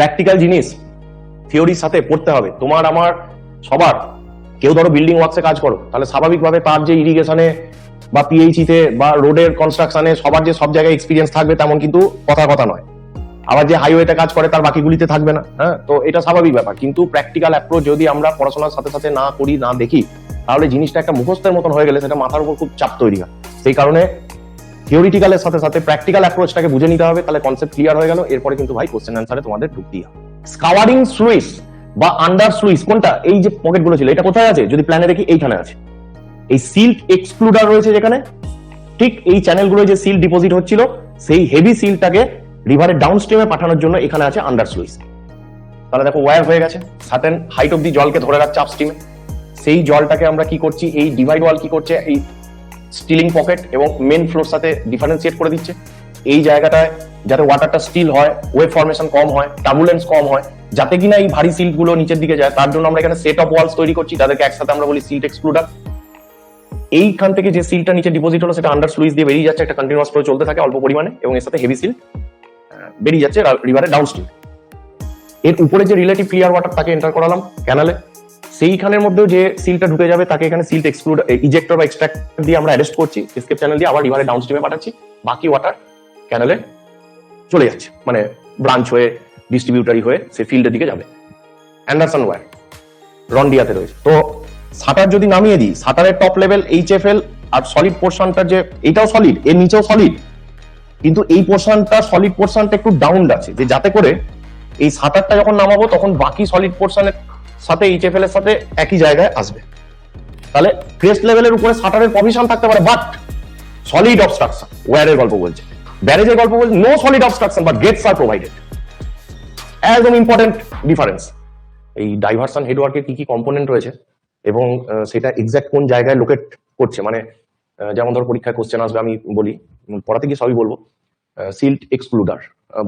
Practical জিনিস থিওরির সাথে পড়তে হবে তোমার আমার সবার। কেউ ধরো বিল্ডিং ওয়ার্কসে কাজ করো, তাহলে স্বাভাবিকভাবে তার যে ইরিগেশনে বা পিএইচিতে বা রোডের কনস্ট্রাকশনে সবার যে সব জায়গায় এক্সপিরিয়েন্স থাকবে তেমন কিন্তু কথা নয়। আবার যে হাইওয়েতে কাজ করে তার বাকিগুলিতে থাকবে না। হ্যাঁ, তো এটা স্বাভাবিক ব্যাপার। কিন্তু প্র্যাকটিক্যাল অ্যাপ্রোচ যদি আমরা পড়াশোনার সাথে সাথে না করি, না দেখি, তাহলে জিনিসটা একটা মুখস্থের মতন হয়ে গেলে সেটা মাথার উপর খুব চাপ তৈরি হয়। সেই কারণে থিওরিটিক্যালের সাথে সাথে প্র্যাকটিক্যাল অ্যাপ্রোচটাকে বুঝে নিতে হবে, তাহলে কনসেপ্ট ক্লিয়ার হয়ে গেল। এরপরে কিন্তু ভাই কোশ্চেন অ্যান্সারে তোমাদের ঢুকতেই হবে। স্কাওয়ারিং স্লুইস বা আন্ডার স্লুইস কোনটা? এই যে পকেট গুলো ছিল, এটা কোথায় আছে? যদি প্ল্যানে দেখি এইখানে আছে। এই সিল্ট এক্সক্লুডার রয়েছে যেখানে, ঠিক এই চ্যানেলগুলো যে সিল ডিপোজিট হচ্ছিল, সেই হেভি সিলটাকে রিভারের ডাউন স্ট্রিমে পাঠানোর জন্য এখানে আছে আন্ডার স্লুইস। তাহলে দেখো ওয়্যার হয়ে গেছে, সার্টেন হাইট অফ দি জলকে ধরে রাখছে আপস্ট্রিমে। সেই জলটাকে আমরা কি করছি, এই ডিভাইড ওয়াল কি করছে, এই স্টিলিং পকেট এবং মেন ফ্লোর সাথে ডিফারেন্সিয়েট করে দিচ্ছে। এই জায়গাটায় যাতে ওয়াটারটা স্টিল হয়, ওয়েভ ফরমেশন কম হয়, টার্বুলেন্স কম হয়, যাতে কিনা এই ভারী সিল্ট গুলো নিচের দিকে যায়, তার জন্য আমরা এখানে সেট অফ ওয়ালস তৈরি করছি, তাদেরকে একসাথে আমরা বলি সিল্ট এক্সক্লুডার। এইখান থেকে যে সিলটা নিচে ডিপোজিট হলো সেটা আন্ডার স্লুইস দিয়ে বেরিয়ে যাচ্ছে, একটা কন্টিনিউয়াস ফ্লো চলতে থাকে অল্প পরিমাণে, এবং এর সাথে হেভি সিল বেরিয়ে যাচ্ছে রিভারের ডাউন স্ট্রিম। এর উপরে যে রিলেটিভ ক্লিয়ার ওয়াটার তাকে এন্টার করালাম ক্যানালে, সেইখানের মধ্যেও যে সিলটা ঢুকে যাবে তাকে এখানে সিল্ট এক্সক্লুড ইজেক্টর বা এক্সট্রাক্ট দিয়ে আমরা অ্যারেস্ট করছি, এসকেপ চ্যানেল দিয়ে আবার রিভারের ডাউন স্ট্রিমে পাঠাচ্ছি। বাকি ওয়াটার ক্যানালে চলে যাচ্ছে, মানে ব্রাঞ্চ হয়ে ডিস্ট্রিবিউটারি হয়ে সে ফিল্ডের দিকে যাবে। অ্যান্ডারসন ওয়্যার রন্ডিয়াতে রয়েছে। তো সাটার যদি নামিয়ে দিই, সাটারের টপ লেভেল এইচএফএল আর সলিড পোর্শনটা যে এইটাও সলিড, এর নিচেও সলিড, কিন্তু এই পোর্শনটা সলিড পোর্শনটা একটু ডাউন আছে, যে যাতে করে এই সাটারটা যখন নামাবো তখন বাকি সলিড পোর্শনের সাথে এইচএফএল এর সাথে একই জায়গায় আসবে। তাহলে ক্রেস্ট লেভেলের উপরে সাটারের প্রভিশন থাকতে পারে, বাট সলিড অবস্ট্রাকশন। ওয়্যারের গল্প বলছে, ব্যারেজের গল্প বলছে no solid obstruction but gates are provided. একদম ইম্পর্টেন্ট ডিফারেন্স। এই ডাইভারশন হেডওয়ার্কের কি কি কম্পোনেন্ট রয়েছে এবং সেটা এক্সাক্ট কোন জায়গায় লোকেট করছে, মানে যেমন ধর পরীক্ষায় কোশ্চেন আসবে, আমি বলি পড়াতে গিয়ে সবই বলবো। সিল্ট এক্সক্লুডার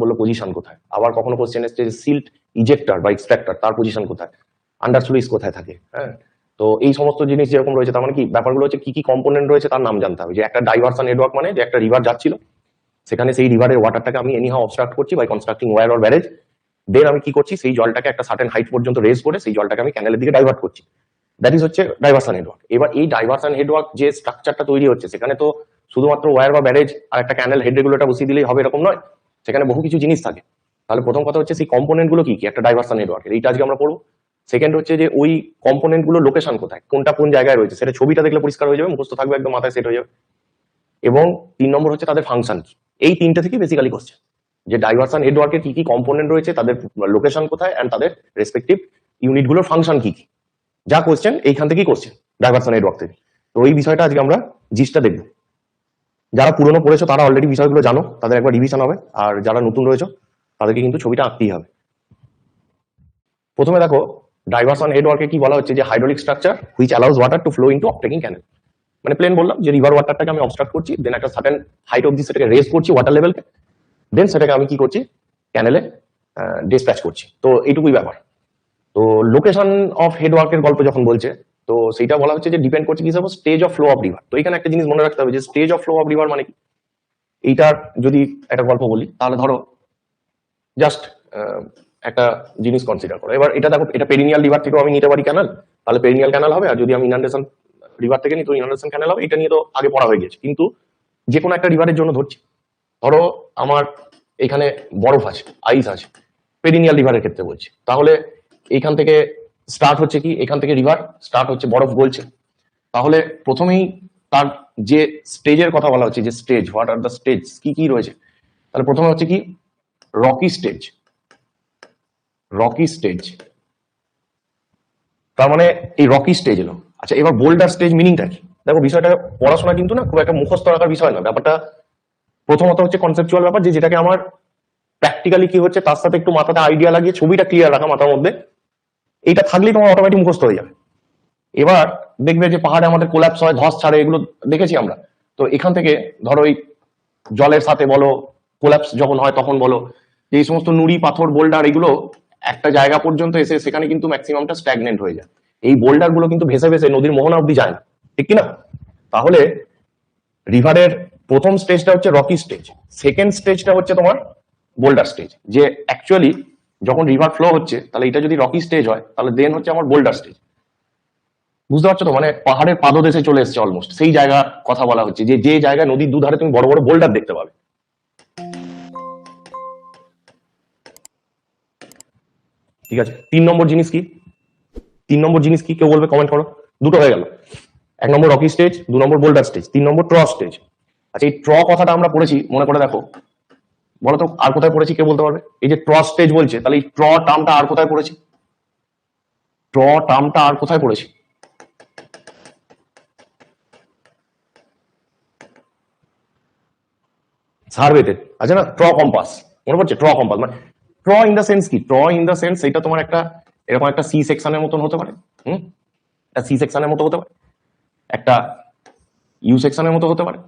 বললো পজিশন কোথায়, আবার কখনো কোশ্চেন এসছে সিল্ট ইজেক্টর বা এক্সট্রাক্টর তার পজিশন কোথায়, আন্ডার স্লুইস কোথায় থাকে। হ্যাঁ, তো এই সমস্ত জিনিস যেরকম রয়েছে, তার মানে কি ব্যাপারগুলো হচ্ছে কি কি কম্পোনেন্ট রয়েছে তার নাম জানতে হবে। যে একটা ডাইভারশন নেটওয়ার্ক মানে যে একটা রিভার যাচ্ছিল, সেখানে সেই রিভারের ওয়াটারটাকে আমি এনিহাউ অবস্ট্রাক্ট করছি by constructing weir or barrage. Then আমি কি করছি, সেই জলটাকে একটা সার্টেন হাইট পর্যন্ত রেজ করে সেই জলটাকে আমি ক্যানেলের দিকে ডাইভার্ট করছি। দ্যাট ইজ হচ্ছে ডাইভারশন নেটওয়ার্ক। এবার এই ডাইভারশন নেটওয়ার্ক যে স্ট্রাকচারটা তৈরি হচ্ছে, সেখানে তো শুধুমাত্র ওয়্যার বা ব্যারেজ আর একটা ক্যানেল হেড রেগুলেটর বসিয়ে দিলেই হবে এরকম নয়, সেখানে বহু কিছু জিনিস থাকে। তাহলে প্রথম কথা হচ্ছে সেই কম্পোনেন্ট গুলো কি কি একটা ডাইভারশন নেটওয়ার্কের, এইটা আজকে আমরা পড়বো। সেকেন্ড হচ্ছে যে ওই কম্পোনেন্ট গুলো লোকেশন কোথায়, কোনটা কোন জায়গায় রয়েছে, সেটা ছবিটা দেখলে পরিষ্কার হয়ে যাবে, মুখস্থ থাকবে, একদম মাথায় সেট হয়ে যাবে। এবং 3 নম্বর হচ্ছে তাদের ফাংশন কি। এই তিনটা থেকে বেসিক্যালি কোশ্চেন, যে ডাইভারশন নেটওয়ার্কের কি কি কম্পোনেন্ট রয়েছে, তাদের লোকেশন কোথায়, এন্ড তাদের রেসপেক্টিভ ইউনিট গুলোর ফাংশন কি কি, যা কোশ্চেন এইখান থেকেই কোশ্চেন ডাইভারশন নেটওয়ার্ক থেকে। তো এই বিষয়টা আজকে আমরা জিসটা দেখবো। যারা পুরনো পড়েছো তারা অলরেডি বিষয়গুলো জানো, তাদের একবার রিভিশন হবে, আর যারা নতুন রয়েছে তাদেরকে কিন্তু ছবিটা আঁকতেই হবে। প্রথমে দেখো ডাইভারশন নেটওয়ার্কে কি বলা হচ্ছে, যে hydraulic structure which allows water to flow into offtaking canal. মানে প্লেন বললাম যে রিভার ওয়াটারটাকে আমি অবস্ট্রাক্ট করছি, দেন একটা সার্টেন হাইট অবধি সেটাকে রেজ করছি ওয়াটার লেভেলকে, দেন সেটাকে আমি কি করছি ক্যানেলে ডিসপ্যাচ করছি। তো এইটুকুই ব্যাপার। তো লোকেশন অফ হেডওয়ার্কের গল্প যখন বলছে, তো সেইটা বলা হচ্ছে যে ডিপেন্ড করছে কি হিসাবে stage of flow of river. তো এখানে একটা জিনিস মনে রাখতে হবে যে stage of flow of river মানে কি। এইটার যদি একটা গল্প বলি, তাহলে ধরো জাস্ট একটা জিনিস কনসিডার করো। এবার এটা দেখো, এটা পেরিনিয়াল রিভার থেকেও আমি নিতে পারি ক্যানাল, তাহলে পেরিনিয়াল ক্যানাল হবে। আর যদি আমি ইনান্ডেশন রিভার থেকে নিই তো ইনান্ডেশন ক্যানাল হবে। এটা নিয়ে তো আগে পড়া হয়ে গেছে, কিন্তু যে কোনো একটা রিভারের জন্য ধরছি। ধরো আমার এখানে বরফ আছে, আইস আছে, পেরিনিয়াল রিভারের ক্ষেত্রে বলছি, তাহলে এইখান থেকে স্টার্ট হচ্ছে কি, এখান থেকে রিভার স্টার্ট হচ্ছে, বরফ গলছে। তাহলে প্রথমেই তার যে স্টেজের কথা বলা হচ্ছে, যে stage, what are the stage, কি কি রয়েছে, তাহলে প্রথমে হচ্ছে কি রকি স্টেজ। রকি স্টেজ তার মানে এই রকি স্টেজ এলো। আচ্ছা, এবার বোল্ডার স্টেজ মিনিংটা কি? দেখো বিষয়টা পড়াশোনা কিন্তু না খুব একটা মুখস্থ রাখার বিষয় না, ব্যাপারটা প্রথমত হচ্ছে কনসেপচুয়াল ব্যাপার, যে যেটাকে আমার প্র্যাকটিক্যালি কি হচ্ছে তার সাথে একটু মাথাতে আইডিয়া লাগিয়ে ছবিটা ক্লিয়ার রাখা মাথার মধ্যে, এইটা থাকলেই তোমার অটোমেটিক মুখস্থ হয়ে যাবে। এবার দেখবে যে পাহাড়ে আমাদের কোল্যাপস হয়, ধস ছাড়ে, এগুলো দেখেছি আমরা। তো এখান থেকে ধরো এই জলের সাথে বলো, কোল্যাপস যখন হয় তখন বলো, যে এই সমস্ত নুড়ি পাথর বোল্ডার এগুলো একটা জায়গা পর্যন্ত এসে সেখানে কিন্তু ম্যাক্সিমামটা স্ট্যাগনেন্ট হয়ে যায়। এই বোল্ডার গুলো কিন্তু ভেসে ভেসে নদীর মোহনা অব্দি যায় না, ঠিক কিনা? তাহলে রিভারের প্রথম স্টেজটা হচ্ছে রকি স্টেজ, সেকেন্ড স্টেজটা হচ্ছে তোমার বোল্ডার স্টেজ। যে অ্যাকচুয়ালি যখন রিভার ফ্লো হচ্ছে তাহলে এটা যদি রকি স্টেজ হয় তাহলে দেন হচ্ছে আমার বোল্ডার স্টেজ। বুঝতে পারছো তো, মানে পাহাড়ের পাদদেশে চলে এসেছে অলমোস্ট, সেই জায়গা কথা বলা হচ্ছে, যে যে জায়গায় নদীর দুধারে তুমি বড় বড় বোল্ডার দেখতে পাবে। ঠিক আছে, 3 নম্বর জিনিস কি? 3 নম্বর জিনিস কি কেউ বলবে, কমেন্ট করো। দুটো হয়ে গেল, 1 নম্বর রকি স্টেজ, 2 নম্বর বোল্ডার স্টেজ, 3 নম্বর ট্র স্টেজ। আচ্ছা, এই ট্র কথাটা আমরা পড়েছি, মনে করে দেখো, বলো তো আর কোথায় পড়েছি, কে বলতে পারবে? এই যে ট্র স্টেজ বলছে, তাহলে এই ট্র টার্মটা আর কোথায় পড়েছি? ট্র টার্মটা আর কোথায় পড়েছি? সার্ভেতে আছে না, ট্র কম্পাস, মনে পড়ছে? ট্র কম্পাস মানে ট্র ইন দ্য সেন্স কি? ট্র ইন দ্য সেন্স এটা তোমার একটা এরকম একটা সি সেকশনের মতন হতে পারে, একটা সি সেকশনের মতো হতে পারে, একটা ইউ সেকশনের মতো হতে পারে।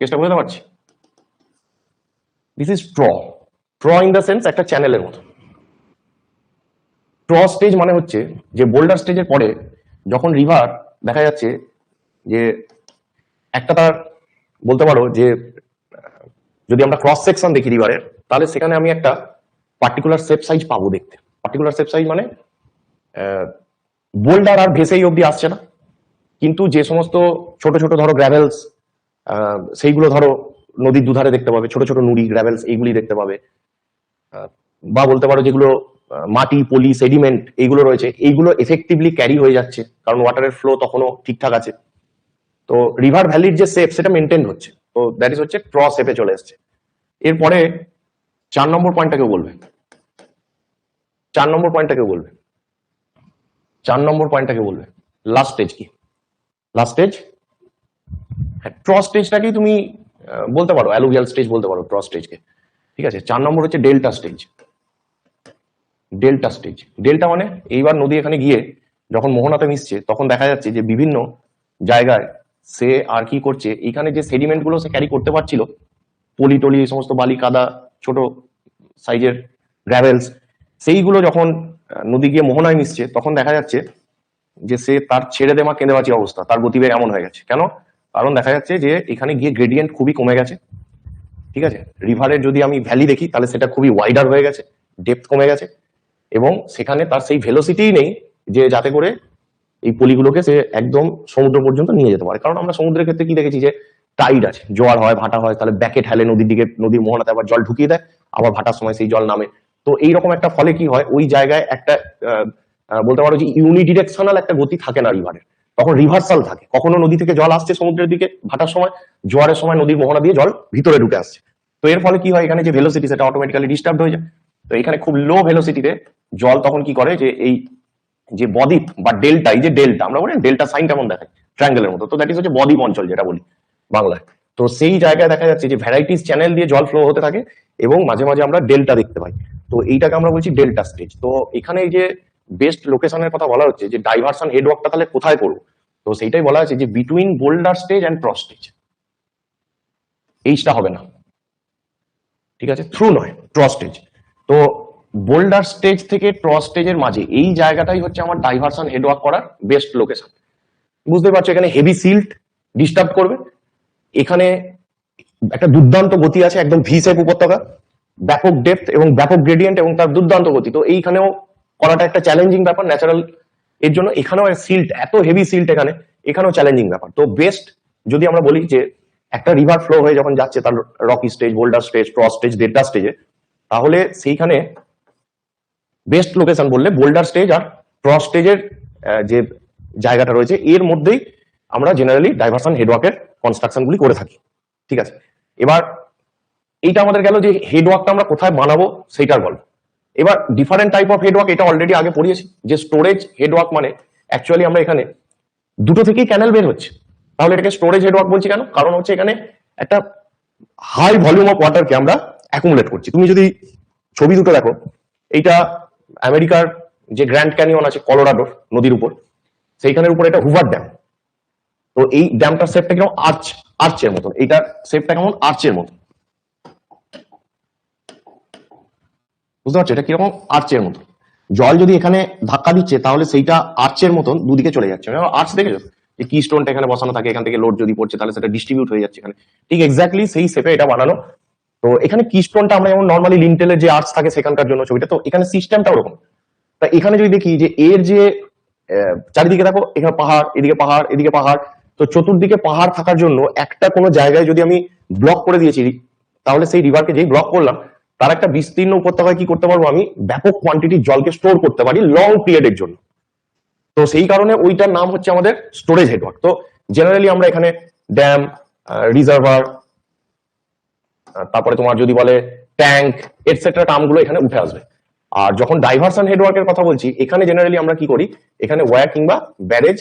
চেষ্টা বুঝতে পারছি? This is trough. Trough in the sense একটা চ্যানেলের মতো। ট্র স্টেজ মানে হচ্ছে যে বোল্ডার স্টেজের পরে যখন রিভার দেখা যাচ্ছে যে একটা তার বলতে পারো যে যদি আমরা ক্রস সেকশন দেখি রিভারের, তাহলে সেখানে আমি একটা পার্টিকুলার শেপ সাইজ পাবো দেখতে। পার্টিকুলার শেপ সাইজ মানে বোল্ডার আর ভেসেই অব্দি আসছে না, কিন্তু যে সমস্ত ছোট ছোট ধরো গ্র্যাভেলস, সেইগুলো ধরো নদীর দুধারে দেখতে পাবে, ছোট ছোট নুড়ি গ্র্যাভেলস এইগুলি দেখতে পাবে। বা বলতে পারো যেগুলো মাটি, পলি, সেডিমেন্ট এইগুলো রয়েছে, এইগুলো এফেক্টিভলি ক্যারি হয়ে যাচ্ছে, কারণ ওয়াটারের ফ্লো তখনও ঠিকঠাক আছে। তো রিভার ভ্যালির যে শেপ সেটা মেনটেন হচ্ছে, তো দ্যাট ইজ হচ্ছে ট্র শেপে চলে এসছে। এরপরে 4 নম্বর পয়েন্টটা কেউ বলবে? 4 নম্বর পয়েন্টটা কেউ বলবে? 4 নম্বর পয়েন্টটা কেউ বলবে? লাস্ট স্টেজ কি? লাস্ট স্টেজ, হ্যাঁ, ট্র স্টেজটাকেই তুমি বলতে পারো, অ্যালুভিয়াল স্টেজ বলতে পারো ট্র স্টেজকে। ঠিক আছে, 4 নম্বর হচ্ছে delta stage. Delta stage, delta মানে এইবার নদী এখানে গিয়ে যখন মোহনাতে মিশছে তখন দেখা যাচ্ছে যে বিভিন্ন জায়গায় সে আর কি করছে, এখানে যে সেডিমেন্ট গুলো সে ক্যারি করতে পারছিল, পলি টলি এই সমস্ত বালি কাদা ছোট সাইজের গ্র্যাভেলস, সেইগুলো যখন নদী গিয়ে মোহনায় মিশছে তখন দেখা যাচ্ছে যে সে তার ছেড়ে দেওয়া কেঁদে বাঁচি অবস্থা, তার গতিবেগ এমন হয়ে গেছে। কেন? কারণ দেখা যাচ্ছে যে এখানে গিয়ে গ্রেডিয়েন্ট খুবই কমে গেছে। ঠিক আছে, রিভারের যদি আমি ভ্যালি দেখি তাহলে সেটা খুবই ওয়াইডার হয়ে গেছে, ডেপথ কমে গেছে, এবং সেখানে তার সেই ভেলোসিটিই নেই যে যাতে করে এই পলিগুলোকে সে একদম সমুদ্র পর্যন্ত নিয়ে যেতে পারে। কারণ আমরা সমুদ্রের ক্ষেত্রে কি দেখেছি, যে টাইড আছে, জোয়ার হয়, ভাটা হয়, তাহলে ব্যাকে ঠেলে নদীর দিকে, নদীর মোহনাতে আবার জল ঢুকিয়ে দেয়, আবার ভাটার সময় সেই জল নামে। তো এইরকম একটা ফলে কি হয়, ওই জায়গায় একটা বলতে পারো যে ইউনিডিরেকশনাল একটা গতি থাকে না রিভারের, তখন রিভার্সাল থাকে। কখনো নদী থেকে জল আসছে সমুদ্রের দিকে ভাটার সময়, জোয়ারের সময় নদীর মোহনা দিয়ে জল ভিতরে ঢুকে আসছে। তো এর ফলে কি হয়, এখানে যে ভেলোসিটি সেটা অটোমেটিক্যালি ডিস্টার্ব হয়ে যায়। তো এখানে খুব লো ভেলোসিটিতে জল তখন কি করে, যে এই যে বদ্বীপ বা ডেল্টা, এই যে ডেল্টা আমরা বলি ডেল্টা সাইন কেমন দেখায় ট্রায়াঙ্গেলের মতো, তো দ্যাট ইজ হচ্ছে বদ্বীপ অঞ্চল যেটা বলি বাংলায়। তো সেই জায়গায় দেখা যাচ্ছে যে ভ্যারাইটিস চ্যানেল দিয়ে জল ফ্লো হতে থাকে এবং মাঝে মাঝে আমরা ডেল্টা দেখতে পাই। তো এইটাকে আমরা বলছি ডেল্টা স্টেজ। তো এখানে এই যে বেস্ট লোকেশনের কথা বলা হচ্ছে, যে ডাইভারশন হেডওয়ার্কটা তাহলে কোথায় করবো, তো সেইটাই বলা আছে যে between boulder stage and trough stage. এইচটা হবে না, ঠিক আছে, থ্রু নয়, ট্র স্টেজ। তো বোল্ডার স্টেজ থেকে ট্র স্টেজের মাঝে এই জায়গাটাই হচ্ছে আমার ডাইভারশন হেডওয়ার্ক করার বেস্ট লোকেশন। বুঝতে পারছো, এখানে হেভি সিল্ট ডিস্টার্ব করবে, এখানে একটা দুর্দান্ত গতি আছে, একদম ভি শেপ উপত্যকা, ব্যাপক ডেপথ এবং ব্যাপক গ্রেডিয়েন্ট এবং তার দুর্দান্ত গতি। তো এইখানেও করাটা একটা চ্যালেঞ্জিং ব্যাপার ন্যাচারাল এর জন্য, এখানেও সিল্ট, এত হেভি সিল্ট এখানে, এখানেও চ্যালেঞ্জিং ব্যাপার। তো বেস্ট যদি আমরা বলি যে একটা রিভার ফ্লো হয়ে যখন যাচ্ছে তার rocky stage, boulder stage, trough stage, delta স্টেজে, তাহলে সেইখানে বেস্ট লোকেশন বললে বোল্ডার স্টেজ আর ট্র স্টেজের যে জায়গাটা রয়েছে এর মধ্যেই আমরা জেনারেলি ডাইভারশন হেডওয়ার্কের কনস্ট্রাকশন গুলি করে থাকি। ঠিক আছে, এবার এইটা আমাদের গেল যে হেডওয়ার্কটা আমরা কোথায় বানাবো সেইটার গল্প। এবার ডিফারেন্ট টাইপ অফ হেডওয়ার্ক, এটা অলরেডি আগে পড়িয়েছি, যে স্টোরেজ হেডওয়ার্ক মানে অ্যাকচুয়ালি আমরা এখানে দুটো থেকেই ক্যানেল বের হচ্ছে, তাহলে এটাকে স্টোরেজ হেডওয়ার্ক বলছি কেন? কারণ হচ্ছে এখানে একটা হাই ভলিউম অফ ওয়াটারকে আমরা অ্যাকুমুলেট করছি। তুমি যদি ছবি দুটো দেখো, এইটা আমেরিকার যে গ্র্যান্ড ক্যানিয়ন আছে কলোরাডোর নদীর উপর, সেইখানের উপর এটা হুভার ড্যাম। তো এই ড্যামটার শেপটা কেমন আর্চের মতন, এইটার শেপটা কেমন আর্চের মতন, বুঝতে পারছো এটা কিরকম আর্চের মতন। জল যদি এখানে ধাক্কা দিচ্ছে তাহলে সেইটা আর্চের মতন দুদিকে চলে যাচ্ছে। আর্চ দেখেছো যে কি স্টোনটা এখানে বসানো থাকে, এখান থেকে লোড যদি পড়ছে তাহলে সেটা ডিস্ট্রিবিউট হয়ে যাচ্ছে এখানে, ঠিক এক্স্যাক্টলি সেই শেপে এটা বানানো তো এখানে কিস্টোনটা আমরা যেমন নর্মালি লিন্টেলের যে আর্টস থাকে সেখানকার জন্য ছবিটা, তো এখানে সিস্টেমটা ওরকম। তা এখানে যদি দেখি যে এর যে চারিদিকে দেখো, এখানে পাহাড়, এদিকে পাহাড়, এদিকে পাহাড়, তো চতুর্দিকে পাহাড় থাকার জন্য একটা কোনো জায়গায় যদি আমি ব্লক করে দিয়েছি, তাহলে সেই রিভারকে যেই ব্লক করলাম তার একটা বিস্তীর্ণ উপত্যকায় কি করতে পারবো, আমি ব্যাপক কোয়ান্টিটির জলকে স্টোর করতে পারি লং পিরিয়ডের জন্য। তো সেই কারণে ওইটার নাম হচ্ছে আমাদের স্টোরেজ হেডওয়ার্ক। তো জেনারেলি আমরা এখানে ড্যাম, রিজার্ভার, তারপরে তোমার যদি বলে ট্যাঙ্ক এটসেট্রা টার্মগুলো এখানে উঠে আসবে। আর যখন ডাইভারশন হেডওয়ার্কের কথা বলছি, এখানে জেনারেলি আমরা কি করি, এখানে ওয়্যার কিংবা ব্যারেজ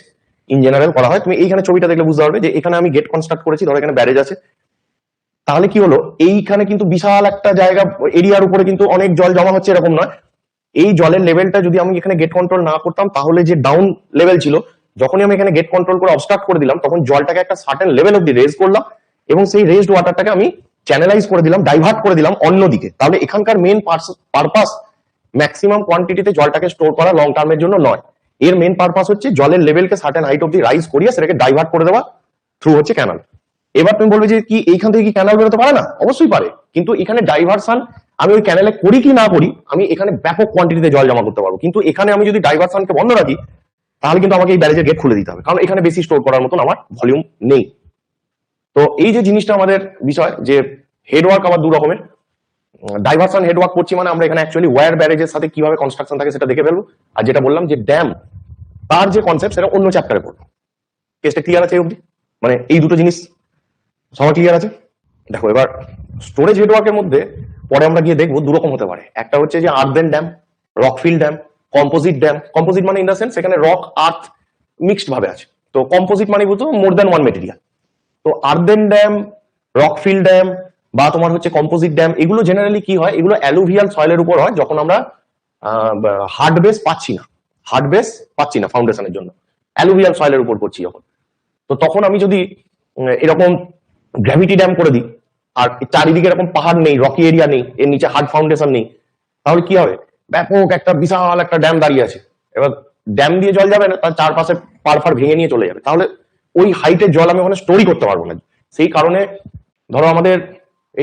ইন জেনারেল করা হয়। তুমি এইখানে ছবিটা দেখলে বুঝতে পারবে যে এখানে আমি গেট কনস্ট্রাক্ট করেছি, ধরো এখানে ব্যারেজ আছে, তাহলে কি হলো, এইখানে কিন্তু বিশাল একটা জায়গা এরিয়ার উপরে কিন্তু অনেক জল জমা হচ্ছে এরকম নয়। এই জলের লেভেলটা যদি আমি এখানে গেট কন্ট্রোল না করতাম, তাহলে যে ডাউন লেভেল ছিল, যখনই আমি এখানে গেট কন্ট্রোল করে অবস্ট্রাক্ট করে দিলাম, তখন জলটাকে একটা সার্টেন লেভেল অব্দি রেজ করলাম এবং সেই রেজড ওয়াটারটাকে আমি চ্যানেলাইজ করে দিলাম, ডাইভার্ট করে দিলাম অন্যদিকে। তাহলে এখানকার মেন পারপাস ম্যাক্সিমাম কোয়ান্টিটিতে জলটাকে স্টোর করা লং টার্মের জন্য নয়। এর মেন পারপাস হচ্ছে জলের লেভেলকে সার্টেন হাইট অব্দি রাইজ করিয়ে সেটাকে ডাইভার্ট করে দেওয়া থ্রু হচ্ছে ক্যানাল। এবার তুমি বলবে যে কি এইখান থেকে কি ক্যানাল বেরোতে পারে না? অবশ্যই পারে, কিন্তু এখানে ডাইভারশন আমি ওই ক্যানেলে করি কি না করি, আমি এখানে ব্যাপক কোয়ান্টিটিতে জল জমা করতে পারবো। কিন্তু এখানে আমি যদি ডাইভারশনকে বন্ধ রাখি, তাহলে কিন্তু আমাকে এই ব্যারেজের গেট খুলে দিতে হবে, কারণ এখানে বেশি স্টোর করার মতন আমার ভলিউম নেই। তো এই যে জিনিসটা আমাদের বিষয়, যে হেডওয়ার্ক আবার দু রকমের। ডাইভারশন হেডওয়ার্ক করছি মানে আমরা এখানে অ্যাকচুয়ালি ওয়্যার ব্যারেজের সাথে কিভাবে কনস্ট্রাকশন থাকে সেটা দেখে ফেলবো। আর যেটা বললাম যে ড্যাম, তার যে কনসেপ্ট সেটা অন্য চ্যাপ্টারে পড়বো। কেসটা ক্লিয়ার আছে অবধি? মানে এই দুটো জিনিস সবার ক্লিয়ার আছে? দেখো, এবার স্টোরেজ হেডওয়ার্কের মধ্যে পরে আমরা গিয়ে দেখবো দুরকম হতে পারে। একটা হচ্ছে যে earthen dam, rockfill dam, composite dam. Composite মানে ইন দ্য সেন্স এখানে রক আর্থ মিক্সড ভাবে আছে। তো কম্পোজিট মানে বুঝতো মোর দ্যান ওয়ান মেটেরিয়াল। তো আর্থেন ড্যাম, রকফিল ড্যাম বা তোমার হচ্ছে কম্পোজিট ড্যাম, এগুলো জেনারেলি কি হয়, এগুলো অ্যালুভিয়াল সয়েলের উপর হয়, যখন আমরা হার্ড বেস পাচ্ছি না ফাউন্ডেশনের জন্য, অ্যালুভিয়াল সয়েলের উপর করছি যখন। তো তখন আমি যদি এরকম গ্র্যাভিটি ড্যাম করে দিই, আর চারিদিকে এরকম পাহাড় নেই, রকি এরিয়া নেই, এর নিচে হার্ড ফাউন্ডেশন নেই, তাহলে কি হবে, ব্যাপক একটা বিশাল একটা ড্যাম দাঁড়িয়ে আছে। এবার ড্যাম দিয়ে জল যাবে না, তার চারপাশে পাড় ভেঙে নিয়ে চলে যাবে, তাহলে ওই হাইটের জল আমি ওখানে স্টোরি করতে পারবো না। সেই কারণে ধরো আমাদের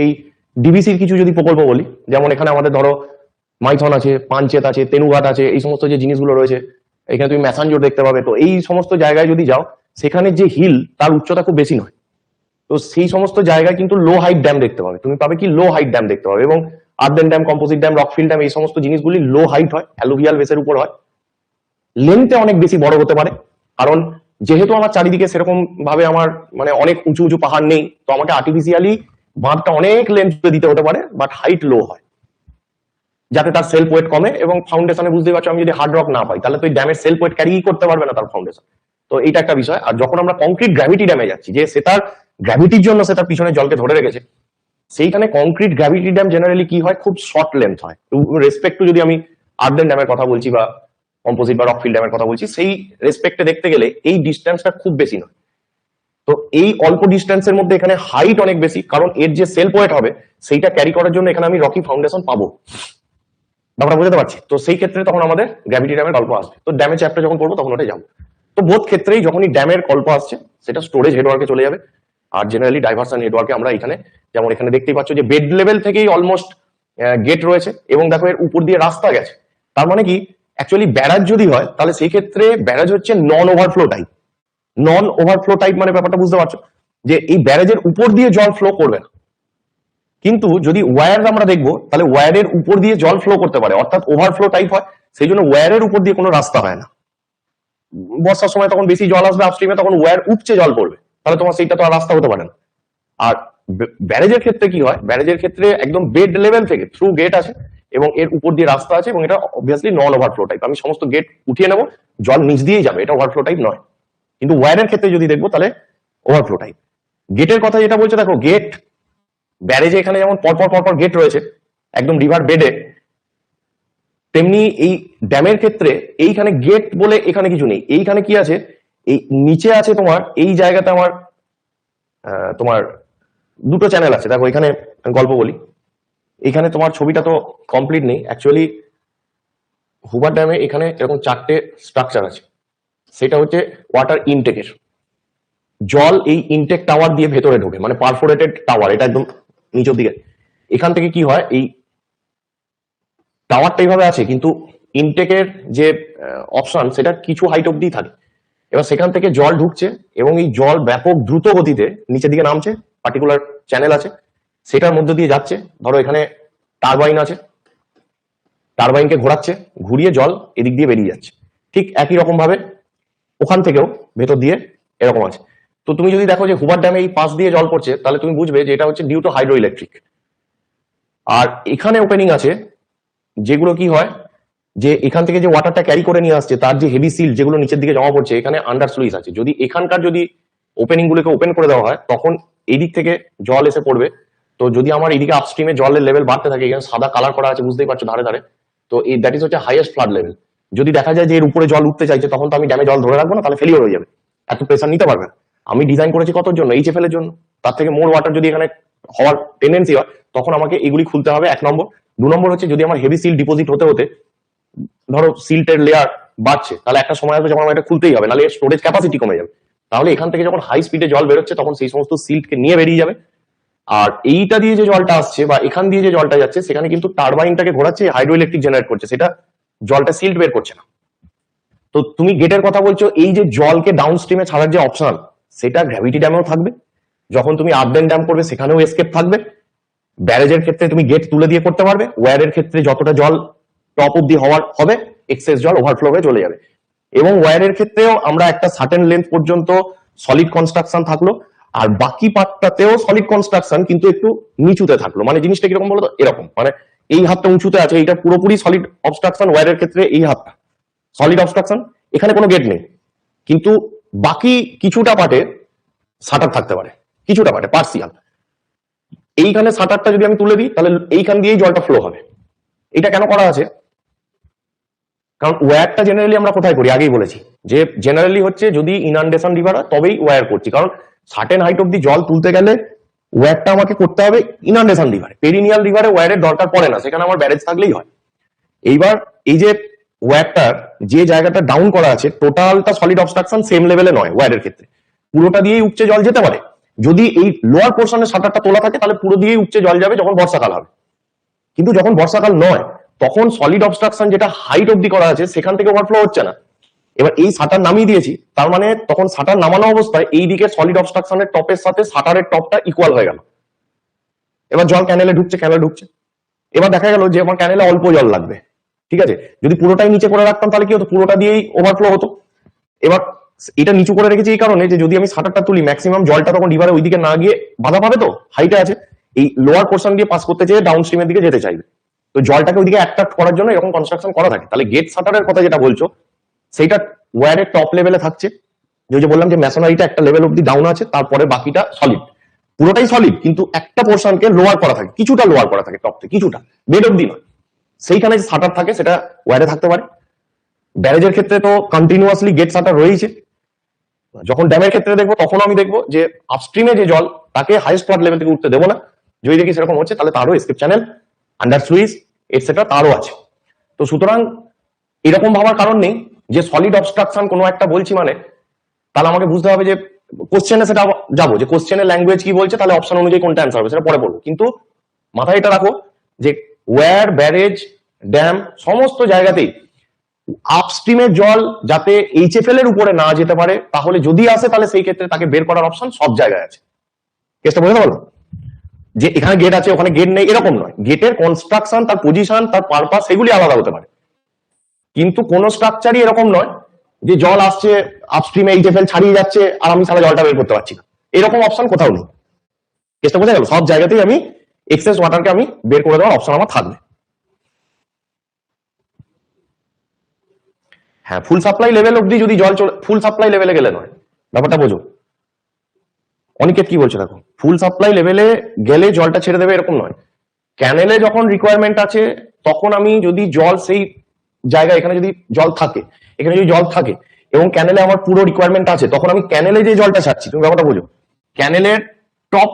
এই ডিবিসির কিছু যদি প্রকল্প বলি, যেমন এখানে আমাদের ধরো মাইথন আছে, পাঞ্চেত আছে, তেনুঘাট আছে, এই সমস্ত যে জিনিসগুলো রয়েছে, এখানে তুমি ম্যাসাঞ্জোর দেখতে পাবে। তো এই সমস্ত জায়গায় যদি যাও, সেখানে যে হিল তার উচ্চতা খুব বেশি নয়। তো সেই সমস্ত জায়গায় কিন্তু লো হাইট ড্যাম দেখতে পাবে, তুমি পাবে কি লো হাইট ড্যাম দেখতে পাবে। এবং earthen dam, composite dam, rockfill dam, এই সমস্ত জিনিসগুলি লো হাইট হয়, অ্যালুভিয়াল বেসের উপর হয়, লেন্থে অনেক বেশি বড় হতে পারে। কারণ যেহেতু আমার চারিদিকে সেরকম ভাবে আমার মানে অনেক উঁচু উঁচু পাহাড় নেই, তো আমাকে আর্টিফিশিয়ালি বাঁধটা অনেক লেন্থ দিতে হতে পারে, বাট হাইট লো হয়, যাতে তার সেলফ ওয়েট কমে। এবং ফাউন্ডেশনে বুঝতে পারছো, আমি যদি হার্ড রক না পাই, তাহলে তো এই ড্যামের সেলফ ওয়েট ক্যারি করতে পারবে না তার ফাউন্ডেশন। তো এটা একটা বিষয়। আর যখন আমরা কংক্রিট গ্র্যাভিটি ড্যামে যাচ্ছি, যে সে তার গ্র্যাভিটির জন্য সে তার পিছনে জলকে ধরে রেখেছে, সেইখানে কংক্রিট গ্র্যাভিটি ড্যাম জেনারেলি কি হয়, খুব শর্ট লেন্থ হয়। রেসপেক্ট টু যদি আমি আর্থেন ড্যামের কথা বলছি বা কম্পোজিট বা রকফিল ড্যামের কথা বলছি, সেই রেসপেক্টে দেখতে গেলে এই ডিস্টেন্সটা খুব বেশি নয়। তো এই অল্প ডিস্টেন্সের মধ্যে এখানে হাইট অনেক বেশি, কারণ এর যে সেলফ ওয়েট হবে সেইটা ক্যারি করার জন্য এখানে আমি রকি ফাউন্ডেশন পাবো। ব্যাপারটা বুঝতে পারছি? তো সেই ক্ষেত্রে তখন আমাদের গ্র্যাভিটি ড্যামের গল্প আসবে। তো ড্যামের চ্যাপ্টার যখন পড়বো তখন ওটা যাবো। তো বোধ ক্ষেত্রেই যখনই ড্যামের গল্প আসছে, সেটা স্টোরেজ হেডওয়ার্কে চলে যাবে। আর জেনারেলি ডাইভারশন নেটওয়ার্কে আমরা এখানে, যেমন এখানে দেখতেই পাচ্ছ যে বেড লেভেল থেকেই অলমোস্ট গেট রয়েছে, এবং দেখো এর উপর দিয়ে রাস্তা গেছে। তার মানে কি, অ্যাকচুয়ালি ব্যারাজ যদি হয়, তাহলে সেই ক্ষেত্রে ব্যারাজ হচ্ছে নন ওভারফ্লো টাইপ। নন ওভারফ্লো টাইপ মানে ব্যাপারটা বুঝতে পারছো, যে এই ব্যারাজের উপর দিয়ে জল ফ্লো করবে না। কিন্তু যদি ওয়্যার আমরা দেখবো, তাহলে ওয়্যারের উপর দিয়ে জল ফ্লো করতে পারে, অর্থাৎ ওভারফ্লো টাইপ হয়। সেই জন্য ওয়্যারের উপর দিয়ে কোনো রাস্তা হয় না। বর্ষার সময় তখন বেশি জল আসবে আপস্ট্রিমে, তখন ওয়্যার উপচে জল পড়বে, তাহলে তোমার সেইটা তো আর রাস্তা হতে পারে না। আর ব্যারেজের ক্ষেত্রে কি হয়, ব্যারেজের ক্ষেত্রে একদম বেড লেভেল থেকে থ্রু গেট আছে এবং এর উপর দিয়ে রাস্তা আছে, এবং এটা অবভিয়াসলি নন ওভারফ্লো টাইপ। আমি সমস্ত গেট উঠিয়ে নেবো, জল নিচ দিয়েই যাবে, এটা ওভারফ্লো টাইপ নয়। কিন্তু ওয়্যারের ক্ষেত্রে যদি দেখবো, তাহলে ওভারফ্লো টাইপ। গেটের কথা যেটা বলছে, দেখো গেট ব্যারেজে এখানে যেমন পরপর গেট রয়েছে একদম রিভার বেডে, তেমনি এই ড্যামের ক্ষেত্রে এইখানে গেট বলে এখানে কিছু নেই। এইখানে কি আছে, এই নিচে আছে তোমার এই জায়গাতে আমার তোমার দুটো চ্যানেল আছে। দেখো এখানে গল্প বলি, এখানে তোমার ছবিটা তো কমপ্লিট নেই অ্যাকচুয়ালি। হুবার ড্যামে এখানে এরকম চারটে স্ট্রাকচার আছে। সেটা হচ্ছে ওয়াটার ইনটেকের, জল এই ইনটেক টাওয়ার দিয়ে ভেতরে ঢোকে, মানে পারফোরেটেড টাওয়ার, এটা একদম নিচের দিকে। এখান থেকে কি হয়, এই টাওয়ারটা এইভাবে আছে কিন্তু ইনটেকের যে অপশন সেটা কিছু হাইট অব্দি থাকে। এবার সেখান থেকে জল ঢুকছে এবং এই জল ব্যাপক দ্রুত গতিতে নিচের দিকে নামছে, পার্টিকুলার চ্যানেল আছে সেটার মধ্যে দিয়ে যাচ্ছে। ধরো এখানে টারবাইন আছে, টারবাইনকে ঘোরাচ্ছে, ঘুরিয়ে জল এদিক দিয়ে বেরিয়ে যাচ্ছে। ঠিক একই রকম ভাবে ওখান থেকেও ভেতর দিয়ে এরকম আছে। তো তুমি যদি দেখো যে হুবার ড্যামে এই পাশ দিয়ে জল পড়ছে, তাহলে তুমি বুঝবে যে এটা হচ্ছে ডিউ টু হাইড্রো ইলেকট্রিক। আর এখানে ওপেনিং আছে যেগুলো কি হয়, যে এখান থেকে যে ওয়াটারটা ক্যারি করে নিয়ে আসছে তার যে হেভি সিল যেগুলো নিচের দিকে জমা পড়ছে, এখানে আন্ডার স্লুইস আছে। যদি এখানকার যদি ওপেনিং গুলোকে ওপেন করে দেওয়া হয় তখন এই দিক থেকে জল এসে পড়বে। তো যদি আমার এইদিকে আপস্ট্রিমে জলের লেভেল বাড়তে থাকে, এখানে সাদা কালার করা আছে বুঝতেই পারছো ধারে ধারে, তো এই দ্যাট ইজ হচ্ছে হাইয়েস্ট ফ্লাড লেভেল। যদি দেখা যায় যে এর উপরে জল উঠতে চাইছে তখন তো আমি ড্যামে জল ধরে রাখবো না, তাহলে ফেলিওর হয়ে যাবে, এত প্রেসার নিতে পারবে না। আমি ডিজাইন করেছি কতর জন্য, এইচএফএল এর জন্য। তার থেকে মোর ওয়াটার যদি এখানে হওয়ার টেন্ডেন্সি হয় তখন আমাকে এগুলি খুলতে হবে, 1 নম্বর। 2 নম্বর হচ্ছে যদি আমার হেভি সিল ডিপোজিট হতে হতে ধরো সিল্টের লেয়ার বাড়ছে, তাহলে একটা সময় আসবে যখন আমার এটা খুলতেই হবে, নাহলে স্টোরেজ ক্যাপাসিটি কমে যাবে। তাহলে এখান থেকে যখন হাই স্পিডে জল বেরোচ্ছে তখন সেই সমস্ত সিল্টকে নিয়ে বেরিয়ে যাবে। আর এইটা দিয়ে যে জলটা আসছে বা এখান দিয়ে যে জলটা যাচ্ছে সেখানে কিন্তু টারবাইনটাকে ঘোরাচ্ছে, হাইড্রো ইলেকট্রিক জেনারেট করছে, সেটা জলটা সিল্ট বের করছে না। তো তুমি গেটের কথা বলছো, এই যে জলকে ডাউন স্ট্রিমে ছাড়ার যে অপশন সেটা গ্র্যাভিটি ড্যামেও থাকবে। যখন তুমি আর্দেন ড্যাম করবে সেখানেও এসকেপ থাকবে। ব্যারেজের ক্ষেত্রে তুমি গেট তুলে দিয়ে করতে পারবে, ওয়্যারের ক্ষেত্রে যতটা জল টপ অব্দি হওয়ার হবে এক্সেস জল ওভারফ্লো হয়ে চলে যাবে। এবং ওয়্যারের ক্ষেত্রেও আমরা একটা সার্টেন লেন্থ পর্যন্ত সলিড কনস্ট্রাকশন থাকলো, আর বাকি পার্টটাতেও সলিড কনস্ট্রাকশন কিন্তু একটু নিচুতে থাকলো। মানে জিনিসটা কিরকম বলতো, এরকম মানে এই হাতটা উঁচুতে আছে, এটা পুরোপুরি সলিড অবস্ট্রাকশন। ওয়্যারের ক্ষেত্রে এই হাতটা সলিড অবস্ট্রাকশন, এখানে কোনো গেট নেই, কিন্তু বাকি কিছুটা পার্টে শাটার থাকতে পারে, কিছুটা পার্টে পার্সিয়াল। এইখানে শাটারটা যদি আমি তুলে দিই তাহলে এইখান দিয়েই জলটা ফ্লো হবে। এটা কেন করা আছে, কারণ ওয়্যারটা জেনারেলি আমরা কোথায় করি, আগেই বলেছি যে জেনারেলি হচ্ছে যদি ইনান্ডেশন রিভার হয় তবেই ওয়্যার করছি, কারণ সার্টেন হাইট অব্দি জল তুলতে গেলে ওয়্যারটা আমাকে করতে হবে ইনান্ডেশন রিভারে। পেরিনিয়াল রিভারে ওয়্যারের দরকার পড়ে না, সেখানে আমার ব্যারেজ থাকলেই হয়। এইবার এই যে ওয়্যারটার যে জায়গাটা ডাউন করা আছে টোটালটা সলিড অবস্ট্রাকশন সেম লেভেলে নয়, ওয়্যারের ক্ষেত্রে পুরোটা দিয়েই উপচে জল যেতে পারে। যদি এই লোয়ার পোর্শনের শাটারটা তোলা থাকে তাহলে পুরো দিয়েই উপচে জল যাবে যখন বর্ষাকাল হবে। কিন্তু যখন বর্ষাকাল নয় তখন সলিড অবস্ট্রাকশন যেটা হাইট অব্দি করা আছে সেখান থেকে ওভারফ্লো হচ্ছে না। এবার এই শাটার নামিয়ে দিয়েছি, তার মানে তখন শাটার নামানো অবস্থায় এই দিকে সলিড অবস্ট্রাকশনের টপের সাথে শাটারের টপটা ইকুয়াল হয়ে গেল। এবার জল ক্যানেলে ঢুকছে, ক্যানেলে ঢুকছে। এবার দেখা গেল যে আমার ক্যানেলে অল্প জল লাগবে, ঠিক আছে, যদি পুরোটাই নিচে করে রাখতাম তাহলে কি হতো, পুরোটা দিয়েই ওভারফ্লো হতো। এবার এটা নিচু করে রেখেছি এই কারণে যে যদি আমি শাটারটা তুলি ম্যাক্সিমাম জলটা তখন রিভারে ওইদিকে না গিয়ে বাধা পাবে, তো হাইটে আছে, এই লোয়ার পোর্শন দিয়ে পাস করতে চেয়ে ডাউন স্ট্রিমের দিকে যেতে চাইবে। তো জলটাকে ওইদিকে অ্যাট্রাক্ট করার জন্য এরকম কনস্ট্রাকশন করা থাকে। তাহলে গেট শাটারের কথা যেটা বলছো সেইটা ওয়্যারের টপ লেভেলে থাকছে, যে বললাম যে ম্যাসোনারিটা একটা লেভেল অব্দি ডাউন আছে, তারপরে বাকিটা সলিড, পুরোটাই সলিড কিন্তু একটা পোর্শনকে লোয়ার করা থাকে, কিছুটা লোয়ার করা থাকে টপ থেকে, কিছুটা, বেড অব্দি নয়। সেইখানে যে শাটার থাকে সেটা ওয়্যারে থাকতে পারে। ব্যারেজের ক্ষেত্রে তো কন্টিনিউয়াসলি গেট শাটার রয়েছে। যখন ড্যামের ক্ষেত্রে দেখবো তখন আমি দেখবো যে আপস্ট্রিমে যে জল তাকে হাইস্ট ফ্লাড লেভেল থেকে উঠতে দেবো না। যদি দেখি সেরকম হচ্ছে তাহলে তারও escape channel, under switch etcetera তারও আছে। তো সুতরাং এরকম ভাবার কারণ নেই যে সলিড অবস্ট্রাকশন কোনো একটা বলছি মানে তাহলে আমাকে বুঝতে হবে যে কোশ্চেনে সেটা যাবো, যে কোশ্চেনের ল্যাঙ্গুয়েজ কি বলছে, তাহলে অপশন অনুযায়ী কোনটা অ্যান্সার হবে সেটা পরে পড়বো। কিন্তু মাথায় এটা রাখো যে ওয়্যার, ব্যারেজ, ড্যাম সমস্ত জায়গাতেই আপস্ট্রিমের জল যাতে এইচএফএল এর উপরে না যেতে পারে, তাহলে যদি আসে তাহলে সেই ক্ষেত্রে তাকে বের করার অপশন সব জায়গায় আছে। কেসটা বুঝতে পারলো, যে এখানে গেট আছে ওখানে গেট নেই এরকম নয়। গেটের কনস্ট্রাকশন, তার পজিশন, তার পারপাস সেগুলি আলাদা হতে পারে, কিন্তু কোন স্ট্রাকচারই এরকম নয় যে জল আসছে আপস্ট্রিমে এইচএফএল ছাড়িয়ে যাচ্ছে আর আমি সারা জলটা বের করতে পারছি না, এরকম অপশন কোথাও নেই। কেসটা বোঝা গেল, সব জায়গাতেই আমি এক্সেস ওয়াটারকে আমি বের করে দেওয়ার অপশন আমার থাকবে। হ্যাঁ, ফুল সাপ্লাই লেভেল অব্দি যদি জল চলে, ফুল সাপ্লাই লেভেলে গেলে নয়, ব্যাপারটা বোঝো। অনিকেত কি বলছে দেখো, ফুল সাপ্লাই লেভেলে গেলে জলটা ছেড়ে দেবে এরকম নয়। ক্যানেলে যখন রিকোয়ারমেন্ট আছে তখন আমি যদি জল সেই জায়গায়, এখানে যদি জল থাকে, এখানে যদি জল থাকে এবং ক্যানেলে আমার পুরো রিকোয়ারমেন্ট আছে, তখন আমি ক্যানেলে যে জলটা ছাড়ছি, তুমি ব্যাপারটা বোঝো, ক্যানেলের টপ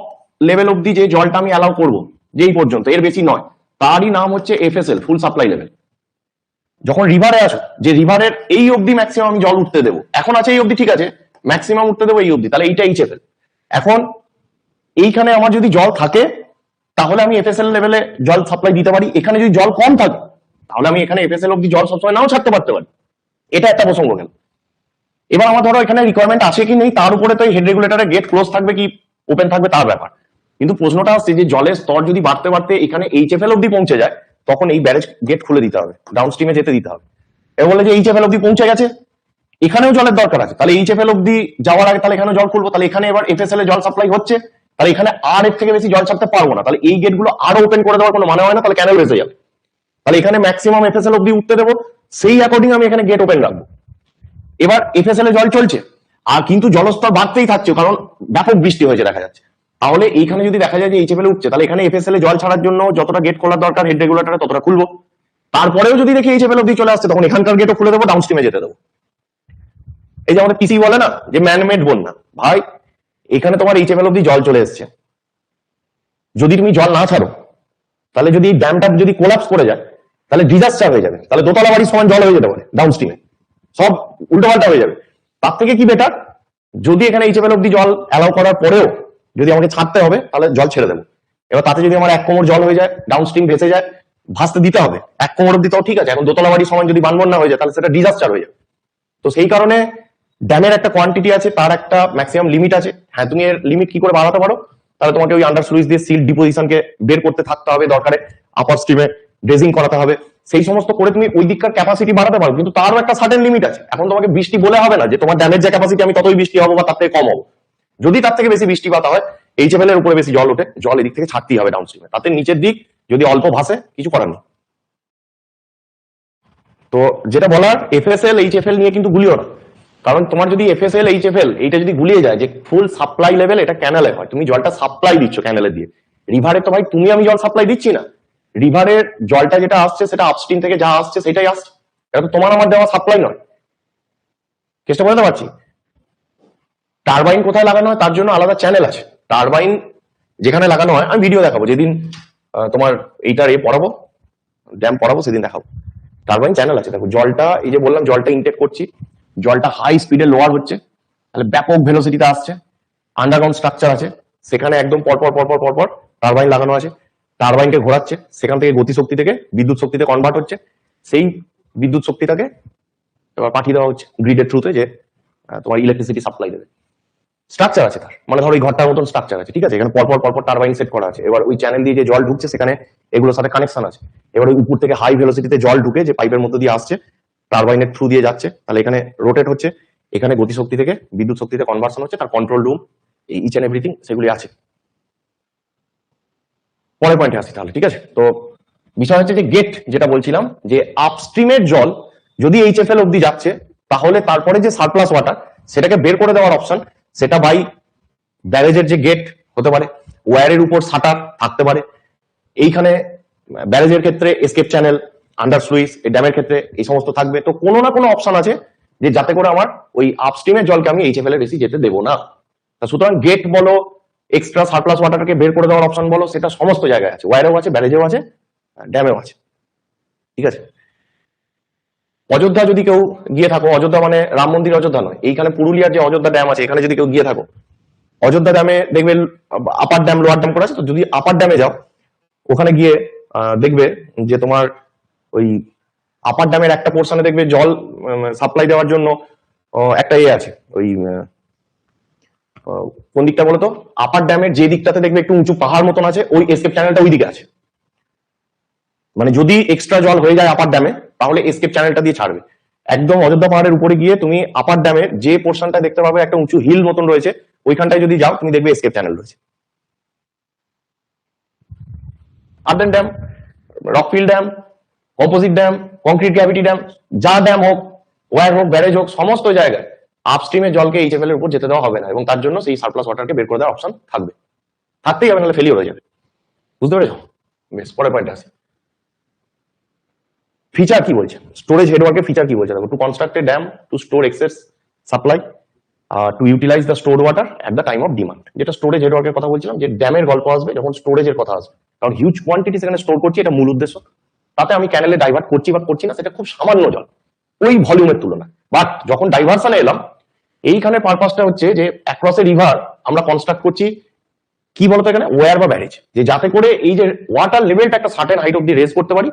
লেভেল অব্দি যে জলটা আমি অ্যালাউ করবো যেই পর্যন্ত, এর বেশি নয়, তারই নাম হচ্ছে এফএসএল, ফুল সাপ্লাই লেভেল। যখন রিভারে আসো, যে রিভারের এই অব্দি ম্যাক্সিমাম আমি জল উঠতে দেবো, এখন আছে এই অব্দি ঠিক আছে, ম্যাক্সিমাম উঠতে দেবো এই অব্দি, তাহলে এইটা এইচএফএল। এখন এইখানে আমার যদি জল থাকে তাহলে আমি এফএসএল লেভেলে জল সাপ্লাই দিতে পারি। এখানে যদি জল কম থাকে তাহলে আমি এখানে এফএসএল অব্দি জল সবসময় নাও ছাড়তে পারতে পারি। এটা একটা প্রসঙ্গ গেল। এবার আমার ধরো এখানে রিকোয়ারমেন্ট আছে কি নেই তার উপরে তো হেড রেগুলেটরের গেট ক্লোজ থাকবে কি ওপেন থাকবে তার ব্যাপার। কিন্তু প্রশ্নটা আসছে যে জলের স্তর যদি বাড়তে বাড়তে এখানে এইচএফএল অব্দি পৌঁছে যায় তখন এই ব্যারেজ গেট খুলে দিতে হবে, ডাউন স্ট্রিমে যেতে দিতে হবে। এবার বলে যে এইচএফএল অব্দি পৌঁছে গেছে, এখানেও জলের দরকার আছে, তাহলে এইচএফএল অব্দি যাওয়ার আগে তাহলে এখানে জল খুলবো, তাহলে এখানে এবার এফএসএল এ জল সাপ্লাই হচ্ছে, তাহলে এখানে আর এর থেকে বেশি জল ছাড়তে পারবো না, তাহলে এই গেটগুলো আরো ওপেন করে দেওয়ার কোনো মানে হয় না, তাহলে ক্যানেল বেঁচে যাবে। তাহলে এখানে ম্যাক্সিমাম এফএসএল অব্দি উঠতে দেবো, সেই অ্যাকর্ডিং আমি এখানে গেট ওপেন রাখবো। এবার এফএসএল এ জল চলছে আর কিন্তু জলস্তর বাড়তেই থাকছে কারণ ব্যাপক বৃষ্টি হয়েছে দেখা যাচ্ছে, তাহলে এইখানে যদি দেখা যায় যে এইচএফএল উঠছে তাহলে এখানে এফএসএল এ জল ছাড়ার জন্য যতটা গেট খোলার দরকার হেড রেগুলেটরে ততটা খুলবো। তারপরেও যদি দেখি এইচএফএল অব্দি চলে আসছে তখন এখানকার গেটও খুলে দেবো, ডাউন স্ট্রিমে যেতে দেবো। এই যে আমাদের পিসি বলে না যে ম্যানমেড বন্যা, ভাই এখানে তোমার এইচএফএল অব্দি জল চলে এসছে, যদি তুমি জল না ছাড়ো তাহলে যদি এই ড্যামটা যদি কোলাপস করে যায় তাহলে ডিজাস্টার হয়ে যাবে, তাহলে দোতলা বাড়ির সমান জল হয়ে যেতে পারে ডাউন স্ট্রিমে, সব উল্টোপাল্টা হয়ে যাবে। তার থেকে কি বেটার যদি এখানে এইচএফএল অব্দি জল অ্যালাউ করার পরেও যদি আমাকে ছাড়তে হবে তাহলে জল ছেড়ে দেবো। এবার তাতে যদি আমার 1 কোমর জল হয়ে যায়, ডাউন স্ট্রিম ভেসে যায়, ভাসতে দিতে হবে 1 কোমর অব্দি, তাও ঠিক আছে। এখন দোতলা বাড়ির সমান যদি বানবন্যা হয়ে যায় তাহলে সেটা ডিজাস্টার হয়ে যাবে। তো সেই কারণে ড্যামের একটা কোয়ান্টিটি আছে, তার একটা ম্যাক্সিমাম লিমিট আছে। হ্যাঁ, তুমি এর লিমিট কি করে বাড়াতে পারো, তাহলে তোমাকে ওই আন্ডার স্লুইস দিয়ে সিল ডিপোজিশনকে বের করতে থাকতে হবে, দরকারে আপার স্ট্রিমে ড্রেজিং করাতে হবে, সেই সমস্ত করে তুমি ওই দিককার ক্যাপাসিটি বাড়াতে পারো। কিন্তু তারও একটা সার্টেন লিমিট আছে। এখন তোমাকে বৃষ্টি বলে হবে না যে তোমার ড্যামের যে ক্যাপাসিটি আমি ততই বৃষ্টি হবো বা তার থেকে কম হবো। যদি তার থেকে বেশি বৃষ্টিপাত হয়, এইচএফএল এর উপরে বেশি জল ওঠে, জল এদিক থেকে ছাড়তেই হবে ডাউন স্ট্রিমে, তাতে নিচের দিক যদি অল্প ভাসে কিছু করার নেই। তো যেটা বলার, এফএসএল এইচএফএল নিয়ে কিন্তু গুলিও না, কারণ তোমার যদি এফএসএল এইচএফএল এইটা যদি গুলিয়ে যায় যে ফুল সাপ্লাই লেভেল এটা ক্যানেলে হয়, তুমি জলটা সাপ্লাই দিচ্ছ ক্যানেলে দিয়ে, রিভারে তো ভাই তুমি আমি জল সাপ্লাই দিচ্ছি না, রিভারের জলটা যেটা আসছে সেটা আপস্ট্রিম থেকে যা আসছে সেটাই আসছে, এটা তো তোমার আমার দেওয়া সাপ্লাই নয়। চেষ্টা করতে পারছি। টারবাইন কোথায় লাগানো হয় তার জন্য আলাদা চ্যানেল আছে, টারবাইন যেখানে লাগানো হয় আমি ভিডিও দেখাবো, যেদিন তোমার এইটার পড়াবো, ড্যাম পড়াবো সেদিন দেখাবো। টারবাইন চ্যানেল আছে, দেখো জলটা এই যে বললাম জলটা ইনটেক করছি, জলটা হাই স্পিডে লোয়ার হচ্ছে, তাহলে ব্যাপক ভেলোসিটিতে আসছে, আন্ডারগ্রাউন্ড স্ট্রাকচার আছে, সেখানে একদম পরপর পরপর পরপর টারবাইন লাগানো আছে, টারবাইনকে ঘোরাচ্ছে, সেখান থেকে গতিশক্তি থেকে বিদ্যুৎ শক্তিতে কনভার্ট হচ্ছে, সেই বিদ্যুৎ শক্তিটাকে এবার পাঠিয়ে দেওয়া হচ্ছে গ্রিডের থ্রুতে যে তোমার ইলেকট্রিসিটি সাপ্লাই দেবে। স্ট্রাকচার আছে তার, মানে ধরো ওই ঘরটার মতন স্ট্রাকচার আছে, ঠিক আছে, এখানে পরপর পরপর টারবাইন সেট করা আছে, এবার ওই চ্যানেল দিয়ে যে জল ঢুকছে সেখানে এগুলোর সাথে কানেকশন আছে, এবার ওই উপর থেকে হাই ভেলোসিটিতে জল ঢুকে যে পাইপের মধ্যে দিয়ে আসছে টারবাইনের থ্রু দিয়ে যাচ্ছে, তাহলে এখানে রোটেট হচ্ছে, এখানে গতিশক্তি থেকে বিদ্যুৎ শক্তিতে কনভার্সন হচ্ছে, তার control room each and everything সেগুলি আছে। পরের পয়েন্টে আসি তাহলে, ঠিক আছে। তো বিষয় হচ্ছে যে গেট যেটা বলছিলাম যে আপস্ট্রিমের জল যদি এইচএফএল অব্দি যাচ্ছে তাহলে তারপরে যে সারপ্লাস ওয়াটার সেটাকে বের করে দেওয়ার অপশন, সেটা বাই ব্যারেজের যে গেট হতে পারে, ওয়্যারের উপর শাটার থাকতে পারে, এইখানে ব্যারেজের ক্ষেত্রে এসকেপ চ্যানেল, আন্ডার সুইচ, এই ড্যামের ক্ষেত্রে এই সমস্ত থাকবে। তো কোনো না কোনো অপশন আছে যে যাতে করে আমার ওই আপস্ট্রিমের জলকে আমি এইচএফএল এর বেশি যেতে দেবো না। সুতরাং গেট বলো, এক্সট্রা সারপ্লাস ওয়াটারকে বের করে দেওয়ার অপশন বলো, সেটা সমস্ত জায়গায় আছে, ওয়্যারেও আছে, ব্যারেজেও আছে, ড্যামেও আছে, ঠিক আছে। অযোধ্যা যদি কেউ গিয়ে থাকো, অযোধ্যা মানে রাম মন্দির অযোধ্যা নয়, এইখানে পুরুলিয়ার যে অযোধ্যা ড্যাম আছে এখানে যদি কেউ গিয়ে থাকো, অযোধ্যা ড্যামে দেখবে আপার ড্যাম লোয়ার ড্যাম করা আছে, তো যদি আপার ড্যামে যাও ওখানে গিয়ে দেখবে যে তোমার ওই আপার ড্যামের একটা পোর্শনে দেখবে জল সাপ্লাই দেওয়ার জন্য একটা আছে, ওই কোন দিকটা বলতো, আপার ড্যামের যে দিকটাতে দেখবে একটু উঁচু পাহাড় মতন আছে, ওই এসকেপ চ্যানেলটা ওই দিকে আছে, মানে যদি এক্সট্রা জল হয়ে যায় আপার ড্যামে তাহলে এসকেপ চ্যানেলটা দিয়ে ছাড়বে। একদম অযোধ্যা পাহাড়ের উপরে গিয়ে তুমি আপার ড্যামের যে পোর্শনটা দেখতে পাবে একটা উঁচু হিল মতন রয়েছে, ওইখানটায় যদি যাও তুমি দেখবে এসকেপ চ্যানেল রয়েছে। Earthen dam, rockfill dam, composite dam, concrete gravity dam, যা ড্যাম হোক, ওয়্যার হোক, ব্যারেজ হোক, সমস্ত জায়গায় আপস্ট্রিমের জলকে এইচএফএল এর উপর যেতে দেওয়া হবে না, এবং তার জন্য সেই সারপ্লাস ওয়াটারকে বের করে দেওয়ার অপশন থাকবে, থাকতেই হবে, নাহলে ফেলিওর হয়ে যাবে। বুঝতে পেরেছো? বেশ, পরের পয়েন্টে আসি। ফিচার কি বলছে, স্টোরেজ হেডওয়ার্কের ফিচার কি বলছে দেখো, to construct a dam to store excess supply to utilise the store water at the time of demand. যেটা স্টোরেজ হেডওয়ার্কের কথা বলছিলাম, যে ড্যামের গল্প আসবে যখন স্টোরেজের কথা আসবে, কারণ হিউজ কোয়ান্টিটি সেখানে স্টোর করছি, এটা মূল উদ্দেশ্য। তাতে আমি ক্যানেলে ডাইভার্ট করছি বা করছি না সেটা খুব সামান্য জল ওই ভলিউমের তুলনায়, বাট যখন ডাইভার্সনে এলাম এইখানে পারপাসটা হচ্ছে যে অ্যাক্রস এ রিভার আমরা কনস্ট্রাক্ট করছি কি বলতো এখানে ওয়্যার বা ব্যারেজ, যে যাতে করে এই যে ওয়াটার লেভেলটা একটা সার্টেন হাইট অব্দি রেজ করতে পারি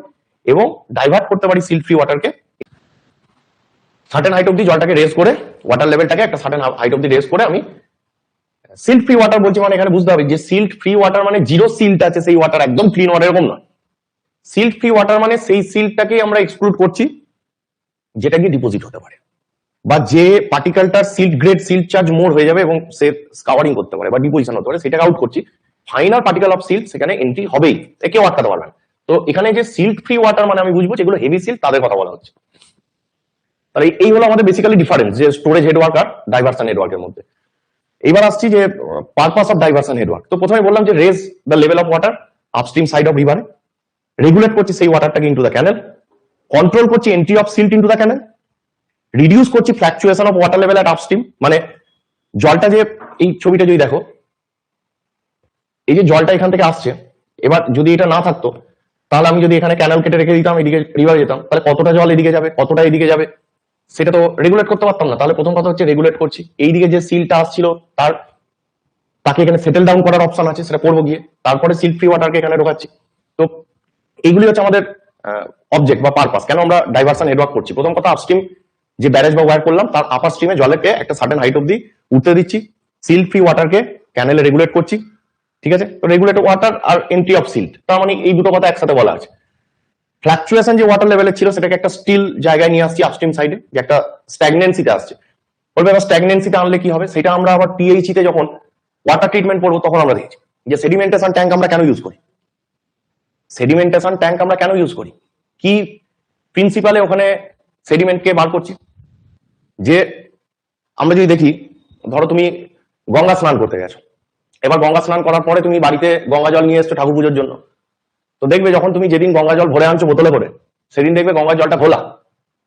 এবং ডাইভার্ট করতে পারি সিল্ট ফ্রি ওয়াটারকে, সার্টেন হাইট অব্দি জলটাকে রেজ করে ওয়াটার লেভেলটাকে একটা সার্টেন হাইট অব্দি রেজ করে আমি সিল্ট ফ্রি ওয়াটার বলছি। মানে এখানে বুঝতে হবে যে সিল্ট ফ্রি ওয়াটার মানে জিরো সিল্ট আছে সেই ওয়াটার, একদম ক্লিন ওয়াটার এরকম নয়। সিল্ট ফ্রি ওয়াটার মানে সেই সিল্টটাকে আমরা এক্সক্লুড করছি যেটা গিয়ে ডিপোজিট হতে পারে, বা যে পার্টিকেলটার সিল্ট গ্রেড সিল্ট চার্জ মোর হয়ে যাবে এবং সে স্কাওয়ারিং করতে পারে বা ডিপোজিশন হতে পারে, সেটাকে আউট করছি। ফাইনাল পার্টিকেল অফ সিল্ট সেখানে এন্ট্রি হবেই, কেউ আটকাতে পারবে না। তো এখানে যে সিল্ট ফ্রি ওয়াটার মানে আমি বুঝবো যেগুলো হেভি সিল্ট তাদের কথা বলা হচ্ছে। তাহলে এই হলো আমাদের বেসিক্যালি ডিফারেন্স যে স্টোরেজ হেডওয়ার্ক আর ডাইভারশন হেডওয়ার্কের মধ্যে। এবার আসছি যে পারপাস অফ ডাইভারশন হেডওয়ার্ক। তো প্রথমে বললাম যে raise the level of water upstream side of রিভারে, রেগুলেট করছি সেই ওয়াটারটাকে ইনটু দ্য ক্যানেল, কন্ট্রোল করছি entry of silt into the canal, reduce করছি fluctuation of water level at upstream. মানে জলটা যে এই ছবিটা যদি দেখো, এই যে জলটা এখান থেকে আসছে, এবার যদি এটা না থাকতো তাহলে আমি যদি এখানে ক্যানেল কেটে রেখে দিতাম, এদিকে রিভারে যেতাম, তাহলে কতটা জল এদিকে যাবে কতটা এদিকে যাবে সেটা তো রেগুলেট করতে পারতাম না। তাহলে প্রথম কথা হচ্ছে রেগুলেট করছি, এইদিকে যে সিলটা আসছিল তাকে এখানে সেটেল ডাউন করার অপশন আছে, সেটা করবো গিয়ে, তারপরে সিল্ট ফ্রি ওয়াটারকে এখানে ঢোকাচ্ছি। তো এইগুলি হচ্ছে আমাদের অবজেক্ট বা পারপাস, কেন আমরা ডাইভারশন হেডওয়ার্ক করছি। প্রথম কথা আপস্ট্রিম যে ব্যারেজ বা ওয়্যার করলাম তার আপার স্ট্রিমে জলকে একটা সার্টেন হাইট অব্দি উঠতে দিচ্ছি, সিল্ট ফ্রি ওয়াটারকে ক্যানেলে রেগুলেট করছি, ঠিক আছে। তো রেগুলেট ওয়াটার আর এন্ট্রি অফ সিল্ট, তার মানে এই দুটো কথা একসাথে বলা আছে। ফ্ল্যাকচুয়েশন যে ওয়াটার লেভেলে ছিল সেটাকে একটা স্টিল জায়গায় নিয়ে আসছি আপস্ট্রিম সাইডে, যে একটা স্ট্যাগনেন্সিতে আসছে। বলবে এবার স্ট্যাগনেন্সিতে আনলে কি হবে, সেটা আমরা আবার পিএইচই তে যখন ওয়াটার ট্রিটমেন্ট করবো তখন আমরা দেখছি যে সেডিমেন্টেশন ট্যাঙ্ক আমরা কেন ইউজ করি। সেডিমেন্টেশন ট্যাঙ্ক আমরা কেন ইউজ করি, কি প্রিন্সিপালে ওখানে সেডিমেন্টকে বার করছি। যে আমরা যদি দেখি, ধরো তুমি গঙ্গা স্নান করতে গেছো, এবার গঙ্গা স্নান করার পরে তুমি বাড়িতে গঙ্গা জল নিয়ে এসছো ঠাকুর পুজোর জন্য। তো দেখবে যখন তুমি যেদিন গঙ্গা জল ভরে আনছো বোতলে করে, সেদিন দেখবে গঙ্গা জলটা ঘোলা,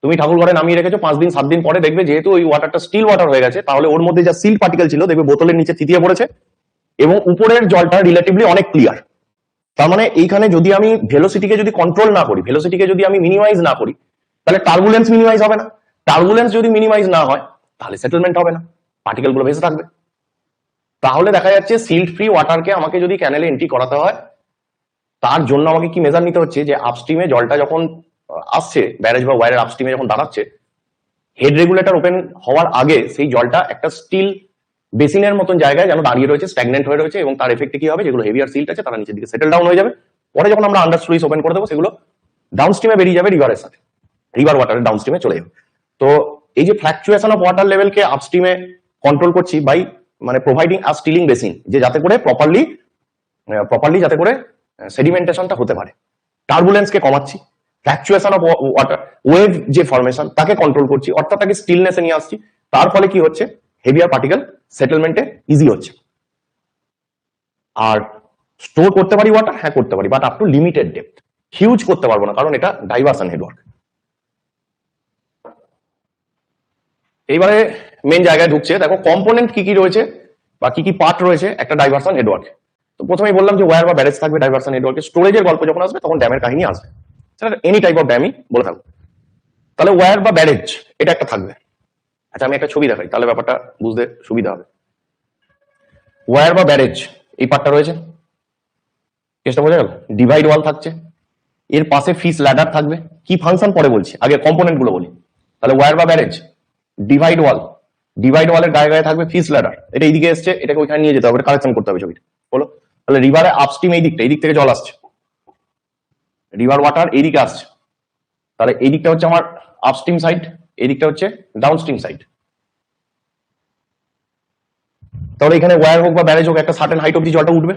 তুমি ঠাকুর ঘরে নামিয়ে রেখেছো, 5 দিন 7 দিন পরে দেখবে যেহেতু ওই ওয়াটারটা স্টিল ওয়াটার হয়ে গেছে, তাহলে ওর মধ্যে যা সিল্ট পার্টিকেল ছিল দেখবে বোতলের নিচে থিতিয়ে পড়েছে এবং উপরের জলটা রিলেটিভলি অনেক ক্লিয়ার। তার মানে এইখানে যদি আমি ভেলোসিটিকে যদি কন্ট্রোল না করি, ভেলোসিটিকে যদি আমি মিনিমাইজ না করি, তাহলে টার্বুলেন্স মিনিমাইজ হবে না। টার্বুলেন্স যদি মিনিমাইজ না হয় তাহলে সেটেলমেন্ট হবে না, পার্টিকেল গুলো ভেসে থাকবে। তাহলে দেখা যাচ্ছে সিল্ট ফ্রি ওয়াটারকে আমাকে যদি ক্যানেলে এন্ট্রি করাতে হয়, তার জন্য আমাকে কি মেজার নিতে হচ্ছে, যে আপস্ট্রিমে জলটা যখন আসছে ব্যারেজ বা ওয়্যারের আপস্ট্রিমে যখন দাঁড়াচ্ছে, হেড রেগুলেটর ওপেন হওয়ার আগে সেই জলটা একটা স্টিল বেসিনের মতন জায়গায় যেন দাঁড়িয়ে রয়েছে, স্ট্যাগনেন্ট হয়ে রয়েছে, এবং তার এফেক্টে কি হবে, যেগুলো হেভিয়ার সিল্ট আছে তারা নিচের দিকে সেটেল ডাউন হয়ে যাবে। পরে যখন আমরা আন্ডার স্লুইস ওপেন করে দেবো, সেগুলো ডাউন স্ট্রিমে বেরিয়ে যাবে রিভারের সাথে, রিভার ওয়াটারের ডাউন স্ট্রিমে চলে যাবে। তো এই যে ফ্ল্যাকচুয়েশন অফ ওয়াটার লেভেলকে আপস্ট্রিমে কন্ট্রোল করছি বাই মানে প্রোভাইডিং আ স্টিলিং বেসিন, যে যাতে করে প্রপারলি যাতে করে সেডিমেন্টেশনটা হতে পারে। টার্বুলেন্সকে কমাচ্ছি, ফ্ল্যাকচুয়েশন অফ ওয়াটার ওয়েভ যে ফরমেশন তাকে কন্ট্রোল করছি, অর্থাৎ তাকে স্টিলনেসে নিয়ে আসছি। তার ফলে কি হচ্ছে, হেভিয়ার পার্টিকেল সেটেলমেন্টে ইজি হচ্ছে। আর স্টোর করতে পারি ওয়াটার, হ্যাঁ করতে পারি, but up to limited depth, huge করতে পারবো না, কারণ এটা ডাইভারশন হেডওয়ার্ক। এইবারে মেন জায়গায় ঢুকছে, দেখো কম্পোনেন্ট কি কি রয়েছে বা কি কি পার্ট রয়েছে একটা ডাইভারশন নেটওয়ার্ক। তো প্রথমেই বললাম যে ওয়্যার বা ব্যারেজ থাকবে ডাইভারশন নেটওয়ার্কে। স্টোরেজের গল্প যখন আসবে তখন ড্যামের কাহিনী আসবে, সেটা এনি টাইপ অফ ড্যামই বলে থাকবো। তাহলে ওয়্যার বা ব্যারেজ এটা একটা থাকবে। আচ্ছা আমি একটা ছবি দেখাই তাহলে ব্যাপারটা বুঝতে সুবিধা হবে। ওয়্যার বা ব্যারেজ এই পার্টটা রয়েছে, কেসটা বোঝা গেল। ডিভাইড ওয়াল থাকছে, এর পাশে ফিস ল্যাডার থাকবে। কি ফাংশন পরে বলছি, আগে কম্পোনেন্ট গুলো বলি। তাহলে ওয়্যার বা ব্যারেজ, ডিভাইড ওয়ালের গায়ে গায়ে থাকবে ফিস ল্যাডার। এটা এইদিকে এসছে, এটাকে ওইখানে নিয়ে যেতে হবে, কারেকশন করতে হবে ছবিটা, বলো। তাহলে রিভারে আপস্ট্রিম এই দিকটা, এই দিক থেকে জল আসছে, রিভার ওয়াটার এইদিকে আসছে, তাহলে এই দিকটা হচ্ছে আমার আপস্ট্রিম সাইড, এই দিকটা হচ্ছে ডাউনস্ট্রিম সাইড। তাহলে এখানে ওয়্যার হোক বা ব্যারেজ হোক একটা সার্টেন হাইট অব্দি জলটা উঠবে।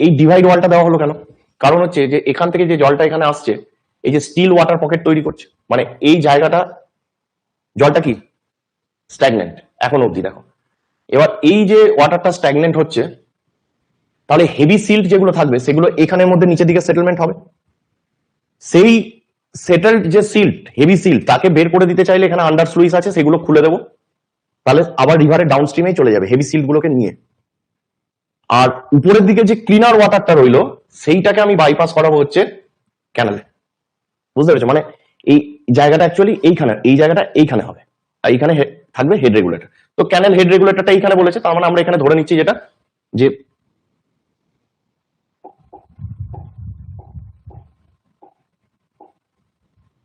এই ডিভাইড ওয়ালটা দেওয়া হলো কেন, কারণ হচ্ছে যে এখান থেকে যে জলটা এখানে আসছে, এই যে স্টিল ওয়াটার পকেট তৈরি করছে, মানে এই জায়গাটা জলটা কি স্ট্যাগনেন্ট এখন অব্দি। দেখো এবার এই যে ওয়াটারটা স্ট্যাগনেন্ট হচ্ছে, তাহলে হেভি সিল্ট যেগুলো থাকবে সেগুলো এখানের মধ্যে নিচের দিকে সেটেলমেন্ট হবে। সেই সেটেলড যে সিল্ট, হেভি সিল্ট, তাকে বের করে দিতে চাইলে এখানে আন্ডার স্লুইস আছে, সেগুলো খুলে দেবো, তাহলে আবার রিভারের ডাউন স্ট্রিমেই চলে যাবে হেভি সিল্ট গুলোকে নিয়ে। আর উপরের দিকে যে ক্লিনার ওয়াটারটা রইলো সেইটাকে আমি বাইপাস করাবো হচ্ছে ক্যানেলে, বুঝতে পেরেছো। মানে এই জায়গাটা অ্যাকচুয়ালি এইখানে, এই জায়গাটা এইখানে হবে, আর এইখানে থাকবে হেড রেগুলেটর। তো ক্যানেল হেড রেগুলেটরটা এইখানে বলেছে, তার মানে আমরা এখানে ধরে নিচ্ছি যেটা যে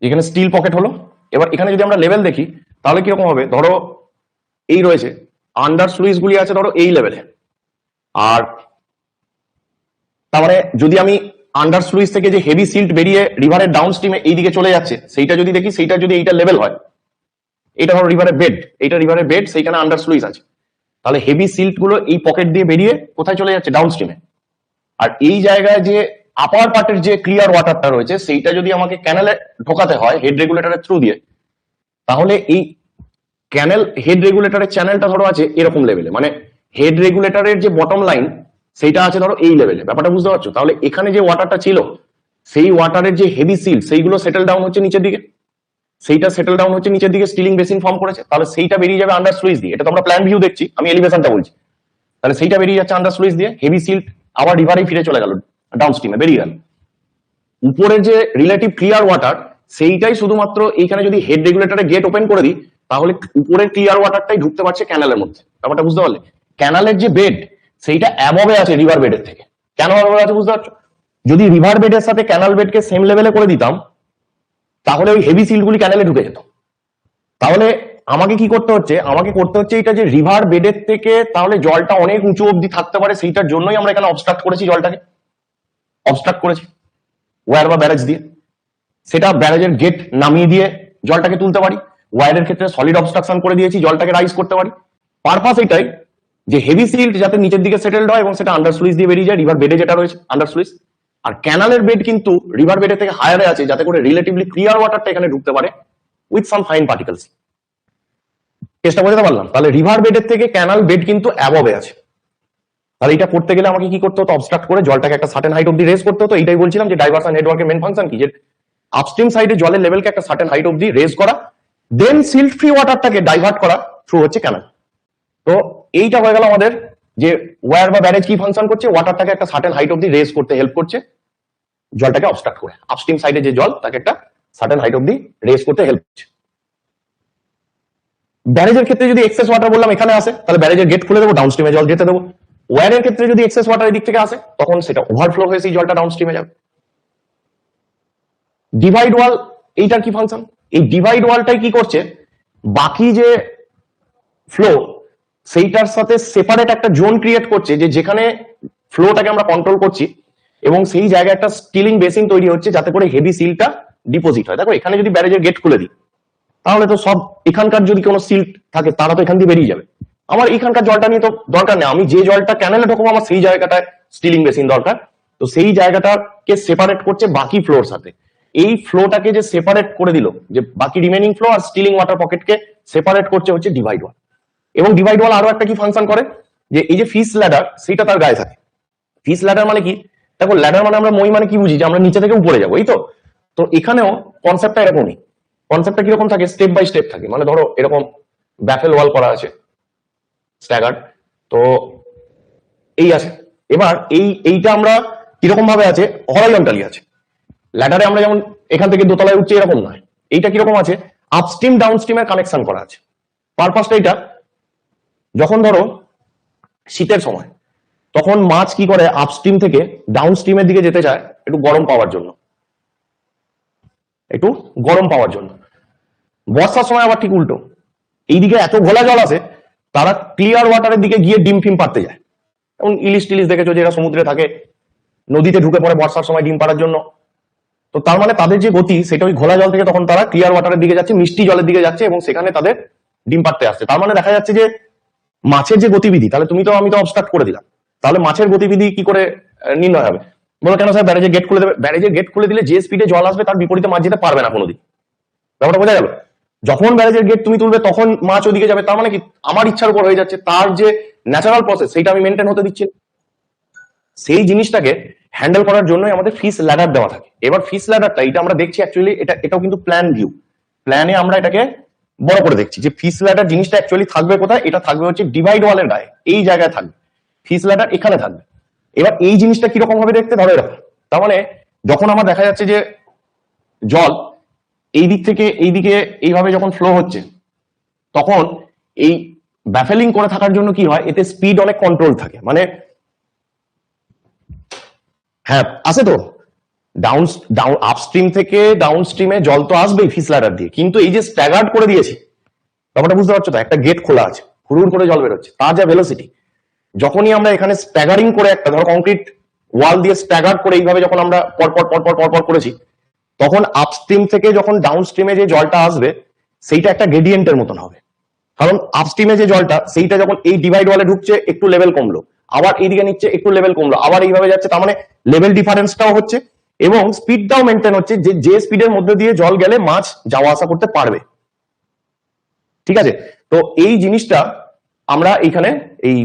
এখানে স্টিল পকেট হলো। এবার এখানে যদি আমরা লেভেল দেখি তাহলে কিরকম হবে, ধরো এই রয়েছে আন্ডার স্লুইস গুলি আছে ধরো এই লেভেলে, আর তার মানে যদি আমি আন্ডার স্লুইস থেকে যে হেভি সিল্ট বেরিয়ে রিভারের ডাউন স্ট্রিমে এইদিকে চলে যাচ্ছে সেইটা যদি দেখি, সেইটা যদি এইটা লেভেল হয়, এটা ধরো রিভারের বেড, এইটা রিভারের বেড, সেইখানে আন্ডার স্লুইস আছে, তাহলে হেভি সিল্ট গুলো এই পকেট দিয়ে বেরিয়ে কোথায় চলে যাচ্ছে, ডাউন স্ট্রিমে। আর এই জায়গায় যে আপার পার্টের যে ক্লিয়ার ওয়াটারটা রয়েছে সেইটা যদি আমাকে ক্যানেলে ঢোকাতে হয় হেড রেগুলেটরের থ্রু দিয়ে, তাহলে এই ক্যানেল হেড রেগুলেটরের চ্যানেলটা ধরো আছে এরকম লেভেলে, মানে হেড রেগুলেটরের যে বটম লাইন সেইটা আছে ধরো এই লেভেলে, ব্যাপারটা বুঝতে পারছো? তাহলে এখানে যে ওয়াটারটা ছিল সেই ওয়াটারের যে হেভি সিল সেইগুলো সেটেল ডাউন হচ্ছে নিচের দিকে, সেইটা সেটেল ডাউন হচ্ছে নিচের দিকে, স্টিলিং বেসিন ফর্ম করেছে, তাহলে সেইটা বেরিয়ে যাবে আন্ডার স্লুইস দিয়ে। এটা তো আমরা প্ল্যান ভিউ দেখছি, আমি এলিভেশনটা বলছি। তাহলে সেইটা বেরিয়ে যাচ্ছে আন্ডার স্লুইস দিয়ে, হেভি সিল্ট আবার রিভারেই ফিরে চলে গেল, ডাউন স্ট্রিমে বেরিয়ে গেল। উপরের যে রিলেটিভ ক্লিয়ার ওয়াটার সেইটাই শুধুমাত্র এইখানে যদি হেড রেগুলেটরে গেট ওপেন করে দিই তাহলে উপরের ক্লিয়ার ওয়াটারটাই ঢুকতে পারছে ক্যানালের মধ্যে। ব্যাপারটা বুঝতে পারলে? ক্যানালের যে বেড সেইটা অ্যাবভে আছে রিভার বেডের থেকে। কেন অ্যাবভে আছে বুঝতে পারছো? যদি রিভার বেডের সাথে ক্যানাল বেডকে সেম লেভেলে করে দিতাম তাহলে ওই হেভি সিলগুলি ক্যানেলে ঢুকে যেত। তাহলে আমাকে কি করতে হচ্ছে, আমাকে করতে হচ্ছে এটা যে রিভার বেডের থেকে তাহলে জলটা অনেক উঁচু অব্দি থাকতে পারে, সেইটার জন্যই আমরা এখানে অবস্ট্রাক্ট করেছি, জলটাকে অবস্ট্রাক্ট করেছি ওয়্যার বা ব্যারেজ দিয়ে। সেটা ব্যারেজের গেট নামিয়ে দিয়ে জলটাকে তুলতে পারি, ওয়্যারের ক্ষেত্রে সলিড অবস্ট্রাকশন করে দিয়েছি, জলটাকে রাইজ করতে পারি। পারপাস এটাই যে হেভি সিল্ট যাতে নিচের দিকে সেটেলড হয় এবং সেটা আন্ডার স্লুইস দিয়ে বেরিয়ে যায় রিভার বেডে যেটা রয়েছে আন্ডার স্লুইস। আর ক্যানালের বেড কিন্তু রিভার বেডের থেকে হায়ারে আছে যাতে করে রিলেটিভলি ক্লিয়ার ওয়াটারটা এখানে ঢুকতে পারে উইথ সাম ফাইন পার্টিকেলস। চেষ্টা বোঝাতে পারলাম? তাহলে রিভার বেডের থেকে ক্যানাল বেড কিন্তু অ্যাবভে আছে। তাহলে এটা করতে গেলে আমাকে কি করতে হতো, অবস্ট্রাক্ট করে জলটাকে একটা সার্টেন হাইট অব্দি রেজ করতে হতো। এইটাই বলছিলাম যে ডাইভারশন নেটওয়ার্কের মেন ফাংশন কি, যে আপস্ট্রিম সাইডে জলের লেভেলকে একটা সার্টেন হাইট অব্দি রেজ করা, দেন সিল্ট ফ্রি ওয়াটারটাকে ডাইভার্ট করা থ্রু হচ্ছে ক্যানাল। তো এইটা হয়ে গেল আমাদের যে ওয়্যার বা ব্যারেজ কি ফাংশন করছে, ওয়াটারটাকে একটা সার্টেন হাইট অব্দি রেজ করতে হেল্প করছে, জলটাকে অবস্ট্রাক্ট করে আপস্ট্রিম সাইডে যে জল তাকে একটা সার্টেন হাইট অব্দি রেজ করতে হেল্প করছে। ব্যারেজের ক্ষেত্রে যদি এক্সেস ওয়াটার বললাম এখানে আসে তাহলে ব্যারেজের গেট খুলে দেবো, ডাউনস্ট্রিমে জল যেতে দেবো। ওয়্যারের ক্ষেত্রে যদি এক্সেস ওয়াটার এদিক থেকে আসে তখন সেটা ওভারফ্লো হয়ে সেই জলটা ডাউনস্ট্রিমে যাবে। ডিভাইড ওয়াল এইটার কি ফাংশন, এই ডিভাইড ওয়ালটাই কি করছে, বাকি যে ফ্লো সেইটার সাথে সেপারেট একটা জোন ক্রিয়েট করছে, যে যেখানে ফ্লোটাকে আমরা কন্ট্রোল করছি এবং সেই জায়গায় একটা স্টিলিং বেসিন তৈরি হচ্ছে যাতে করে হেভি সিলটা ডিপোজিট হয়। দেখো এখানে যদি ব্যারেজের গেট খুলে দিই তাহলে তো সব এখানকার যদি কোনো সিল্ট থাকে তারা তো এখান দিয়ে বেরিয়ে যাবে। আমার এখানকার জলটা নিয়ে তো দরকার নেই, আমি যে জলটা ক্যানেলে ঢোকাবো আমার সেই জায়গাটায় স্টিলিং বেসিন দরকার। তো সেই জায়গাটাকে সেপারেট করছে বাকি ফ্লোর সাথে। এই ফ্লোটাকে যে সেপারেট করে দিল, যে বাকি রিমেনিং ফ্লো আর স্টিলিং ওয়াটার পকেটকে সেপারেট করছে হচ্ছে ডিভাইড ওয়াল। এবং ডিভাইড ওয়াল আরো একটা কি ফাংশন করে, যে এই যে ফিস ল্যাডার সেটা তার গায়ে থাকে। ফিস ল্যাডার মানে কি, দেখো ল্যাডার মানে আমরা মই মানে কি বুঝি, যে আমরা নিচে থেকে উপরে যাবো, এই তো। তো এখানেও কনসেপ্টটা এরকমই। কনসেপ্টটা কিরকম থাকে, স্টেপ বাই স্টেপ থাকে। মানে ধরো এরকম ব্যাফেল ওয়াল করা আছে স্ট্যাগার্ড, তো এই আছে। এবার এইটা আমরা কিরকম ভাবে আছে, হরাইজন্টালি আছে। ল্যাডারে আমরা যেমন এখান থেকে দোতলায় উঠছি এরকম নয়, এইটা কিরকম আছে, আপস্ট্রিম ডাউনস্ট্রিমের কানেকশন করা আছে। পারপাসটা এটা, যখন ধরো শীতের সময় তখন মাছ কি করে আপস্ট্রিম থেকে ডাউনস্ট্রিমের দিকে যেতে চায় একটু গরম পাওয়ার জন্য, একটু গরম পাওয়ার জন্য। বর্ষার সময় আবার ঠিক উল্টো, এইদিকে এত ঘোলা জল আছে তারা ক্লিয়ার ওয়াটারের দিকে গিয়ে ডিম ফিম পারতে যায়। এবং ইলিশ টিলিশ দেখেছো যে এরা সমুদ্রে থাকে, নদীতে ঢুকে পড়ে বর্ষার সময় ডিম পাড়ার জন্য। তো তার মানে তাদের যে গতি সেটা ওই ঘোলা জল থেকে তখন তারা ক্লিয়ার ওয়াটারের দিকে যাচ্ছে, মিষ্টি জলের দিকে যাচ্ছে এবং সেখানে তাদের ডিম পাড়তে আসছে। তার মানে দেখা যাচ্ছে যে মাছের যে গতিবিধি, তাহলে তুমি তো আমি তো অবস্ট্রাক্ট করে দিলাম, তাহলে মাছের গতিবিধি কি করে নির্ণয় হবে? বলো কেন স্যার ব্যারেজের গেট খুলে দেবে? ব্যারেজের গেট খুলে দিলে যে স্পিডে জল আসবে তার বিপরীতে মাছ যেতে পারবে না কোনোদিন। ব্যাপারটা বোঝা গেল? যখন ব্যারেজের গেট তুমি তুলবে তখন মাছ ওদিকে যাবে, তার মানে কি আমার ইচ্ছার উপর হয়ে যাচ্ছে, তার যে ন্যাচারাল প্রসেস সেটা আমি মেনটেন হতে দিচ্ছি। সেই জিনিসটাকে হ্যান্ডেল করার জন্যই আমাদের ফিস ল্যাডার দেওয়া থাকে। এবার ফিস ল্যাডারটা এটা আমরা দেখছি অ্যাকচুয়ালি এটাও কিন্তু প্ল্যান ভিউ, প্ল্যানে আমরা এটাকে বড় করে দেখছি যে ফিস ল্যাডার জিনিসটা অ্যাকচুয়ালি থাকবে কোথায়, এটা থাকবে হচ্ছে ডিভাইড ওয়ালের গায়ে, এই জায়গায় থাকবে ফিস ল্যাডার, এখানে থাকবে। এবার এই জিনিসটা কিরকম ভাবে দেখতে, ধরো এরকম। তার মানে যখন আমার দেখা যাচ্ছে যে জল এই দিক থেকে এইদিকে এইভাবে যখন ফ্লো হচ্ছে, তখন এই ব্যাফেলিং করে থাকার জন্য কি হয়, এতে স্পিড অনেক কন্ট্রোল থাকে। মানে হ্যাঁ আছে তো, ডাউন ডাউন আপস্ট্রিম থেকে ডাউন স্ট্রিমে জল তো আসবেই ফিস ল্যাডার দিয়ে, কিন্তু এই যে স্ট্যাগার্ড করে দিয়েছি, ব্যাপারটা বুঝতে পারছো তো? একটা গেট খোলা আছে, হুড়ুর করে জল বেরোচ্ছে, তার যা ভেলোসিটি, যখনই আমরা এখানে স্ট্যাগারিং করে একটা ধরো কংক্রিট ওয়াল দিয়ে স্ট্যাগার্ড করে এইভাবে যখন আমরা পরপর পরপর পরপর করেছি, তখন আপস্ট্রিম থেকে যখন ডাউন স্ট্রিমে যে জলটা আসবে সেইটা একটা গ্রেডিয়েন্টের মতন হবে। কারণ আপস্ট্রিমে যে জলটা সেইটা যখন এই ডিভাইড ওয়ালে ঢুকছে একটু লেভেল কমলো, আবার এইদিকে নিচ্ছে একটু লেভেল কমলো, আবার এইভাবে যাচ্ছে, তার মানে লেভেল ডিফারেন্সটাও হচ্ছে এবং স্পিডটাও মেনটেন হচ্ছে, যে স্পিডের মধ্যে দিয়ে জল গেলে মাছ যাওয়া আসা করতে পারবে। ঠিক আছে, তো এই জিনিসটা আমরা এইখানে এই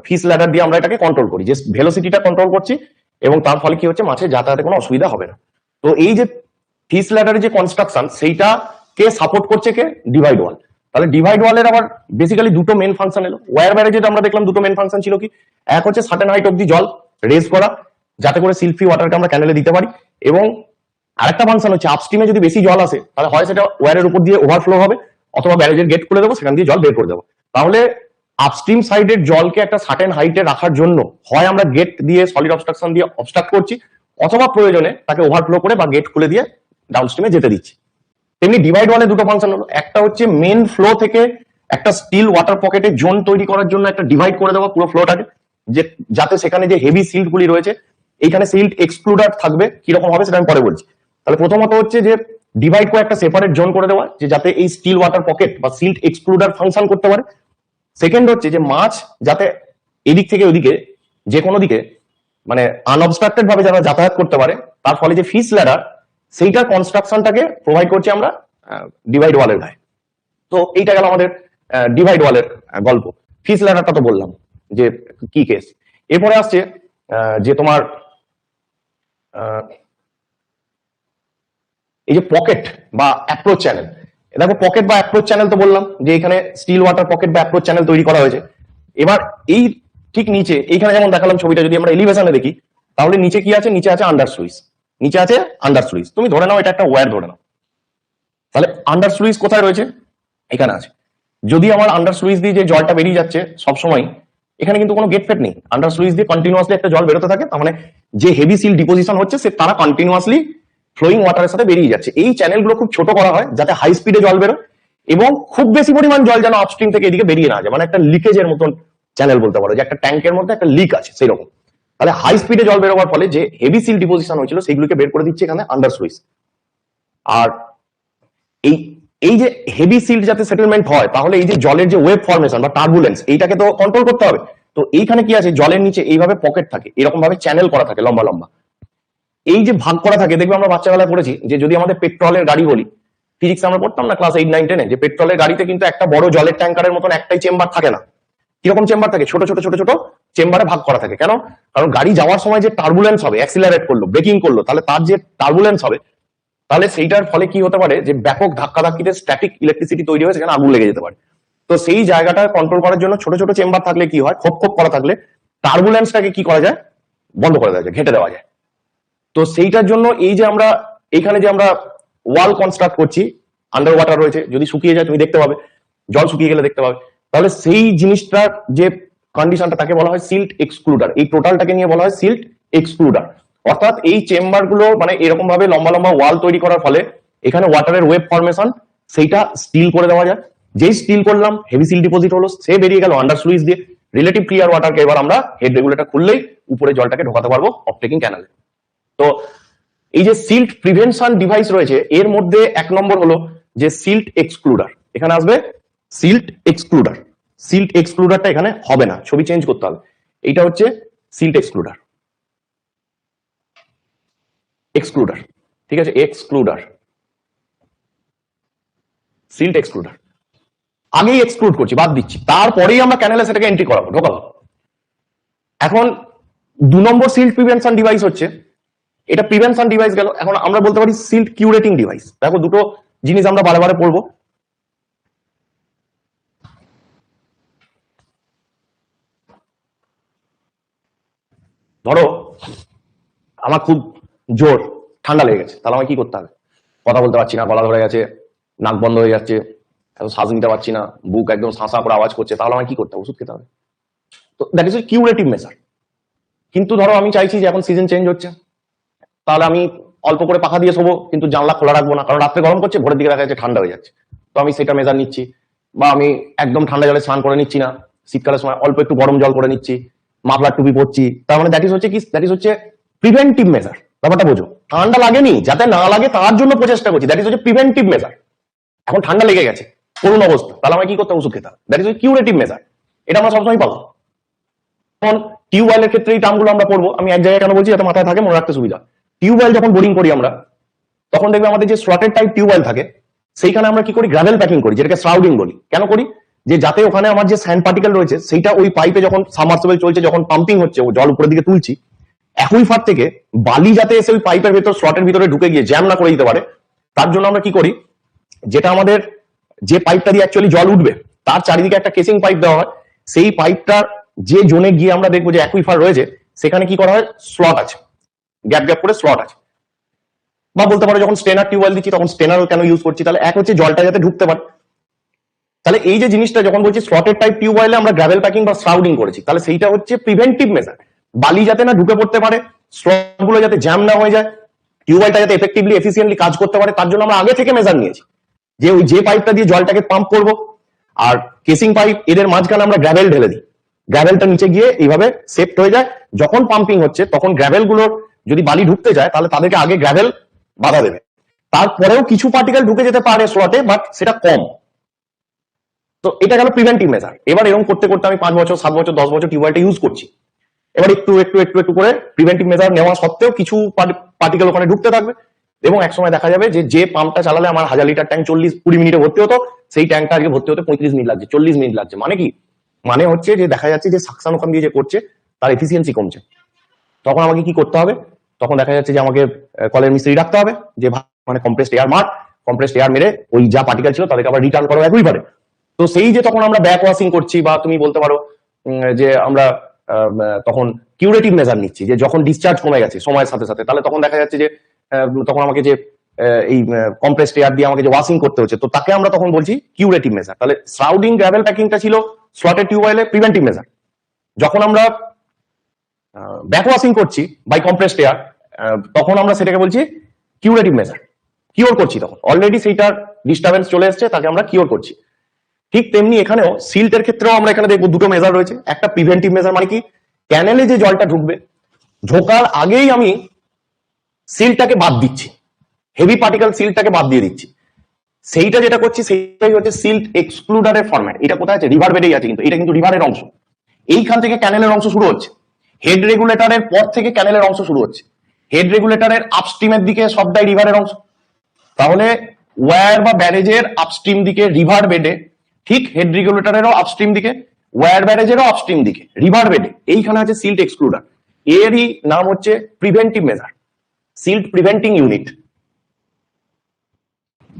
ফিস ল্যাডার দিয়ে আমরা এটাকে কন্ট্রোল করি, যে ভেলোসিটিটা কন্ট্রোল করছি এবং তার ফলে কি হচ্ছে, মাছের যাতায়াতে কোনো অসুবিধা হবে না। তো এই যে ফিস ল্যাডারের যে কনস্ট্রাকশন সেইটাকে সাপোর্ট করছে কে, ডিভাইড ওয়াল। তাহলে ডিভাইড ওয়ালের আবার বেসিক্যালি দুটো মেন ফাংশন এলো। ওয়্যার ব্যারেজে আমরা দেখলাম দুটো মেন ফাংশন ছিল কি, এক হচ্ছে সার্টেন হাইট অব্দি জল রেজ করা যাতে করে সিল্ট ওয়াটারকে আমরা ক্যানেলে দিতে পারি, এবং আরেকটা ফাংশন হচ্ছে আপস্ট্রিমে যদি বেশি জল আসে তাহলে হয় সেটা ওয়্যারের উপর দিয়ে ওভারফ্লো হবে, অথবা ব্যারেজের গেট খুলে দেবো, সেখান দিয়ে জল বের করে দেবো। তাহলে আপস্ট্রিম সাইডের জলকে একটা সার্টেন হাইটে রাখার জন্য হয় আমরা গেট দিয়ে সলিড অবস্ট্রাকশন দিয়ে অবস্ট্রাক্ট করছি, অথবা প্রয়োজনে তাকে ওভারফ্লো করে বা গেট খুলে দিয়ে ডাউনস্ট্রিমে যেতে দিচ্ছি। তেমনি ডিভাইড ওয়ালে দুটো ফাংশন হলো, একটা হচ্ছে মেন ফ্লো থেকে একটা স্টিল ওয়াটার পকেটের জোন তৈরি করার জন্য একটা ডিভাইড করে দেওয়া পুরো ফ্লোটাকে, যে যাতে সেখানে যে হেভি সিল্ট গুলি রয়েছে এইখানে সিল্ট এক্সক্লুডার থাকবে, কিরকম হবে সেটা আমি পরে বলছি। তাহলে প্রথমত হচ্ছে যে ডিভাইড করে একটা সেপারেট জোন করে দেওয়া, যে যাতে এই স্টিল ওয়াটার পকেট বা সিল্ট এক্সক্লুডার ফাংশন করতে পারে। সেকেন্ড হচ্ছে যে মাছ যাতে এদিক থেকে ওদিকে যে কোনো দিকে মানে আনঅবস্ট্রাক্টেড ভাবে যারা যাতায়াত করতে পারে, তার ফলে যে ফিস ল্যাডার সেইটার কনস্ট্রাকশনটাকে প্রোভাইড করছি আমরা ডিভাইড ওয়ালের গায়ে। তো এইটা গেল আমাদের ডিভাইড ওয়ালের গল্প। ফিস ল্যাডারটা তো বললাম যে কি কেস। এরপরে আসছে যে তোমার এই যে পকেট বা অ্যাপ্রোচ চ্যানেল। দেখো পকেট বা অ্যাপ্রোচ চ্যানেল তো বললাম যে এখানে স্টিল ওয়াটার পকেট বা অ্যাপ্রোচ চ্যানেল তৈরি করা হয়েছে। এবার এই ঠিক নিচে এইখানে যেমন দেখালাম ছবিটা, যদি আমরা এলিভেশনে দেখি তাহলে নিচে কি আছে, নিচে আছে আন্ডার স্লুইস, নিচে আছে আন্ডার স্লুইস। তুমি ধরে নাও এটা একটা ওয়্যার ধরে নাও, তাহলে আন্ডার স্লুইস কোথায় রয়েছে, এখানে আছে। যদি আমার আন্ডার স্লুইস দিয়ে যে জলটা বেরিয়ে যাচ্ছে সবসময়, এখানে কিন্তু কোনো গেট ফেট নেই, আন্ডার স্লুইস দিয়ে কন্টিনিউয়াসলি একটা জল বেরোতে থাকে, তার মানে যে হেভি সিল ডিপোজিশন হচ্ছে সে তারা কন্টিনিউয়াসলি ফ্লোয়িং ওয়াটারের সাথে বেরিয়ে যাচ্ছে। এই চ্যানেলগুলো খুব ছোট করা হয় যাতে হাই স্পিডে জল বেরোয় এবং খুব বেশি পরিমাণ জল যেন আপস্ট্রিম থেকে এদিকে বেরিয়ে না যায়, মানে একটা লিকেজের মতন চ্যানেল বলতে পারো, যে একটা ট্যাঙ্কের মধ্যে একটা লিক আছে সেই রকম। তাহলে হাই স্পিডে জল বেরোবার ফলে যে হেভি সিল ডিপোজিশন হয়েছিল সেগুলোকে বের করে দিচ্ছে এখানে আন্ডার স্লুইস। আর এই এই যে হেভি সিল্ট যাতে সেটেলমেন্ট হয়, তাহলে এই যে জলের যে ওয়েভ ফর্মেশন বা টার্বুলেন্স এইটাকে তো কন্ট্রোল করতে হবে। তো এইখানে কি আছে, জলের নিচে এইভাবে পকেট থাকে, এরকম ভাবে চ্যানেল করা থাকে লম্বা লম্বা। এই যে ভাগ করা থাকে, দেখবে আমরা বাচ্চাবেলায় পড়েছি যে যদি আমাদের পেট্রোলের গাড়ি বলি, ফিজিক্স আমরা পড়তাম না ক্লাস 8, 9, 10-এ, যে পেট্রোলের গাড়িতে কিন্তু একটা বড় জলের ট্যাঙ্কারের মতন একটাই চেম্বার থাকে না। কিরকম চেম্বার থাকে, ছোট ছোট ছোট ছোট চেম্বারে ভাগ করা থাকে। কেন? কারণ গাড়ি যাওয়ার সময় যে টার্বুলেন্স হবে, অ্যাক্সিলারেট করলো, ব্রেকিং করলো, তাহলে তার যে টার্বুলেন্স হবে, তাহলে সেইটার ফলে কি হতে পারে, যে ব্যাপক ধাক্কাধাক্কিতে স্ট্যাটিক ইলেকট্রিসিটি তৈরি হয়ে সেখানে আগুন লেগে যেতে পারে। তো সেই জায়গাটা কন্ট্রোল করার জন্য ছোট ছোট চেম্বার থাকলে কি হয়, খোপ খোপ করা থাকলে টার্বুলেন্সটাকে কি করা যায়, বন্ধ করে দেওয়া যায়, ঘেটে দেওয়া যায়। তো সেইটার জন্য এই যে আমরা এইখানে যে আমরা ওয়াল কনস্ট্রাক্ট করছি, আন্ডার ওয়াটার রয়েছে, যদি শুকিয়ে যায় তুমি দেখতে পাবে, জল শুকিয়ে গেলে দেখতে পাবে, তাহলে সেই জিনিসটার যে কন্ডিশনটা তাকে বলা হয় সিল্ট এক্সক্লুডার। এই টোটালটাকে নিয়ে বলা হয় সিল্ট এক্সক্লুডার। অর্থাৎ এই চেম্বার গুলো মানে এরকম ভাবে লম্বা লম্বা ওয়াল তৈরি করার ফলে এখানে ওয়াটারের ওয়েভ ফর্মেশন সেইটা স্টিল করে দেওয়া যায়। যেই স্টিল করলাম হেভি সিল ডিপোজিট হলো, সে বেরিয়ে গেল আন্ডার স্লুইস দিয়ে রিলেটিভ ক্লিয়ার ওয়াটারকে এবার আমরা হেড রেগুলেটর খুললেই উপরে জলটাকে ঢোকাতে পারবো অফটেকিং ক্যানালে। তো এই যে সিল্ট প্রিভেনশন ডিভাইস রয়েছে এর মধ্যে এক নম্বর হলো যে সিল্ট এক্সক্লুডার। এখানে আসবে সিল্ট এক্সক্লুডার। সিল্ট এক্সক্লুডারটা এখানে হবে না, ছবি চেঞ্জ করতে হবে। এইটা হচ্ছে সিল্ট এক্সক্লুডার, এক্সক্লুডার, ঠিক আছে, এক্সক্লুডার, সিল্ট এক্সক্লুডার। আগেই এক্সক্লুড করছি, বাদ দিচ্ছি, তারপরেই আমরা ক্যানেলে সেটাকে এন্ট্রি করাবো, ঢোকাবো। এখন 2 নম্বর সিল্ট প্রিভেনশন ডিভাইস হচ্ছে, এটা প্রিভেনশন ডিভাইস গেল। এখন আমরা বলতে পারি সিল্ট কিউরেটিং ডিভাইস। দেখো দুটো জিনিস আমরা বারে বারে পড়বো। ধরো আমার খুব জোর ঠান্ডা লেগে গেছে, তাহলে আমাকে কি করতে হবে, কথা বলতে পারছি না, গলা ধরে গেছে, নাক বন্ধ হয়ে যাচ্ছে, এত শ্বাস নিতে পারছি না, বুক একদম শাঁসা করে আওয়াজ করছে, তাহলে আমাকে কি করতে হবে, ওষুধ খেতে হবে। তো দ্যাট ইজ কিউরেটিভ মেজার। কিন্তু ধরো আমি চাইছি যে এখন সিজন চেঞ্জ হচ্ছে, তাহলে আমি অল্প করে পাখা দিয়ে শোবো, কিন্তু জানলা খোলা রাখবো না, কারণ রাত্রে গরম করছে, ভোরের দিকে দেখা যাচ্ছে ঠান্ডা হয়ে যাচ্ছে, তো আমি সেটা মেজার নিচ্ছি। বা আমি একদম ঠান্ডা জলে স্নান করে নিচ্ছি না, শীতকালের সময় অল্প একটু গরম জল করে নিচ্ছি, মাফলার টুপি পরছি। তার মানে দ্যাট ইজ হচ্ছে কি, দ্যাট ইজ হচ্ছে প্রিভেন্টিভ মেজার। ব্যাপারটা বোঝো, ঠান্ডা লাগেনি যাতে না লাগে তার জন্য প্রচেষ্টা করছি, দ্যাট ইজ হচ্ছে প্রিভেন্টিভ মেজার। এখন ঠান্ডা লেগে গেছে, করুণ অবস্থা, তাহলে আমায় কি করতে হবে? ওষুধ খেতে হবে, দ্যাট ইজ কিউরেটিভ মেজার। এটা আমরা সবসময় পাবো। এখন টিউবওয়েলের ক্ষেত্রে এই টার্মগুলো আমরা পড়বো, আমি এক জায়গায় কেন বলছি যাতে মাথায় থাকে, মনে রাখতে সুবিধা। টিউবওয়েল যখন বোরিং করি আমরা, তখন দেখবে আমাদের যে স্লটেড টাইপ টিউবওয়েল থাকে, সেইখানে আমরা কি করি, গ্রাভেল প্যাকিং করি, যেটাকে শ্রাউডিং বলি। কেন করি? যে যাতে ওখানে আমার যে স্যান্ড পার্টিকেল রয়েছে, সেইটা ওই পাইপে যখন সাবমার্সিবল চলছে, যখন পাম্পিং হচ্ছে, ও জল উপরের দিকে তুলছি, একই ফার থেকে বালি যাতে এসে ওই পাইপের ভেতর, স্লটের ভিতরে ঢুকে গিয়ে জ্যাম না করে দিতে পারে, তার জন্য আমরা কি করি, যেটা আমাদের যে পাইপটা দিয়ে অ্যাকচুয়ালি জল উঠবে, তার চারিদিকে একটা কেসিং পাইপ দেওয়া হয়। সেই পাইপটার যে জোনে গিয়ে আমরা দেখবো যে অ্যাকুইফার রয়েছে, সেখানে কি করা হয়, স্লট আছে, গ্যাপ গ্যাপ করে স্লট আছে। বা বলতে পারো যখন স্টেনার টিউবওয়েল দিচ্ছি, তখন স্টেনার কেন ইউজ করছি, তাহলে এক হচ্ছে জলটা যাতে ঢুকতে পারে। তাহলে এই যে জিনিসটা যখন বলছি স্লটেড টাইপ টিউবওয়েলে আমরা গ্রাভেল প্যাকিং বা শ্রাউডিং করেছি, তাহলে সেইটা হচ্ছে প্রিভেন্টিভ মেজার। বালি যাতে না ঢুকে পড়তে পারে, স্লট গুলো যাতে জ্যাম না হয়ে যায়, টিউবওয়েলটা যাতে এফেক্টিভলি এফিসিয়েন্টলি কাজ করতে পারে, তার জন্য আমরা আগে থেকে মেজার নিয়েছি যে ওই যে পাইপটা দিয়ে জলটাকে পাম্প করব, আর কেসিং পাইপ এদের মাঝখানে আমরা গ্রাভেল ঢেলে দিই, গ্রাভেলটা নিচে গিয়ে এইভাবে সেফট হয়ে যায়। যখন পাম্পিং হচ্ছে তখন গ্রাভেল গুলোর যদি বালি ঢুকতে যায়, তাহলে তাদেরকে আগে গ্রাভেল বাধা দেবে। তারপরেও কিছু পার্টিকেল ঢুকে যেতে পারে স্লটে, বাট সেটা কম। তো এটা গেল প্রিভেন্টিভ মেজার। এবার এরকম করতে করতে আমি 5 বছর, 7 বছর, 10 বছর টিউবওয়েলটা ইউজ করছি। এবার একটু একটু একটু একটু করে প্রিভেন্টিভ মেজার নেওয়া সত্ত্বেও কিছু পার্টিকেল ওখানে ঢুকতে থাকবে, এবং একসময় দেখা যাবে যে পাম্পটা চালালে আমার 1000 লিটার ট্যাঙ্ক 40-20 মিনিটে ভর্তি হতো, সেই ট্যাঙ্কটা আজকে ভর্তি হতে 35 মিনিট লাগছে, 40 মিনিট লাগছে। মানে কি? মানে হচ্ছে যে দেখা যাচ্ছে যে সাকশন ওখান দিয়ে যে করছে, তার এফিসিয়েন্সি কমছে। তখন আমাকে কি করতে হবে? তখন দেখা যাচ্ছে যে আমাকে কলের মিস্ত্রি রাখতে হবে, যে মানে কম্প্রেসড এয়ার মার, কম্প্রেসড এয়ার মেরে ওই যা পার্টিকেল ছিল তাদেরকে আবার রিটার্ন করো একই পারে। তো সেই যে তখন আমরা ব্যাক ওয়াশিং করছি, বা তুমি বলতে পারো যে আমরা তখন কিউরেটিভ মেজার নিচ্ছি, যে যখন ডিসচার্জ কমে গেছে সময়ের সাথে সাথে, তাহলে তখন দেখা যাচ্ছে যে তখন আমাকে যে এই কম্প্রেসড এয়ার দিয়ে আমাকে যে ওয়াশিং করতে হচ্ছে, তো তাকে আমরা তখন বলছি কিউরেটিভ মেজার। তাহলে শ্রাউডিং গ্রাভেল প্যাকিংটা ছিল স্লটেড টিউবওয়েলে প্রিভেন্টিভ মেজার। যখন আমরা ব্যাক ওয়াশিং করছি বাই কম্প্রেসড এয়ার, তখন আমরা সেটাকে বলছি কিউরেটিভ মেজার। কিওর করছি, তখন অলরেডি সেইটার ডিস্টারবেন্স চলে এসছে, তাকে আমরা কিওর করছি। ঠিক তেমনি এখানেও সিল্টের ক্ষেত্রেও আমরা এখানে দেখবো দুটো মেজার রয়েছে। একটা প্রিভেন্টিভ মেজার, মানে কি, ক্যানেলে যে জলটা ঢুকবে, ঢোকার আগেই আমি সিলটাকে বাদ দিচ্ছি, হেভি পার্টিকেল সিলটাকে বাদ দিয়ে দিচ্ছি। সেইটা যেটা করছি সেইটাই হচ্ছে সিল্ট এক্সক্লুডারের ফরম্যাট। এটা কোথায় আছে? রিভার বেডেই আছে, কিন্তু এটা কিন্তু রিভারের অংশ। এইখান থেকে ক্যানেলের অংশ শুরু হচ্ছে, হেড রেগুলেটরের পর থেকে ক্যানেলের অংশ শুরু হচ্ছে। হেড রেগুলেটরের আপস্ট্রিমের দিকে সবটাই রিভারের অংশ। তাহলে ওয়্যার বা ব্যারেজের আপস্ট্রিম দিকে রিভার বেডে, ঠিক হেড রেগুলেটরেরও আপস্ট্রিম দিকে, ওয়্যার ব্যারেজেরও আপস্ট্রিম দিকে রিভার বেডে এইখানে আছে সিল্ট এক্সক্লুডার। এরই নাম হচ্ছে preventive measure, silt preventing unit.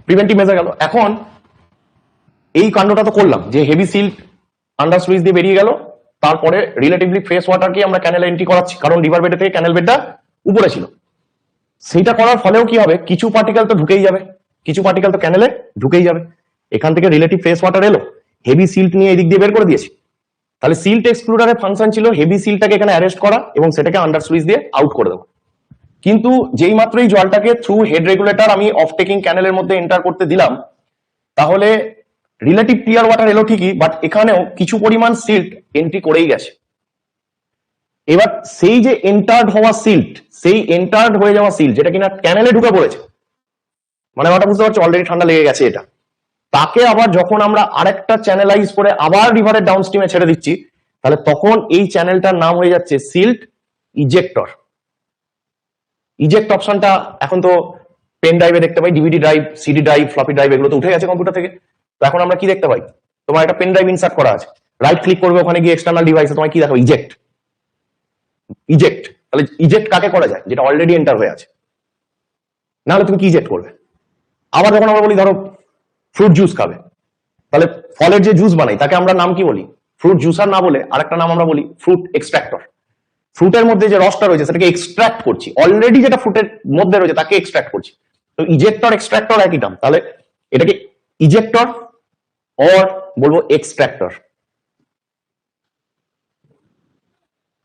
Preventive measure গেল। এখন এই কাণ্ডটা তো করলাম যে হেভি সিল্ট আন্ডার সুইচ দিয়ে বেরিয়ে গেল, তারপরে রিলেটিভলি ফ্রেশ ওয়াটারকে আমরা ক্যানেলে এন্ট্রি করাচ্ছি, কারণ রিভার বেডে থেকে ক্যানেল বেডটা উপরে ছিল। সেইটা করার ফলেও কি হবে, কিছু পার্টিকেল তো ঢুকেই যাবে, কিছু পার্টিকেল তো ক্যানেলে ঢুকেই যাবে। এখান থেকে রিলেটিভ ফ্রেশ ওয়াটার এলো, হেভি সিল্ট নিয়ে এদিক দিয়ে বের করে দিয়েছি। তাহলে সিল্ট এক্সক্লুডারের ফাংশন ছিল হেভি সিলটাকে এখানে অ্যারেস্ট করা এবং সেটাকে আন্ডার সুইচ দিয়ে আউট করে দেবো। কিন্তু যেই মাত্র এই জলটাকে থ্রু হেড রেগুলেটর আমি অফ টেকিং ক্যানেলের মধ্যে এন্টার করতে দিলাম, তাহলে রিলেটিভ ক্লিয়ার ওয়াটার এলো ঠিকই, বাট এখানেও কিছু পরিমাণ সিল্ট এন্ট্রি করেই গেছে। এবার সেই যে এন্টার্ড হওয়া সিল্ট, সেই এন্টার্ড হয়ে যাওয়া সিল্ট যেটা কিনা ক্যানেলে ঢুকে পড়েছে, মানে ওটা বুঝতে পারছো অলরেডি ঠান্ডা লেগে গেছে এটা, তাকে আবার যখন আমরা আরেকটা চ্যানেলাইজ করে আবার রিভারের ডাউনস্ট্রিমে ছেড়ে দিচ্ছি, তাহলে তখন এই চ্যানেলটার নাম হয়ে যাচ্ছে সিল্ট ইজেক্টর। ইজেক্ট অপশনটা এখন তো পেন ড্রাইভে দেখতে পাই, DVD drive, CD drive, floppy drive, এগুলো তো উঠে গেছে কম্পিউটার থেকে। তো এখন আমরা কি দেখতে পাই, তোমার একটা পেন ড্রাইভ ইনসার্ট করা আছে, রাইট ক্লিক করবে, ওখানে গিয়ে এক্সটার্নাল ডিভাইসে তোমায় কি দেখো, ইজেক্ট। ইজেক্ট, তাহলে ইজেক্ট কাকে করা যায়? যেটা অলরেডি এন্টার হয়ে আছে, নাহলে তুমি কি ইজেক্ট করবে? আবার যখন আমরা বলি ধরো ফ্রুট জুস খাবে, তাহলে ফলের যে জুস বানাই তাকে আমরা নাম কি বলি? ফ্রুট জুসার না বলে আরেকটা নাম আমরা বলি ফ্রুট এক্সট্রাক্টর। ফ্রুটের মধ্যে যে রসটা রয়েছে সেটাকে এক্সট্রাক্ট করছি, অলরেডি যেটা ফ্রুটের মধ্যে রয়েছে তাকে এক্সট্রাক্ট করছি। তো ইজেক্টর এক্সট্রাক্টর একই নাম, তাহলে এটাকে ইজেক্টর অর বলবো এক্সট্রাক্টর।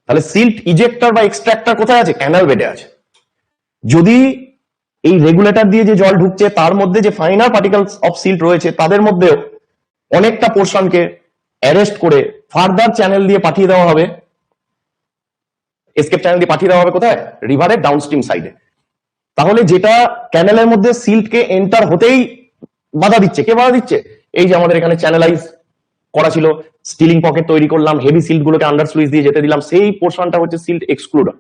তাহলে সিল্ট ইজেক্টর বা এক্সট্রাক্টর কোথায় আছে? ক্যানাল বেডে আছে। যদি এই রেগুলেটর দিয়ে যে জল ঢুকছে তার মধ্যে যে ফাইনাল পার্টিকেলস অফ সিল্ট রয়েছে তাদের মধ্যেও অনেকটা পোর্শনকে অ্যারেস্ট করে ফার্দার চ্যানেল দিয়ে পাঠিয়ে দেওয়া হবে, এসকেপ চ্যানেল দিয়ে পাঠিয়ে দেওয়া হবে কোথায়? রিভারের ডাউনস্ট্রিম সাইডে। তাহলে যেটা ক্যানেলের মধ্যে সিল্টকে এন্টার হতেই বাধা দিচ্ছে, কে বাধা দিচ্ছে? এই যে আমাদের এখানে চ্যানেলাইজ করা ছিল, স্টিলিং পকেট তৈরি করলাম, হেভি সিল্ট গুলোকে আন্ডার স্লুইস দিয়ে যেতে দিলাম, সেই পোর্শনটা হচ্ছে silt excluder.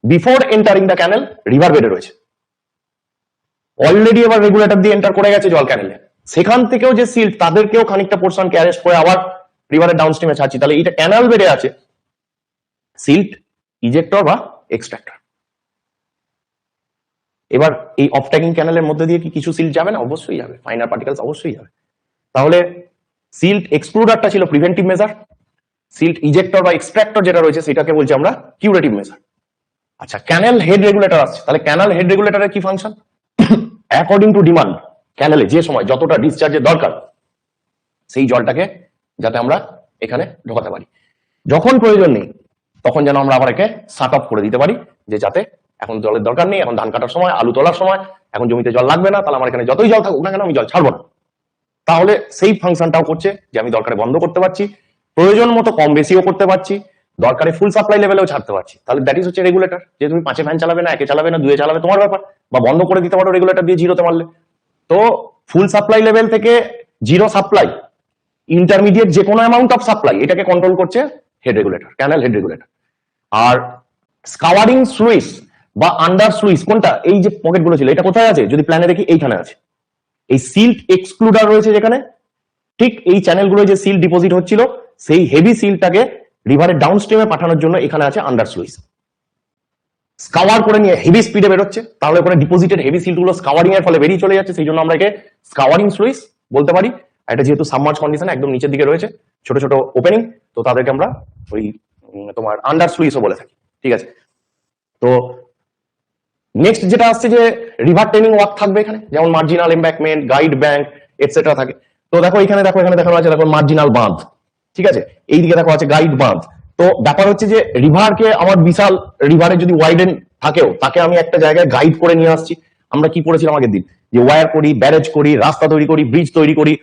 Before entering the canal river বেডে রয়েছে, অলরেডি এবার রেগুলেটর দিয়ে এন্টার করে গেছে জল ক্যানেলে, সেখান থেকেও যে সিল্ট তাদেরকেও খানিকটা পোর্শনকে অ্যারেস্ট করে আবার রিভারের ডাউনস্ট্রিমে ছাড়ছি। তাহলে এটা ক্যানাল বেডে আছে সিল্ট ইজেক্টর বা এক্সট্রাক্টর। এবার এই অফট্যাগিং ক্যানেলের মধ্যে দিয়ে কি কিছু সিল্ট যাবে না? অবশ্যই যাবে, ফাইনার পার্টিকেলস অবশ্যই যাবে। তাহলে সিল্ট এক্সক্লুডারটা ছিল প্রিভেন্টিভ মেজার, সিল্ট ইজেক্টর বা এক্সট্রাক্টর যেটা রয়েছে সেটাকে বলছি আমরা কিউরেটিভ মেজার। আচ্ছা, ক্যানেল হেড রেগুলেটর আসছে, তাহলে ক্যানেল হেড রেগুলেটরের কি ফাংশন? অ্যাকর্ডিং টু ডিমান্ড ক্যানেলে যে সময় যতটা ডিসচার্জের দরকার সেই জলটাকে যাতে আমরা এখানে ঢোকাতে পারি, যখন প্রয়োজন নেই তখন যেন আমরা আবার একে শাট অফ করে দিতে পারি, যে যাতে এখন জলের দরকার নেই, এখন ধান কাটার সময়, আলু তোলার সময়, এখন জমিতে জল লাগবে না, তাহলে আমার এখানে যতই জল থাকুক না কেন আমি জল ছাড়বো না। তাহলে সেই ফাংশনটাও করছে যে আমি দরকারে বন্ধ করতে পারছি, প্রয়োজন মতো কম বেশিও করতে পারছি, দরকারে ফুল সাপ্লাই লেভেলেও ছাড়তে পারছি। তাহলে দ্যাট ইজ হচ্ছে রেগুলেটর। যে তুমি 5 ফ্যান চালাবে না, 1 চালাবে না, 2 চালাবে তোমার ব্যাপার, বা বন্ধ করে দিতে পারো রেগুলেটর দিয়ে 0-তে মারলে। তো ফুল সাপ্লাই লেভেল থেকে 0 সাপ্লাই, ইন্টারমিডিয়েট যে কোনো অ্যামাউন্ট অফ সাপ্লাই, এটাকে কন্ট্রোল করছে হেড রেগুলেটর, ক্যানেল হেড রেগুলেটর। আর স্কাওয়ারিং স্লুইস বা আন্ডার স্লুইস কোনটা? এই যে পকেট গুলো ছিল, এটা কোথায় আছে? যদি প্ল্যানে দেখি এইখানে আছে। এই সিল্ট এক্সক্লুডার রয়েছে যেখানে, ঠিক এই চ্যানেলগুলো যে সিল্ট ডিপোজিট হচ্ছিল সেই হেভি সিল্টটাকে রিভারের ডাউনস্ট্রিমে পাঠানোর জন্য এখানে আছে আন্ডার স্লুইস। স্কাওয়ার করে নিয়ে হেভি স্পিডে বেরোচ্ছে, তাহলে ওখানে ডিপোজিটেড হেভি সিল্ট গুলো স্কাওয়ারিং এর ফলে বেরিয়ে চলে যাচ্ছে, সেই জন্য আমরা একে স্কাওয়ারিং স্লুইস বলতে পারি। এটা যেহেতু সাবমার্জ কন্ডিশন একদম নিচের দিকে রয়েছে, ছোট ছোট ওপেনিং, তো তাদেরকে আমরা ওই তোমার আন্ডার স্লুইসও বলে থাকি। ঠিক আছে, তো নেক্সট যেটা আসছে যে রিভার টেনিং ওয়ার্ক থাকবে এখানে, যেমন marginal embankment, guide bank etcetera থাকে। তো দেখো এখানে দেখো, এখানে দেখানো আছে দেখো মার্জিনাল বাঁধ, ঠিক আছে, এইদিকে দেখো আছে গাইড বাঁধ। তো ব্যাপার হচ্ছে যে রিভারকে আমার বিশাল রিভারে যদি ওয়াইডেন থাকেও তাকে আমি একটা জায়গায় গাইড করে নিয়ে আসছি। আমরা কি করেছিলাম আগের দিন, যে ওয়্যার করি, ব্যারেজ করি, রাস্তা তৈরি করি, ব্রিজ তৈরি করি,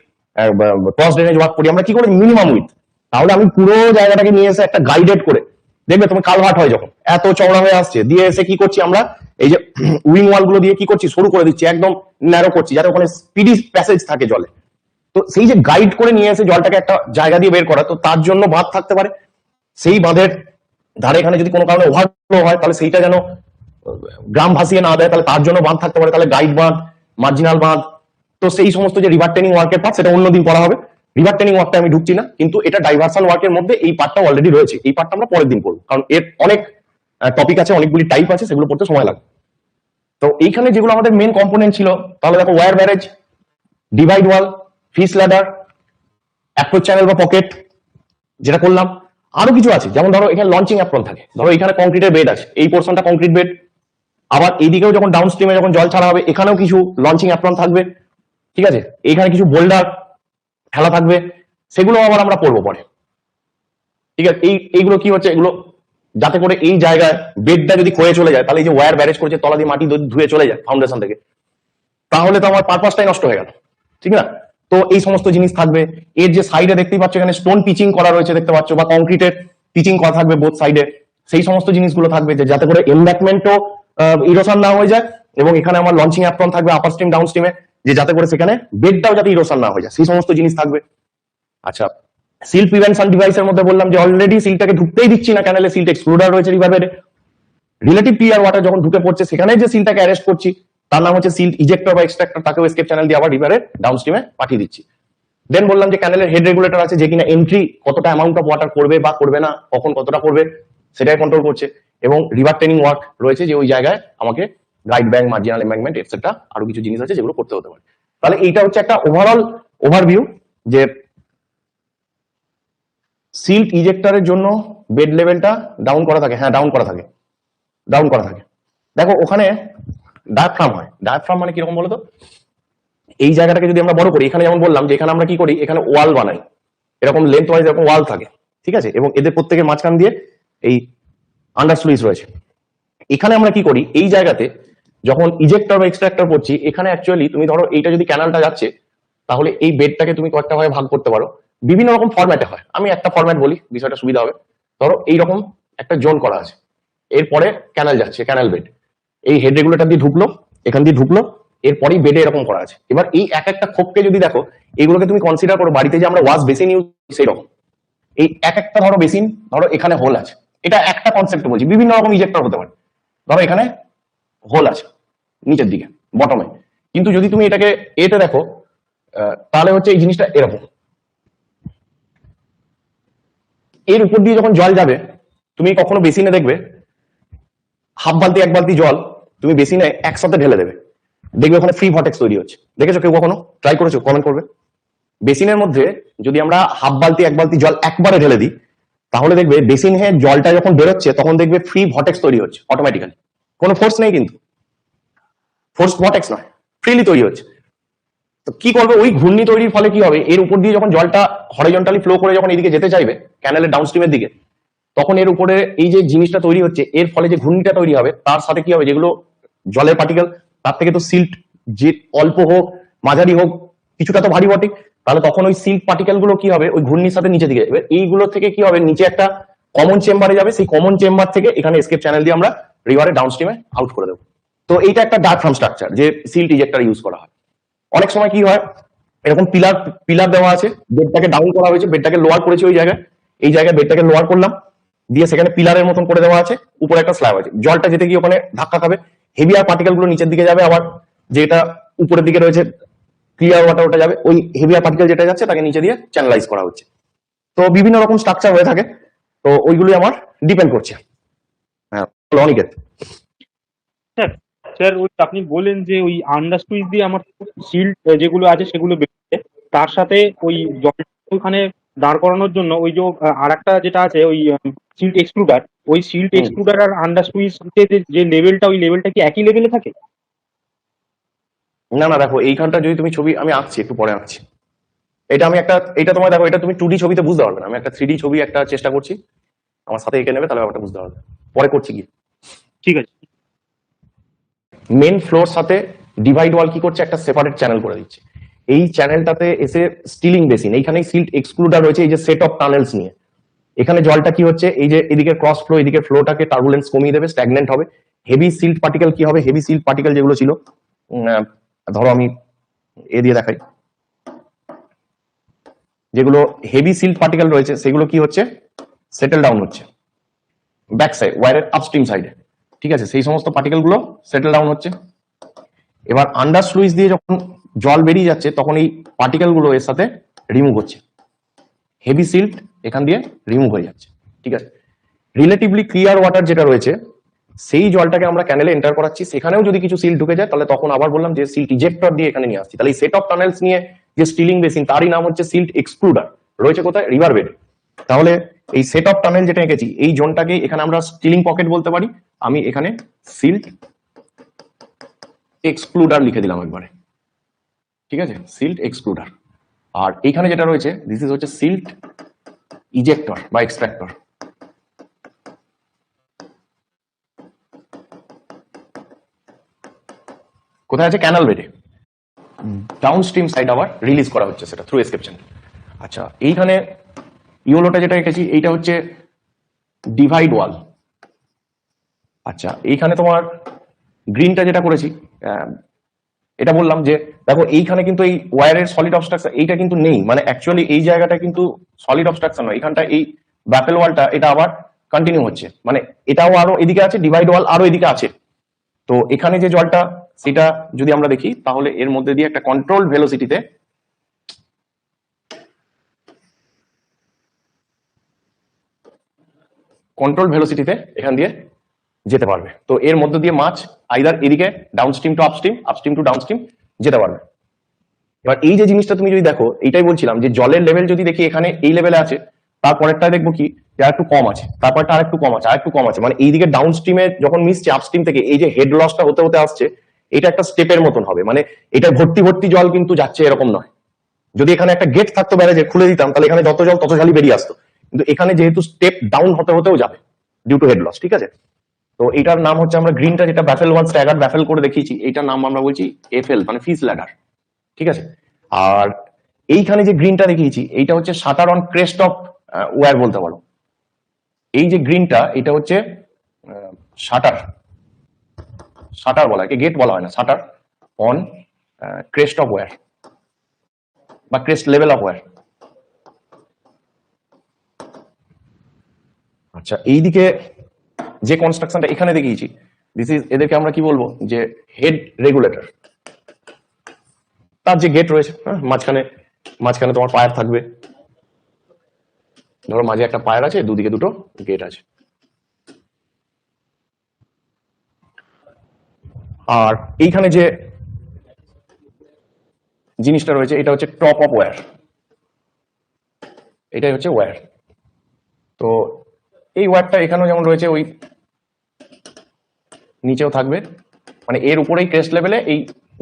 ক্রস ড্রেনেজ ওয়ার্ক করি, আমরা কি করি? Minimum with. তাহলে আমি পুরো জায়গাটাকে নিয়ে এসে একটা গাইডেড করে, দেখবে তুমি কালভার্ট হয় যখন এত চওড়া হয়ে আসছে, দিয়ে এসে কি করছি আমরা, এই যে উইং ওয়াল গুলো দিয়ে কি করছি, সরু করে দিচ্ছি, একদম ন্যারো করছি, যাতে ওখানে স্পিডি প্যাসেজ থাকে জলে। তো সেই যে গাইড করে নিয়ে এসে জলটাকে একটা জায়গা দিয়ে বের করা, তো তার জন্য বাঁধ থাকতে পারে। সেই বাঁধের ধারে এখানে যদি কোনো কারণে ওভারফ্লো হয় তাহলে সেইটা যেন গ্রাম ভাসিয়ে না দেয়, তাহলে তার জন্য বাঁধ থাকতে পারে, তাহলে গাইড বাঁধ, মার্জিনাল বাঁধ। তো সেই সমস্ত যে রিভার টেনিং ওয়ার্কের পার্ট, সেটা অন্যদিন করা হবে। রিভার টেনিং ওয়ার্কটা আমি ঢুকছি না, কিন্তু এটা ডাইভারশন ওয়ার্কের মধ্যে এই পার্টটা অলরেডি রয়েছে, এই পার্টটা আমরা পরের দিন করবো, কারণ এর অনেক টপিক আছে, অনেকগুলি টাইপ আছে, সেগুলো পড়তে সময় লাগবে। তো এইখানে যেগুলো আমাদের মেন কম্পোনেন্ট ছিল, তাহলে দেখো ওয়্যার ব্যারেজ, ডিভাইড ওয়াল, ফিস ল্যাডার, অ্যাপ্রোচ চ্যানেল বা পকেট যেটা করলাম, আরো কিছু আছে, যেমন ধরো এখানে লঞ্চিং অ্যাপ্রন থাকে, ধরো এখানে কংক্রিটের বেড আছে, এই পোর্শনটা কংক্রিট বেড, আবার এইদিকেও যখন ডাউন স্ট্রিমে যখন জল ছাড়া হবে এখানেও কিছু লঞ্চিং অ্যাপ্রন থাকবে, ঠিক আছে, এইখানে কিছু বোল্ডার ফেলা থাকবে, সেগুলো আবার আমরা পড়বো পরে। ঠিক আছে, এইগুলো কি হচ্ছে, এগুলো যাতে করে এই জায়গায় বেডটা যদি ক্ষয়ে চলে যায়, তাহলে এই যে ওয়্যার ব্যারেজ করেছে তলা দিয়ে মাটি ধুয়ে চলে যায় ফাউন্ডেশন থেকে, তাহলে তো আমার পারপাসটাই নষ্ট হয়ে গেল, ঠিক না? তো এই সমস্ত জিনিস থাকবে। এর যে সাইডে দেখতেই পাচ্ছ এখানে স্টোন পিচিং করা রয়েছে দেখতে পাচ্ছ, বা কংক্রিটের পিচিং করা থাকবে বোথ সাইডে, সেই সমস্ত জিনিসগুলো থাকবে, যে যাতে করে এমব্যাকমেন্টও ইরোশন না হয়ে যায়, এবং এখানে আমার লঞ্চিং অ্যাপ্রন থাকবে আপার স্ট্রিম ডাউন স্ট্রিমে, যে যাতে করে সেখানে বেডটাও যাতে ইরোশন না হয়ে যায়, সেই সমস্ত জিনিস থাকবে। আচ্ছা, সিল প্রিভেনশন ডিভাইসের মধ্যে বললাম যে অলরেডি সিলটাকে ঢুকতেই দিচ্ছি না ক্যানেলে, সিল্ট এক্সক্লুডার রয়েছে রিভার বেডে, রিলেটিভ ক্লিয়ার ওয়াটার যখন ঢুকে পড়ছে সেখানে যে সিলটাকে অ্যারেস্ট করছি তার নাম হচ্ছে সিল্ট ইজেক্টর বা এক্সট্রাক্টর, তাকেও এসকেপ চ্যানেল দিয়ে আবার রিভারের ডাউনস্ট্রিমে পাঠিয়ে দিচ্ছি। দেন বললাম যে ক্যানেলের হেড রেগুলেটর আছে, যে কিনা এন্ট্রি কতটা অ্যামাউন্ট অফ ওয়াটার করবে বা করবে না, কখন কতটা করবে সেটাই কন্ট্রোল করছে, এবং রিভার ট্রেনিং ওয়ার্ক রয়েছে, যে ওই জায়গায় আমাকে guide bank, marginal embankment etcetera আরো কিছু জিনিস আছে যেগুলো করতে হতে পারে। তাহলে এইটা হচ্ছে একটা ওভারঅল ওভারভিউ, যে সিল্ট ইজেক্টরের জন্য বেড লেভেলটা ডাউন করা থাকে, হ্যাঁ ডাউন করা থাকে, ডাউন করা থাকে। দেখো ওখানে ডায়াফ্রাম হয়, ডায়াফ্রাম মানে কিরকম বলতো, এই জায়গাটাকে যদি আমরা বড় করি, এখানে যেমন বললাম যে এখানে আমরা কি করি, এখানে ওয়াল বানাই, এরকম লেন্থ ওয়াইজ এরকম ওয়াল থাকে, ঠিক আছে, এবং এদের প্রত্যেকের মাঝখান দিয়ে এই আন্ডার স্লুইস রয়েছে। এখানে আমরা কি করি, এই জায়গাতে যখন ইজেক্টর বা এক্সট্রাক্টর করছি, এখানে অ্যাকচুয়ালি তুমি ধরো এইটা যদি ক্যানালটা যাচ্ছে, তাহলে এই বেডটাকে তুমি কয়েকটা ভাবে ভাগ করতে পারো, বিভিন্ন রকম ফরম্যাটে হয়। আমি একটা ফরম্যাট বলি, বিষয়টা সুবিধা হবে। ধরো এইরকম একটা জোন করা আছে, এরপরে ক্যানাল যাচ্ছে, ক্যানাল বেড, এই হেড রেগুলেটর দিয়ে ঢুকলো, এখান দিয়ে ঢুকলো, এরপরেই বেডে এরকম করা আছে। এবার এই এক একটা খোপকে যদি দেখো, এগুলোকে তুমি কনসিডার করো বাড়িতে যে আমরা ওয়াশ বেসিন ইউজ সেই রকম। এই এক একটা ধরো বেসিন, ধরো এখানে হোল আছে, এটা একটা কনসেপ্ট বলছি, বিভিন্ন রকম ইজেক্টর হতে পারে। ধরো এখানে হোল আছে নিচের দিকে বটমে, কিন্তু যদি তুমি এটাকে এতে দেখো, তাহলে হচ্ছে এই জিনিসটা এরকম, এর উপর দিয়ে যখন জল যাবে, তুমি কখনো বেসিনে দেখবে হাফ বালতি এক বালতি জল তুমি বেসিনে একসাথে ঢেলে দেবে, দেখবে ওখানে ফ্রি ভর্টেক্স তৈরি হচ্ছে। দেখেছো কেউ কখনো? ট্রাই করেছো? কমেন্ট করবে। বেসিনের মধ্যে যদি আমরা হাফ বালতি এক বালতি জল একবারে ঢেলে দিই, তাহলে দেখবে বেসিনে জলটা যখন বেরোচ্ছে তখন দেখবে ফ্রি ভর্টেক্স তৈরি হচ্ছে অটোমেটিক্যালি, কোনো ফোর্স নেই, কিন্তু ফোর্স ভর্টেক্স নয়, ফ্রিলি তৈরি হচ্ছে। তো কি করবে, ওই ঘূর্ণি তৈরির ফলে কি হবে, এর উপর দিয়ে যখন জলটা হরিজন্টালি ফ্লো করে যখন এদিকে যেতে চাইবে ক্যানেলের ডাউনস্ট্রিমের দিকে, তখন এর উপরে এই যে জিনিসটা তৈরি হচ্ছে, এর ফলে যে ঘূর্ণিটা তৈরি হবে, তার সাথে কি হবে, যেগুলো জলের পার্টিকেল, তার থেকে তো সিল্ট যে অল্প হোক মাঝারি হোক কিছুটা তো ভারী বটে, তাহলে তখন ওই সিল্ট পার্টিকেল গুলো কি হবে, ওই ঘূর্ণির সাথে নিচে দিকে যাবে। এইগুলো থেকে কি হবে, নিচে একটা কমন চেম্বারে যাবে, সেই কমন চেম্বার থেকে এখানে এসকেপ চ্যানেল দিয়ে আমরা রিভারের ডাউনস্ট্রিমে আউট করে দেবো। তো এইটা একটা ডায়াফ্রাম স্ট্রাকচার যে সিল্ট ইজেক্টর ইউজ করা হয়। অনেক সময় কি হয়, এরকম পিলার পিলার দেওয়া আছে, বেডটাকে ডাউন করা হয়েছে, বেডটাকে লোয়ার করেছি ওই জায়গায়, এই জায়গায় বেডটাকে লোয়ার করলাম, দিয়ে সেখানে পিলারের মতন করে দেওয়া আছে, উপরে একটা স্ল্যাব আছে, জলটা যেতে গিয়ে ওখানে ধাক্কা খাবে, হেভিয়ার পার্টিকেল গুলো নিচের দিকে যাবে, আবার যেটা উপরের দিকে রয়েছে ক্লিয়ার ওয়াটার, ওটা যাবে, ওই হেভিয়ার পার্টিকেল যেটা যাচ্ছে তাকে নিচে দিয়ে চ্যানেলাইজ করা হচ্ছে। তো বিভিন্ন রকম স্ট্রাকচার হয়ে থাকে, তো ওইগুলোই আমার ডিপেন্ড করছে। হ্যাঁ, অনিকেত। স্যার ওই আপনি বলেন যে ওই আন্ডার সুইচ দিয়ে আমার শিল্ড যেগুলো আছে সেগুলো বেরোচ্ছে, তার সাথে ওই ওখানে দাঁড় করানোর জন্য ওই যে আর একটা যেটা আছে ওই শিল্ড এক্সক্লুডার, ওই শিল্ড এক্সক্লুডার আর আন্ডার সুইচ যে লেভেলটা, ওই লেভেলটা কি একই লেভেলে থাকে? না না, দেখো এইখানটা যদি তুমি ছবি, আমি আঁকছি একটু পরে আঁকছি, এটা আমি একটা, এটা তোমার দেখো, এটা তুমি 2D ছবিতে বুঝতে পারবে না, আমি একটা 3D ছবি একটা চেষ্টা করছি, আমার সাথে এঁকে নেবে, তাহলে ব্যাপারটা বুঝতে পারবে, পরে করছি কি। ঠিক আছে। মেন ফ্লোর সাথে ডিভাইড ওয়াল কি করছে, একটা সেপারেট চ্যানেল করে দিচ্ছে। এই চ্যানেলটাতে এসে স্টিলিং বেসিন, এইখানেই সিল্ট এক্সক্লুডার রয়েছে, এই যে সেট অফ টানেলস নিয়ে, এখানে জলটা কি হচ্ছে, এই যে এদিকে ক্রস ফ্লো, এদিকে ফ্লোটাকে টার্বুলেন্স কমিয়ে দেবে, স্ট্যাগনেন্ট হবে। হেভি সিল্ট পার্টিকেল কি হবে, হেভি সিল্ট পার্টিকেল যেগুলো ছিল, ধরো আমি এ দিয়ে দেখাই, যেগুলো হেভি সিল্ট পার্টিকেল রয়েছে সেগুলো কি হচ্ছে, সেটেল ডাউন হচ্ছে ব্যাক সাইড ওয়্যারের আপস্ট্রিম সাইডে, ঠিক আছে, সেই সমস্ত পার্টিকেল গুলো সেটেল ডাউন হচ্ছে। এবার আন্ডার স্লুইস দিয়ে যখন জল বেরিয়ে যাচ্ছে, তখন এই পার্টিকেল গুলো এর সাথে রিমুভ হচ্ছে, হেভি সিল্ট এখান দিয়ে রিমুভ হয়ে যাচ্ছে, ঠিক আছে। রিলেটিভলি ক্লিয়ার ওয়াটার যেটা রয়েছে, সেই জলটাকে আমরা ক্যানেলে এন্টার করাচ্ছি, সেখানেও যদি কিছু সিল্ট ঢুকে যায়, তাহলে তখন আবার বললাম যে সিল্ট ইজেক্টর দিয়ে এখানে নিয়ে আসছি। তাহলে এই সেট অফ টানেলস নিয়ে যে স্টিলিং বেসিন, তারই নাম হচ্ছে সিল্ট এক্সক্লুডার, রয়েছে কোথায়, রিভার বেড। তাহলে এই সেট অফ টানেল যেটা এঁকেছি, এই জোনটাকে এখানে আমরা স্টিলিং পকেট বলতে পারি, আমি এখানে সিল্ট এক্সক্লুডার লিখে দিলাম একবারে, ঠিক আছে, সিল্ট এক্সক্লুডার। আর এইখানে যেটা রয়েছে, দিস ইজ হচ্ছে সিল্ট ইজেক্টর বা এক্সট্রাক্টর। কোথায় আছে, ক্যানাল বেডে, ডাউনস্ট্রিম সাইড আবার রিলিজ করা হচ্ছে সেটা থ্রু এসকেপ চ্যানেল। আচ্ছা, এইখানে ইয়েলোটা যেটা এঁকেছি, এইটা হচ্ছে ডিভাইড ওয়াল। আচ্ছা, এইখানে তোমার গ্রিনটা যেটা করেছি, এটা বললাম যে দেখো এইখানে কিন্তু এই ওয়্যারের সলিড অবস্ট্রাকচার এইটা কিন্তু নেই, মানে অ্যাকচুয়ালি এই জায়গাটা কিন্তু সলিড অবস্ট্রাকচার নয়, এখানটা এই ব্যাপেল ওয়ালটা এটা আবার কন্টিনিউ হচ্ছে, মানে এটাও আরো এদিকে আছে, ডিভাইড ওয়াল আরো এদিকে আছে। তো এখানে যে জলটা, সেটা যদি আমরা দেখি, তাহলে এর মধ্যে দিয়ে একটা কন্ট্রোল ভেলোসিটিতে এখান দিয়ে যেতে পারবে। তো এর মধ্যে দিয়ে মাছ আইদার এদিকে downstream to upstream, upstream to downstream যেতে পারবে। এবার এই যে জিনিসটা তুমি যদি দেখো, এইটাই বলছিলাম যে জলের লেভেল যদি দেখি এখানে এই লেভেলে আছে, তারপরেরটা দেখবো কি যে আর একটু কম আছে, তারপরটা আর একটু কম আছে, আর একটু কম আছে, মানে এইদিকে ডাউনস্ট্রিমে যখন মিশছে আপস্ট্রিম থেকে, এই যে হেড লসটা হতে হতে আসছে, এটা একটা স্টেপের মতন হবে, মানে এটা ভর্তি ভর্তি জল কিন্তু যাচ্ছে এরকম নয়। যদি এখানে একটা গেট থাকতো ব্যারেজে, খুলে দিতাম, তাহলে এখানে যত জল তত জলই বেরিয়ে আসতো, কিন্তু এখানে যেহেতু স্টেপ ডাউন হতে হতেও যাবে, ডিউ টু হেড লস, ঠিক আছে। তো এটার নাম হচ্ছে, আমরা গ্রিনটা যেটা ব্যাফেল ওয়ান স্ট্যাগার ব্যাফেল করে দেখিয়েছি, এইটার নাম আমরা বলছি এফএল, মানে ফিস ল্যাডার, ঠিক আছে। আর এইখানে যে গ্রিনটা দেখিয়েছি এইটা হচ্ছে shutter on crest of weir বলতে পারো। এই যে গ্রিনটা এটা হচ্ছে শাটার, শাটার বলা হয়, গেট বলা হয় না, shutter on crest of weir বা ক্রেস্ট লেভেল অফ ওয়্যার। আচ্ছা, এইদিকে যে কনস্ট্রাকশনটা এখানে দেখিয়েছি, দিস ইজ, এদেরকে আমরা কি বলবো, যে হেড রেগুলেটর। তার যে গেট রয়েছে, মাঝখানে মাঝখানে তোমার পায়ার থাকবে, ধরো মাঝে একটা পায়ার আছে, দুদিকে দুটো গেট আছে। আর এইখানে যে জিনিসটা রয়েছে এটা হচ্ছে টপ অফ ওয়্যার, এটাই হচ্ছে ওয়্যার। তো এই ওয়্যারটা এখানেও যেমন রয়েছে, ওই নিচেও থাকবে, মানে এর উপরেই ক্রেস্ট লেভেলে এই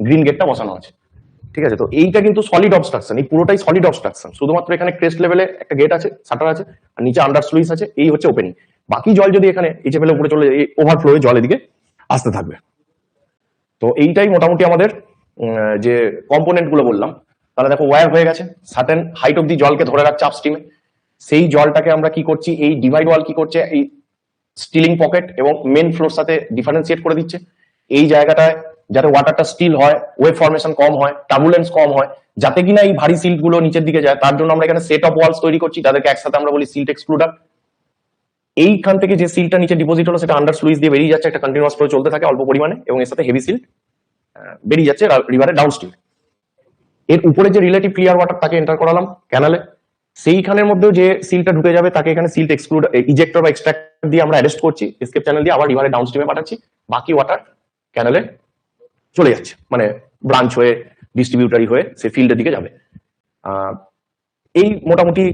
গ্রিন গেটটা বসানো আছে, ঠিক আছে। তো এইটা কিন্তু সলিড অবস্ট্রাকশন, এই পুরোটাই সলিড অবস্ট্রাকশন, শুধুমাত্র এখানে ক্রেস্ট লেভেলে একটা গেট আছে, শাটার আছে, আর নিচে আন্ডার স্লুইস আছে, এই হচ্ছে ওপেনিং। বাকি জল যদি এখানে এই লেভেলে উপরে চলে যায়, ওভারফ্লো জল এদিকে আসতে থাকবে। তো এইটাই মোটামুটি আমাদের যে কম্পোনেন্ট গুলো বললাম। তাহলে দেখো ওয়্যার হয়ে গেছে, সার্টেন হাইট অব্দি জলকে ধরে রাখছে আপস্ট্রিমে, সেই জলটাকে আমরা কি করছি, এই ডিভাইড ওয়াল কি করছে, এই স্টিলিং পকেট এবং মেন ফ্লোর সাথে ডিফারেন্সিয়েট করে দিচ্ছে। এই জায়গাটায় যাতে ওয়াটারটা স্টিল হয়, ওয়েভ ফরমেশন কম হয়, টার্বুলেন্স কম হয়, যাতে কিনা এই ভারী সিল্ট গুলো নিচের দিকে যায়, তার জন্য আমরা এখানে সেট অফ ওয়ালস তৈরি করছি, তাদেরকে একসাথে আমরা বলি সিল্ট এক্সক্লুডার। এইখান থেকে যে সিল্টটা নিচে ডিপোজিট হলো সেটা আন্ডার স্লুইস দিয়ে বেরিয়ে যাচ্ছে, একটা কন্টিনিউয়াস ফ্লো চলতে থাকে অল্প পরিমাণে, এবং এর সাথে হেভি সিল্ট বেরিয়ে যাচ্ছে রিভারের ডাউনস্ট্রিম। এর উপরে যে রিলেটিভ ক্লিয়ার ওয়াটার তাকে এন্টার করালাম ক্যানালে, সেইখানের মধ্যেও যে সিলটা ঢুকে যাবে তাকে এখানে সিল্ট এক্সক্লুড ইজেক্টর বা এক্সট্রাক্টর দিয়ে আমরা অ্যারেস্ট করছি, এসকেপ চ্যানেল দিয়ে আবার রিভারের ডাউনস্ট্রিমে পাঠাচ্ছি, বাকি ওয়াটার ক্যানালে চলে যাচ্ছে, মানে ব্রাঞ্চ হয়ে ডিস্ট্রিবিউটারি হয়ে সে ফিল্ডের দিকে যাবে। এই মোটামুটি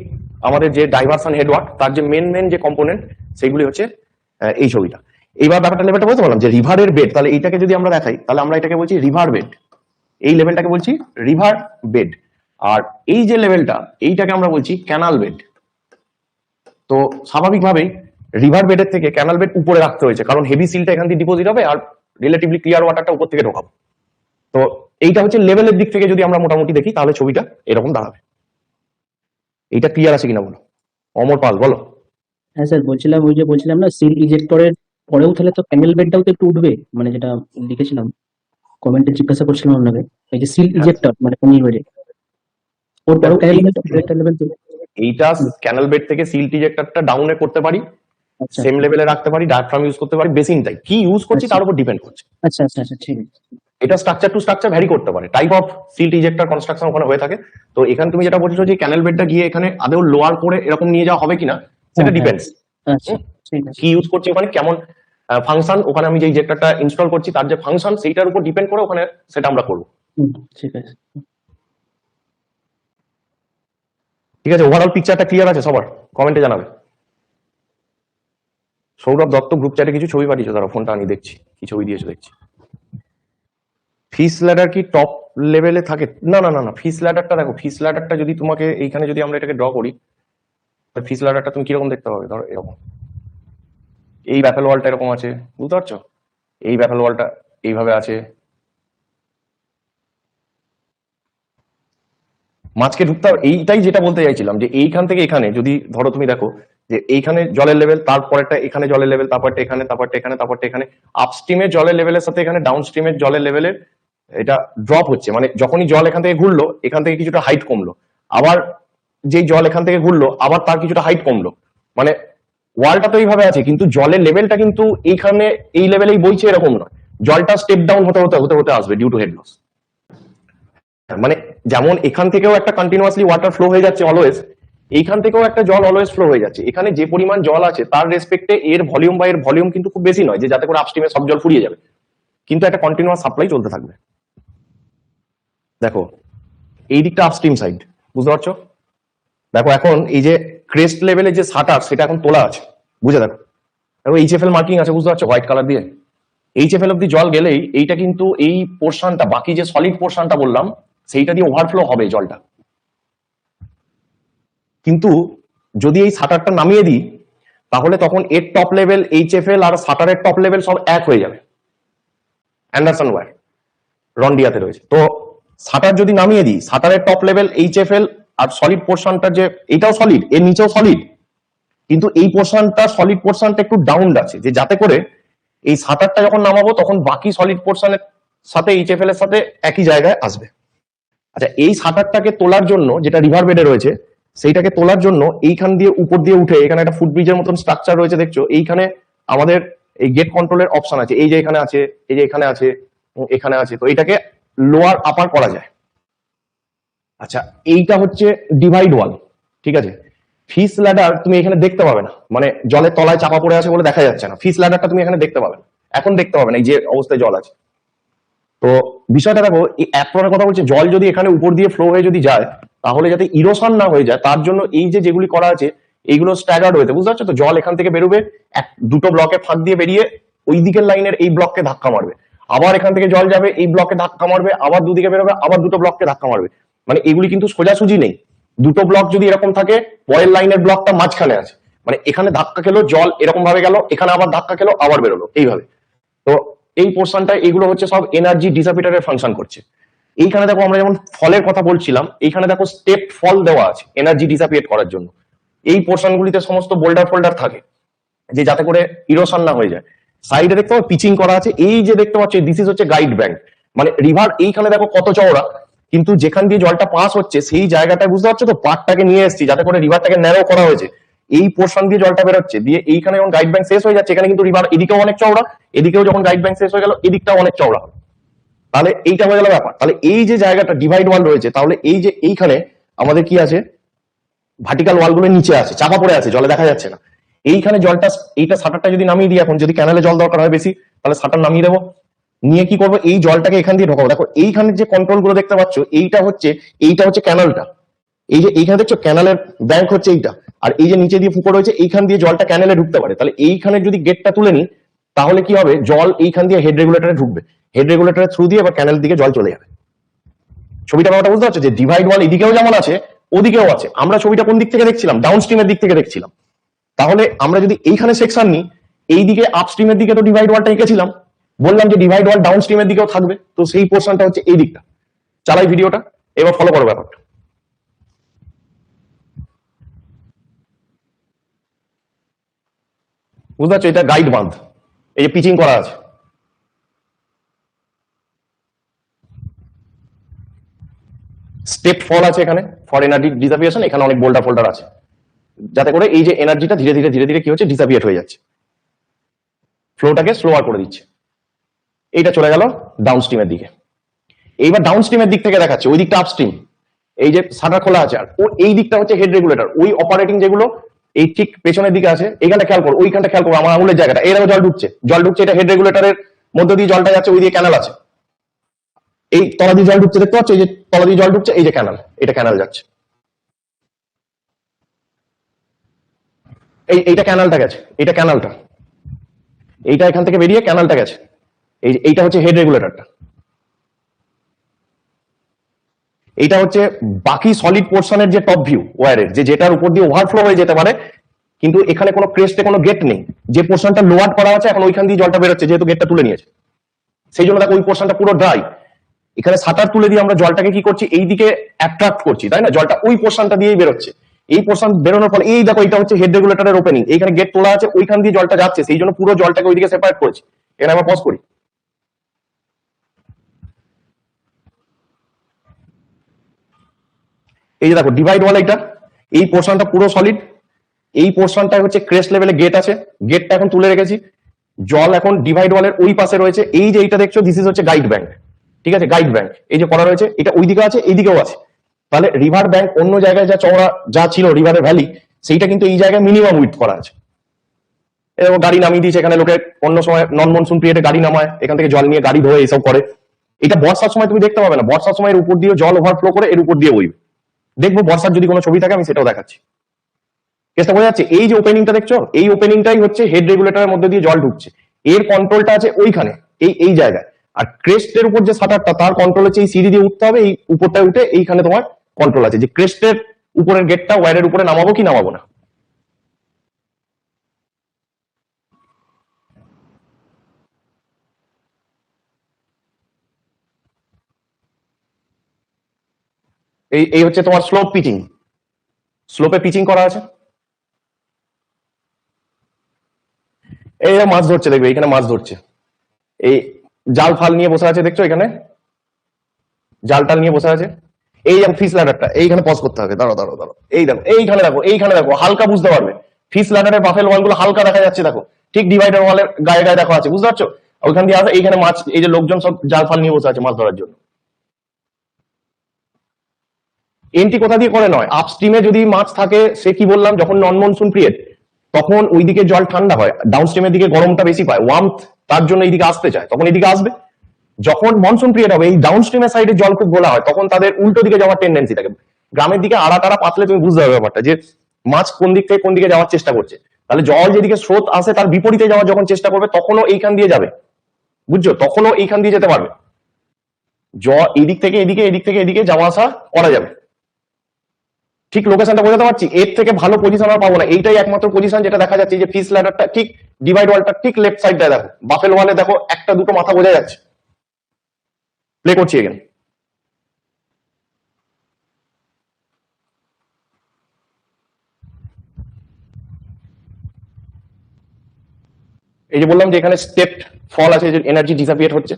আমাদের যে ডাইভারশন হেডওয়ার্ক, তার যে মেন যে কম্পোনেন্ট, সেগুলি হচ্ছে এই ছবিটা। এইবার ব্যাপারটা লেভেলটা বলতে পারলাম যে রিভারের বেড, তাহলে এইটাকে যদি আমরা দেখাই তাহলে আমরা এটাকে বলছি রিভার বেড, এই লেভেলটাকে বলছি রিভার বেড। আর এই যে লেভেলটা এইটাকে আমরা বলছি ক্যানাল বেড। তো স্বাভাবিকভাবেই রিভার বেডের থেকে ক্যানাল বেড উপরে রাখতে হয়েছে, কারণ হেভি সিলটা এখান থেকে ডিপোজিট হবে আর রিলেটিভলি ক্লিয়ার ওয়াটারটা উপর থেকে ঢোকাবো। তো এইটা হচ্ছে লেভেলের দিক থেকে যদি আমরা মোটামুটি দেখি তাহলে ছবিটা এরকম দাঁড়াবে। এইটা ক্লিয়ার আছে কিনা বলো, অমর পাল বলো। হ্যাঁ স্যার, বলছিলাম ওই যে বলছিলাম না, সিল ইজেক্টরের পরেও তাহলে তো প্যানেল বেডটাও তো একটু উঠবে, মানে যেটা লিখেছিলাম কমেন্টে জিজ্ঞাসা করছিলাম আপনাকে, এই যে সিল ইজেক্টর মানে প্যানেল বেডে ওর পরেও ক্যানেল লেভেল তো। এইটা ক্যানাল বেড থেকে সিল ইজেক্টরটা ডাউনে করতে পারি, আচ্ছা সেম লেভেলে রাখতে পারি, ডায়াফ্রাম ইউজ করতে পারি, বেসিনটাই কি ইউজ করছি তার উপর ডিপেন্ড করছে। আচ্ছা আচ্ছা আচ্ছা, ঠিক আছে। এটা স্ট্রাকচার টু স্ট্রাকচার ভ্যারি করতে পারে, type of silt ejector construction ওখানে হয়ে থাকে। তো এখানে তুমি যেটা বলছো যে ক্যানেল বেডটা গিয়ে এখানে আদৌ লোয়ার করে এরকম নিয়ে যাওয়া হবে কিনা সেটা ডিপেন্ডস, আচ্ছা ঠিক আছে। কি ইউজ করছি ওখানে, কেমন ফাংশন, ওখানে আমি যে ইজেক্টরটা ইনস্টল করছি তার যে ফাংশন সেইটার উপর ডিপেন্ড করে ওখানে সেটা আমরা করবো। ঠিক আছে। ঠিক আছে, ওভারঅল পিকচারটা ক্লিয়ার আছে সবার? কমেন্টে জানাবে। সৌরভ দত্ত গ্রুপ চ্যাটে কিছু ছবি পাঠিয়েছো, তারা ফোনটা আমি দেখছি কি ছবি দিয়েছো দেখছি। ফিস ল্যাডার কি টপ লেভেলে থাকে? না না না না, ফিস ল্যাডারটা দেখো, ফিস ল্যাডারটা যদি তোমাকে এইখানে যদি আমরা এটাকে ড্র করি, ফিস ল্যাডারটা তুমি কিরকম দেখতে পাবে, ধরো এরকম, এই ব্যাফেল ওয়ালটা এরকম আছে, বুঝতে পারছো, এই ব্যাফেল ওয়ালটা এইভাবে আছে, মাঝকে ঢুকতে হবে। এইটাই যেটা বলতে চাইছিলাম যে এইখান থেকে এখানে যদি ধরো তুমি দেখো যে এইখানে জলের লেভেল, তারপরেটা এখানে জলের লেভেল, তারপরটা এখানে, তারপরটা এখানে, তারপরটা এখানে, আপস্ট্রিমের জলের লেভেলের সাথে এখানে ডাউন স্ট্রিমের জলের লেভেলের এটা ড্রপ হচ্ছে, মানে যখনই জল এখান থেকে ঘুরলো এখান থেকে কিছুটা হাইট কমলো, আবার যেই জল এখান থেকে ঘুরলো আবার তার কিছুটা হাইট কমলো, মানে ওয়ালটা তো এইভাবে আছে কিন্তু জলের লেভেলটা কিন্তু এইখানে এই লেভেলেই বইছে এরকম নয়, জলটা স্টেপ ডাউন হতে হতে হতে হতে আসবে ডিউ টু হেড লস। মানে যেমন এখান থেকেও একটা কন্টিনিউয়াসলি ওয়াটার ফ্লো হয়ে যাচ্ছে অলওয়েজ, এইখান থেকেও একটা জল অলওয়েজ ফ্লো হয়ে যাচ্ছে, এখানে যে পরিমাণ জল আছে তার রেসপেক্টে এর ভলিউম বা এর ভলিউম কিন্তু খুব বেশি নয় যে যাতে করে আপস্ট্রিমে সব জল ফুরিয়ে যাবে, কিন্তু একটা কন্টিনিউয়াস সাপ্লাই চলতে থাকবে। দেখো এই দিকটা আপস্ট্রিম সাইড, বুঝতে পারছো? দেখো এখন এই যে ক্রেস্ট লেভেলের যে শাটার সেটা এখন তোলা আছে, বুঝে দেখো, দেখো এইচএফএল মার্কিং আছে, বুঝতে পারছো, হোয়াইট কালার দিয়ে। এইচএফএল অব্দি জল গেলেই এইটা কিন্তু এই পোর্শনটা, বাকি যে সলিড পোর্শনটা বললাম সেইটা দিয়ে ওভারফ্লো হবে জলটা, কিন্তু যদি এই শাটারটা নামিয়ে দিই তাহলে তখন এর টপ লেভেল HFL আর শাটারের টপ লেভেল সব এক হয়ে যাবে। অ্যান্ডারসন ওয়্যার রন্ডিয়াতে রয়েছে। তো শাটার যদি নামিয়ে দিই, শাটারের টপ লেভেল HFL আর সলিড পোর্শনটা যে এটাও সলিড, এর নিচেও সলিড, কিন্তু এই পোর্শনটা সলিড পোর্শনটা একটু ডাউন আছে, যে যাতে করে এই শাটারটা যখন নামাবো তখন বাকি সলিড পোর্শনের সাথে HFL এর সাথে একই জায়গায় আসবে। আচ্ছা, এই শাটারটাকে তোলার জন্য, যেটা রিভার বেডে রয়েছে, সেইটাকে তোলার জন্য এইখান দিয়ে উপর দিয়ে উঠে এখানে একটা ফুটব্রিজের মতন স্ট্রাকচার রয়েছে দেখছো, এইখানে আমাদের এই গেট কন্ট্রোলের অপশন আছে, এই যে এখানে আছে, এই যে এখানে আছে, এখানে আছে। তো এটাকে লোয়ার আপার করা যায়। আচ্ছা, এইটা হচ্ছে ডিভাইড ওয়াল, ঠিক আছে। ফিস ল্যাডার তুমি এখানে দেখতে পাবে না, মানে জলের তলায় চাপা পড়ে আছে বলে দেখা যাচ্ছে না। ফিস ল্যাডারটা তুমি এখানে দেখতে পাবে না, এখন দেখতে পাবে না, এই যে অবস্থায় জল আছে। তো বিষয়টা দেখো, এই অ্যাপ্রনের কথা বলছে, জল যদি এখানে উপর দিয়ে ফ্লো হয়ে যদি যায়, তাহলে যাতে ইরোশন না হয়ে যায় তার জন্য এই যে যেগুলি করা আছে এইগুলো স্ট্যাগার্ড হয়েছে, বুঝতে পারছো তো। জল এখান থেকে বেরোবে, দুটো ব্লকে ফাঁক দিয়ে বেরিয়ে ওই দিকের লাইনের এই ব্লককে ধাক্কা মারবে, আবার এখান থেকে জল যাবে এই ব্লকে ধাক্কা মারবে, আবার দুদিকে বেরোবে, আবার দুটো ব্লককে ধাক্কা মারবে। মানে এগুলি কিন্তু সোজাসুজি নেই। দুটো ব্লক যদি এরকম থাকে, পরের লাইনের ব্লকটা মাঝখানে আছে, মানে এখানে ধাক্কা খেলো জল এরকম ভাবে গেল, এখানে আবার ধাক্কা খেলো আবার বেরোলো, এইভাবে। তো এই পোর্শনটা এগুলো হচ্ছে সব এনার্জি ডিসাপিটারের ফাংশন করছে। এইখানে দেখো আমরা যেমন ফলের কথা বলছিলাম, এইখানে দেখো স্টেপ ফল দেওয়া আছে এনার্জি ডিসাপিয়েট করার জন্য। এই পোর্শনগুলিতে সমস্ত বোল্ডার ফোল্ডার থাকে, যে যাতে করে ইরোশন না হয়ে যায়। সাইডে দেখতে পাচ্ছ পিচিং করা আছে, এই যে দেখতে পাচ্ছ দিস ইজ হচ্ছে গাইড ব্যাংক। মানে রিভার এইখানে দেখো কত চওড়া, কিন্তু যেখান দিয়ে জলটা পাস হচ্ছে সেই জায়গাটায় বুঝতে পারছো তো, পাটটাকে নিয়ে এসেছি যাতে করে রিভারটাকে ন্যারো করা হয়েছে। এই পোর্শন দিয়ে জলটা বেরোচ্ছে, দিয়ে এইখানে যখন গাইড ব্যাংক শেষ হয়ে যাচ্ছে, এখানে কিন্তু রিভার এদিকেও অনেক চওড়া, এদিকেও যখন গাইড ব্যাংক শেষ হয়ে গেল এদিকটাও অনেক চওড়া হবে। তাহলে এইটা হয়ে গেল ব্যাপার। তাহলে এই যে জায়গাটা ডিভাইড ওয়াল রয়েছে, তাহলে এই যে এইখানে আমাদের কি আছে, ভার্টিক্যাল ওয়ালগুলো নিচে আছে, চাপা পড়ে আছে, জলে দেখা যাচ্ছে না। এইখানে জলটা, এইটা শাটারটা যদি নামিয়ে দিই, এখন যদি ক্যানেলে জল দরকার হয় বেশি, তাহলে শাটার নামিয়ে দেবো, নিয়ে কি করবো, এই জলটাকে এখান দিয়ে ঢোকাবো। দেখো এইখানে যে কন্ট্রোল গুলো দেখতে পাচ্ছ, এইটা হচ্ছে ক্যানেলটা। এই যে এইখানে দেখছো ক্যানেলের ব্যাংক হচ্ছে এইটা, আর এই যে নিচে দিয়ে ফুটো রয়েছে, এইখান দিয়ে জলটা ক্যানেলে ঢুকতে পারে। তাহলে এইখানে যদি গেটটা তুলে নিই, তাহলে কি হবে, জল এইখান দিয়ে হেড রেগুলেটরে ঢুকবে, হেড রেগুলেটরের থ্রু দিয়ে এবার ক্যানেল দিকে জল চলে যাবে। ছবিটা ব্যাপারটা বুঝতে পারছো, যে ডিভাইড ওয়াল এদিকেও যেমন আছে ওদিকেও আছে। আমরা ছবিটা কোন দিক থেকে দেখছিলাম, ডাউন স্ট্রিমের দিক থেকে দেখছিলাম। তাহলে আমরা যদি এইখানে সেকশন নিই, এইদিকে আপস্ট্রিমের দিকে তো ডিভাইড ওয়ালটা এঁকেছিলাম, বললাম যে ডিভাইড ওয়াল ডাউন স্ট্রিমের দিকেও থাকবে, তো সেই পোর্শনটা হচ্ছে এই দিকটা। চালাই ভিডিওটা, এবার ফলো করো ব্যাপারটা। বুঝতে পারছো, এটা গাইড বাঁধ, এই যে পিচিং করা আছে। স্টেপ ফল আছে এখানে ফর এনার্জি ডিসাপিয়েশন, এখানে অনেক বোল্ডার ফোল্ডার আছে, যাতে করে এই যে এনার্জিটা ধীরে ধীরে ধীরে ধীরে কি হচ্ছে, ডিসাপিয়েট হয়ে যাচ্ছে, ফ্লোটাকে স্লোয়ার করে দিচ্ছে। এইটা চলে গেল ডাউন স্ট্রিমের দিকে। এইবার ডাউন স্ট্রিমের দিক থেকে দেখাচ্ছে, ওই দিকটা আপস্ট্রিম, এই যে শাটার খোলা আছে, আর এই দিকটা হচ্ছে হেড রেগুলেটর। ওই অপারেটিং যেগুলো এই ঠিক পেছনের দিকে আছে, এইখানটা খেয়াল করো, ওইখানটা খেয়াল করো, আমার আঙুলের জায়গাটা, এই দেখো জল ঢুকছে, এটা হেড রেগুলেটরের মধ্যে দিয়ে জলটা যাচ্ছে, ওই দিয়ে ক্যানেল আছে, এই তলা দিয়ে জল ঢুকছে, দেখতে পাচ্ছ এই যে তলা দিয়ে জল ঢুকছে, এই যে ক্যানেল, এটা ক্যানেল যাচ্ছে, এইটা ক্যানেলটা গেছে, এইটা ক্যানেলটা, এইটা এখান থেকে বেরিয়ে ক্যানেলটা গেছে, এইটা হচ্ছে হেড রেগুলেটরটা। এইটা হচ্ছে বাকি সলিড পোর্শনের যে টপ ভিউ ওয়্যারের, যেটার উপর দিয়ে ওভারফ্লো হয়ে যেতে পারে, কিন্তু এখানে কোনো ক্রেস্টে কোনো গেট নেই, যে পোর্শনটা লোয়ার করা আছে, এখন ওইখান দিয়ে জলটা বেরোচ্ছে যেহেতু গেটটা তুলে নিয়েছে, সেই জন্য দেখো ওই পোর্শনটা পুরো ড্রাই। এখানে শাটার তুলে দিয়ে আমরা জলটাকে কি করছি, এইদিকে অ্যাট্রাক্ট করছি, তাই না, জলটা ওই পোর্শনটা দিয়েই বেরোচ্ছে। এই পোর্শন বেরোনোর ফলে এই দেখো, এটা হচ্ছে হেড রেগুলেটরের ওপেনিং, এইখানে গেট তোলা আছে, ওইখান দিয়ে জলটা যাচ্ছে, সেই জন্য পুরো জলটাকে ওইদিকে সেপারেট করেছি। এখানে আমরা পজ করি, এই যে দেখো ডিভাইড ওয়াল, এইটা এই পোর্শনটা পুরো সলিড, এই পোর্শনটা হচ্ছে ক্রেস্ট লেভেলে গেট আছে, গেটটা এখন তুলে রেখেছি, জল এখন ডিভাইড ওয়ালের ওই পাশে রয়েছে। এই যে এইটা দেখছো, দিস ইজ হচ্ছে গাইড ব্যাংক, ঠিক আছে, গাইড ব্যাংক এই যে করা রয়েছে, এটা ওইদিকে আছে এইদিকেও আছে। তাহলে রিভার ব্যাংক অন্য জায়গায় যা চওড়া যা ছিল রিভারের ভ্যালি, সেইটা কিন্তু এই জায়গায় মিনিমাম উইথ করা আছে। এবং গাড়ি নামিয়ে দিয়েছে, এখানে লোকে অন্য সময় নন মনসুন পিরিয়ডে গাড়ি নামায়, এখান থেকে জল নিয়ে গাড়ি ধোয়, এইসব করে। এটা বর্ষার সময় তুমি দেখতে পাবে না, বর্ষার সময় এর উপর দিয়ে জল ওভারফ্লো করে এর উপর দিয়ে বইবে। দেখবো বর্ষার যদি কোনো ছবি থাকে আমি সেটাও দেখাচ্ছি, কেসটা বোঝা যাচ্ছে। এই যে ওপেনিংটা দেখছো, এই ওপেনিংটাই হচ্ছে হেড রেগুলেটরের মধ্যে দিয়ে জল ঢুকছে, এর কন্ট্রোলটা আছে ওইখানে, এই জায়গায়। আর ক্রেস্টের উপর যে শাটারটা, তার কন্ট্রোল হচ্ছে এই সিঁড়ি দিয়ে উঠতে হবে, এই উপরটায় উঠে এইখানে তোমার কন্ট্রোল আছে যে ক্রেস্টের উপরের গেটটা ওয়্যারের উপরে নামাবো কি নামাবো না। এই হচ্ছে তোমার স্লোপ পিচিং, স্লোপে পিচিং করা আছে। এই মাছ ধরছে, দেখবে এখানে মাছ ধরছে, এই জাল ফাল নিয়ে বসে আছে, দেখছো এখানে জাল টাল নিয়ে বসে আছে। এই যেমন ফিস ল্যাডারটা এইখানে পজ করতে হবে, দাঁড়ো দাঁড়ো দাঁড়ো, এই দেখো এইখানে দেখো, এইখানে দেখো হালকা বুঝতে পারবে, ফিস ল্যাডারের বাফেল ওয়াল গুলো হালকা দেখা যাচ্ছে, দেখো ঠিক ডিভাইডার ওয়ালের গায়ে গায়ে দেখো আছে, বুঝতে পারছো? ওইখান দিয়ে আসে, এইখানে মাছ, এই যে লোকজন সব জাল ফাল নিয়ে বসে আছে মাছ ধরার জন্য। এন্ট্রি কোথা দিয়ে করে নয়, আপস্ট্রিমে যদি মাছ থাকে, সে কি বললাম, যখন নন মনসুন পিরিয়ড তখন ওইদিকে জল ঠান্ডা হয়, ডাউনস্ট্রিমের দিকে গরমটা বেশি পায়, ওয়ার্মথ, তার জন্য এইদিকে আসতে চায়, তখন এইদিকে আসবে। যখন মনসুন পিরিয়ড হবে, এই ডাউনস্ট্রিমের সাইডে জল খুব গোলা হয়, তখন তাদের উল্টো দিকে যাওয়ার টেন্ডেন্সি থাকে। গ্রামের দিকে আড়া টাড়া পাতলে তুমি বুঝতে পারবে ব্যাপারটা, যে মাছ কোন দিক থেকে কোন দিকে যাওয়ার চেষ্টা করছে। তাহলে জল যেদিকে স্রোত আসে তার বিপরীতে যাওয়ার যখন চেষ্টা করবে, তখনও এইখান দিয়ে যাবে, বুঝছো? তখনও এইখান দিয়ে যেতে পারবে, এদিক থেকে এদিকে, এদিক থেকে এদিকে যাওয়া আসা করা যাবে। ঠিক লোকেশনটা বোঝাতে পারছি? এর থেকে ভালো পজিশন আর পাবো না, এইটাই একমাত্র পজিশন যেটা দেখা যাচ্ছে, যে ফিস ল্যাডারটা ঠিক ডিভাইড ওয়ালটা ঠিক লেফট সাইডটা দেখো, বাফেল ওয়ালে দেখো একটা দুটো মাথা বোঝা যাচ্ছে। প্লে করছি এখানে, এই যে বললাম যে এখানে স্টেপ ফল আছে, যে এনার্জি ডিসাপিয়ার হচ্ছে।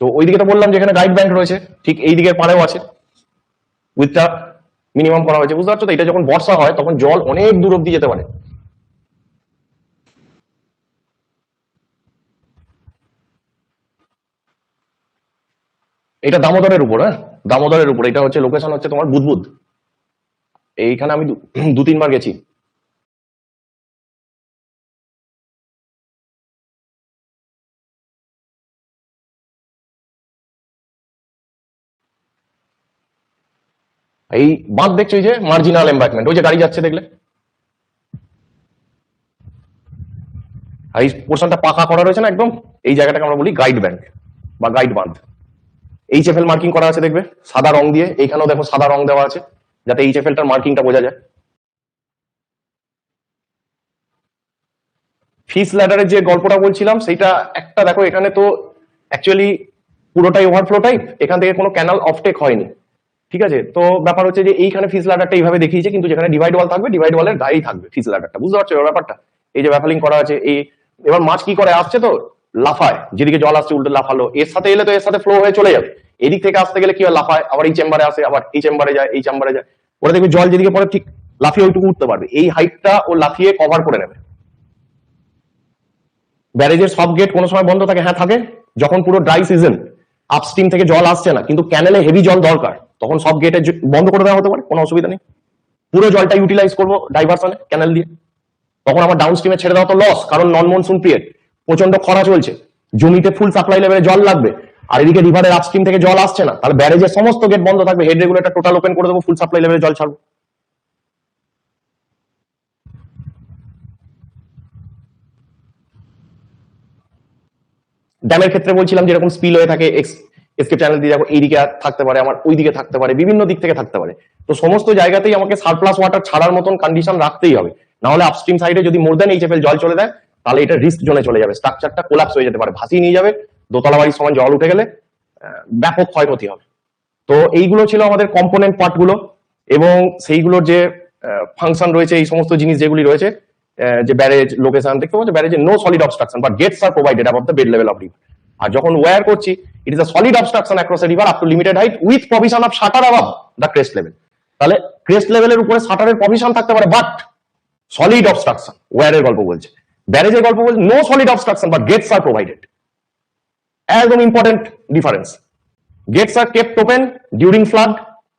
তো ওইদিকে তো বললাম যে এখানে গাইড ব্যাংক রয়েছে, ঠিক এই দিকের পাড়েও আছে, উইথটা মিনিমাম করা হয়েছে, বুঝতে পারছো? তো এটা যখন বর্ষা হয় তখন জল অনেক দূর অব্দি যেতে পারে। এটা দামোদরের উপর, হ্যাঁ দামোদরের উপর, এটা হচ্ছে লোকেশন হচ্ছে তোমার বুদবুদ। এইখানে আমি দু তিনবার গেছি। এই বাঁধ দেখছো, এই যে মার্জিনাল এমব্যাঙ্কমেন্ট, ওই যে গাড়ি যাচ্ছে দেখলে, এই পোর্শনটা পাকা করা রয়েছে না একদম, এই জায়গাটাকে আমরা বলি গাইড ব্যাংক বা গাইড বাঁধ। এইচএফএল মার্কিং করা আছে দেখবে সাদা রং দিয়ে, এইখানেও দেখো সাদা রং দেওয়া আছে, যাতে এইচএফএলটার মার্কিংটা বোঝা যায়। ফিস ল্যাডারের যে গল্পটা বলছিলাম, সেইটা একটা দেখো, এখানে তো অ্যাকচুয়ালি পুরোটাই ওভারফ্লো টাইপ, এখান থেকে কোনো ক্যানাল অফটেক হয়নি, ঠিক আছে? তো ব্যাপার হচ্ছে যে এইখানে ফিস ল্যাডারটা এইভাবে দেখিয়েছে, কিন্তু যেখানে ডিভাইড ওয়াল থাকবে, ডিভাইড ওয়ালের গায়েই থাকবে ফিস ল্যাডারটা, বুঝতে পারছো ব্যাপারটা? এই যে ব্যাফলিং করা আছে, এই এবার মাছ কি করে আসছে, তো লাফায়, যেদিকে জল আসছে উল্টো লাফালো, এর সাথে এলে তো এর সাথে ফ্লো হয়ে চলে যাবে, এদিক থেকে আসতে গেলে কি হয়, লাফায়, আবার এই চেম্বারে আসে, আবার এই চেম্বারে যায়, এই চেম্বারে যায়, ওরা দেখবে জল যেদিকে পড়ে ঠিক লাফিয়ে ওইটুকু উঠতে পারবে, এই হাইটটা ও লাফিয়ে কভার করে নেবে। ব্যারেজের সব গেট কোনো সময় বন্ধ থাকে, হ্যাঁ থাকে, যখন পুরো ড্রাই সিজন আপস্ট্রিম থেকে জল আসছে না, কিন্তু ক্যানেলে হেভি জল দরকার, তখন সব গেটে বন্ধ করে দেওয়া হতে পারে, কোনো অসুবিধা নেই, পুরো জলটা ইউটিলাইজ করবো ডাইভারশনে ক্যানেল দিয়ে। তখন আমার ডাউন স্ট্রিমে ছেড়ে দেওয়া তো লস, কারণ নন মনসুন পিরিয়ড, প্রচন্ড খরা চলছে, জমিতে ফুল সাপ্লাই লেভেলে জল লাগবে, আর এদিকে রিভারের আপস্ট্রিম থেকে জল আসছে না, তাহলে ব্যারেজের সমস্ত গেট বন্ধ থাকবে, হেড রেগুলেটর টোটাল ওপেন করে দেবো, ফুল সাপ্লাই লেভেলে জল ছাড়বো। ড্যামের ক্ষেত্রে বলছিলাম যেরকম স্পিল হয়ে থাকে, এসকেপ চ্যানেল দিয়ে দেখো এইদিকে থাকতে পারে, আমার ওই দিকে থাকতে পারে, বিভিন্ন দিক থেকে থাকতে পারে, তো সমস্ত জায়গাতেই আমাকে সারপ্লাস ওয়াটার ছাড়ার মতন কন্ডিশন রাখতেই হবে, না হলে আপস্ট্রিম সাইডে যদি মোর দেন এইচএফএল জল চলে দেয়, তাহলে এটা রিস্ক জোনে চলে যাবে, স্ট্রাকচারটা কোলাপস হয়ে যেতে পারে, ভাসিয়ে নিয়ে যাবে, দোতলা বাড়ির সমান জল উঠে গেলে ব্যাপক ক্ষয়ক্ষতি হবে। তো এইগুলো ছিল আমাদের কম্পোনেন্ট পার্টগুলো, এবং সেইগুলোর যে ফাংশন রয়েছে, এই সমস্ত জিনিস যেগুলি রয়েছে, যে ব্যারেজ লোকেশন দেখতে পাচ্ছ, ব্যারেজে no solid obstruction but gates are provided above the bed level of river. আর যখন ওয়্যার করছি, it is a solid obstruction across a river up to limited height with provision of shutter above the crest level. তাহলে crest লেভেলের উপরে শাটারের provision থাকতে পারে, but solid obstruction, ওয়্যারের গল্প বলছে, ব্যারেজের গল্প বলছে no solid obstruction but gates are provided. একদম important difference, gates are kept open during flood,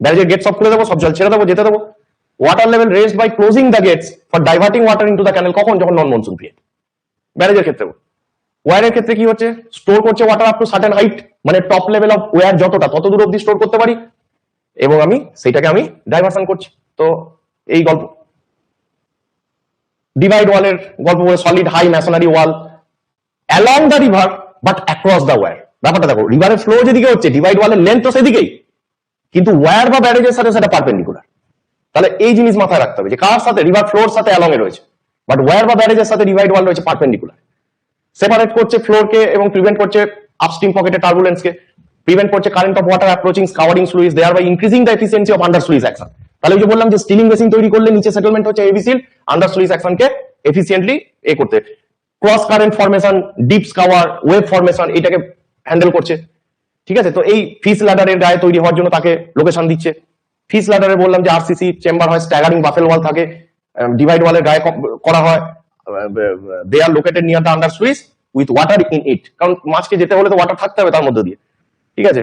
ব্যারেজের গেট সব খুলে দেবো, সব জল ছেড়ে দেবো, যেতে দেবো। Water level raised by closing the gates for diverting water into the canal, কখন, যখন নন মনসুন পিরিয়ড। ব্যারেজের ক্ষেত্রে, ওয়্যারের ক্ষেত্রে কি হচ্ছে, স্টোর করছে water up to certain height, মানে টপ লেভেল অফ ওয়্যার যতটা, তত দূর অব্দি স্টোর করতে পারি, এবং আমি সেইটাকে আমি ডাইভার্সন করছি। তো এই গল্প। ডিভাইড ওয়ালের গল্প বলে, solid high masonry wall along the river but across the weir, ব্যাপারটা দেখো, রিভারের ফ্লো যেদিকে হচ্ছে ডিভাইড ওয়ালের লেন্থ তো সেদিকেই, কিন্তু ওয়্যার বা ব্যারেজের সাথে সেটা পারপেন্ডিকুলার। তাহলে এই জিনিস মাথায় রাখতে হবে যে কার সাথে, রিভার ফ্লোর সাথে অ্যালং এ রয়েছে, বাট ওয়্যার বা ব্যারেজের সাথে ডিভাইড ওয়াল রয়েছে পারপেন্ডিকুলার। সেপারেট করছে ফ্লোরকে এবং প্রিভেন্ট করছে আপস্ট্রিম পকেটে টার্বুলেন্সকে, প্রিভেন্ট করছে current of water approaching scouring sluice, thereby increasing the efficiency of under sluice action. তাহলে ওই যে বললাম যে স্টিলিং বেসিন তৈরি করলে নিচে সেটেলমেন্ট হচ্ছে হেভি সিল, আন্ডার স্লুইস অ্যাকশনকে এফিসিয়েন্টলি করতে, cross current formation, deep scour, wave formation এটাকে হ্যান্ডেল করছে। ঠিক আছে, তো এই ফিস ল্যাডারের গায়ে তৈরি হওয়ার জন্য তাকে লোকেশন দিচ্ছে। ফিস ল্যাডারে বললাম যে আরসিসি চেম্বার হয়, স্ট্যাগারিং বাফেল ওয়াল থাকে, ডিভাইড ওয়ালের গায়ে করা হয়, they are located near the under sluice with water in it, কারণ মাছকে যেতে হলে তো ওয়াটার থাকতে হবে তার মধ্যে দিয়ে। ঠিক আছে,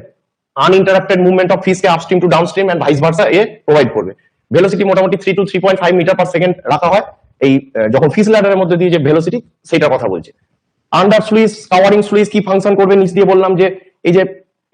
আনইন্টারাপ্টেড মুভমেন্ট অফ ফিসকে upstream to downstream and vice versa এ প্রোভাইড করবে। ভেলোসিটি মোটামুটি 3 to 3.5 মিটার পার সেকেন্ড রাখা হয় এই যখন ফিস ল্যাডারের মধ্যে দিয়ে যে ভেলোসিটি সেটার কথা বলছে। আন্ডার স্লুইস, স্কাওয়ারিং স্লুইস কি ফাংশন করবে নিচ দিয়ে বললাম যে এই যে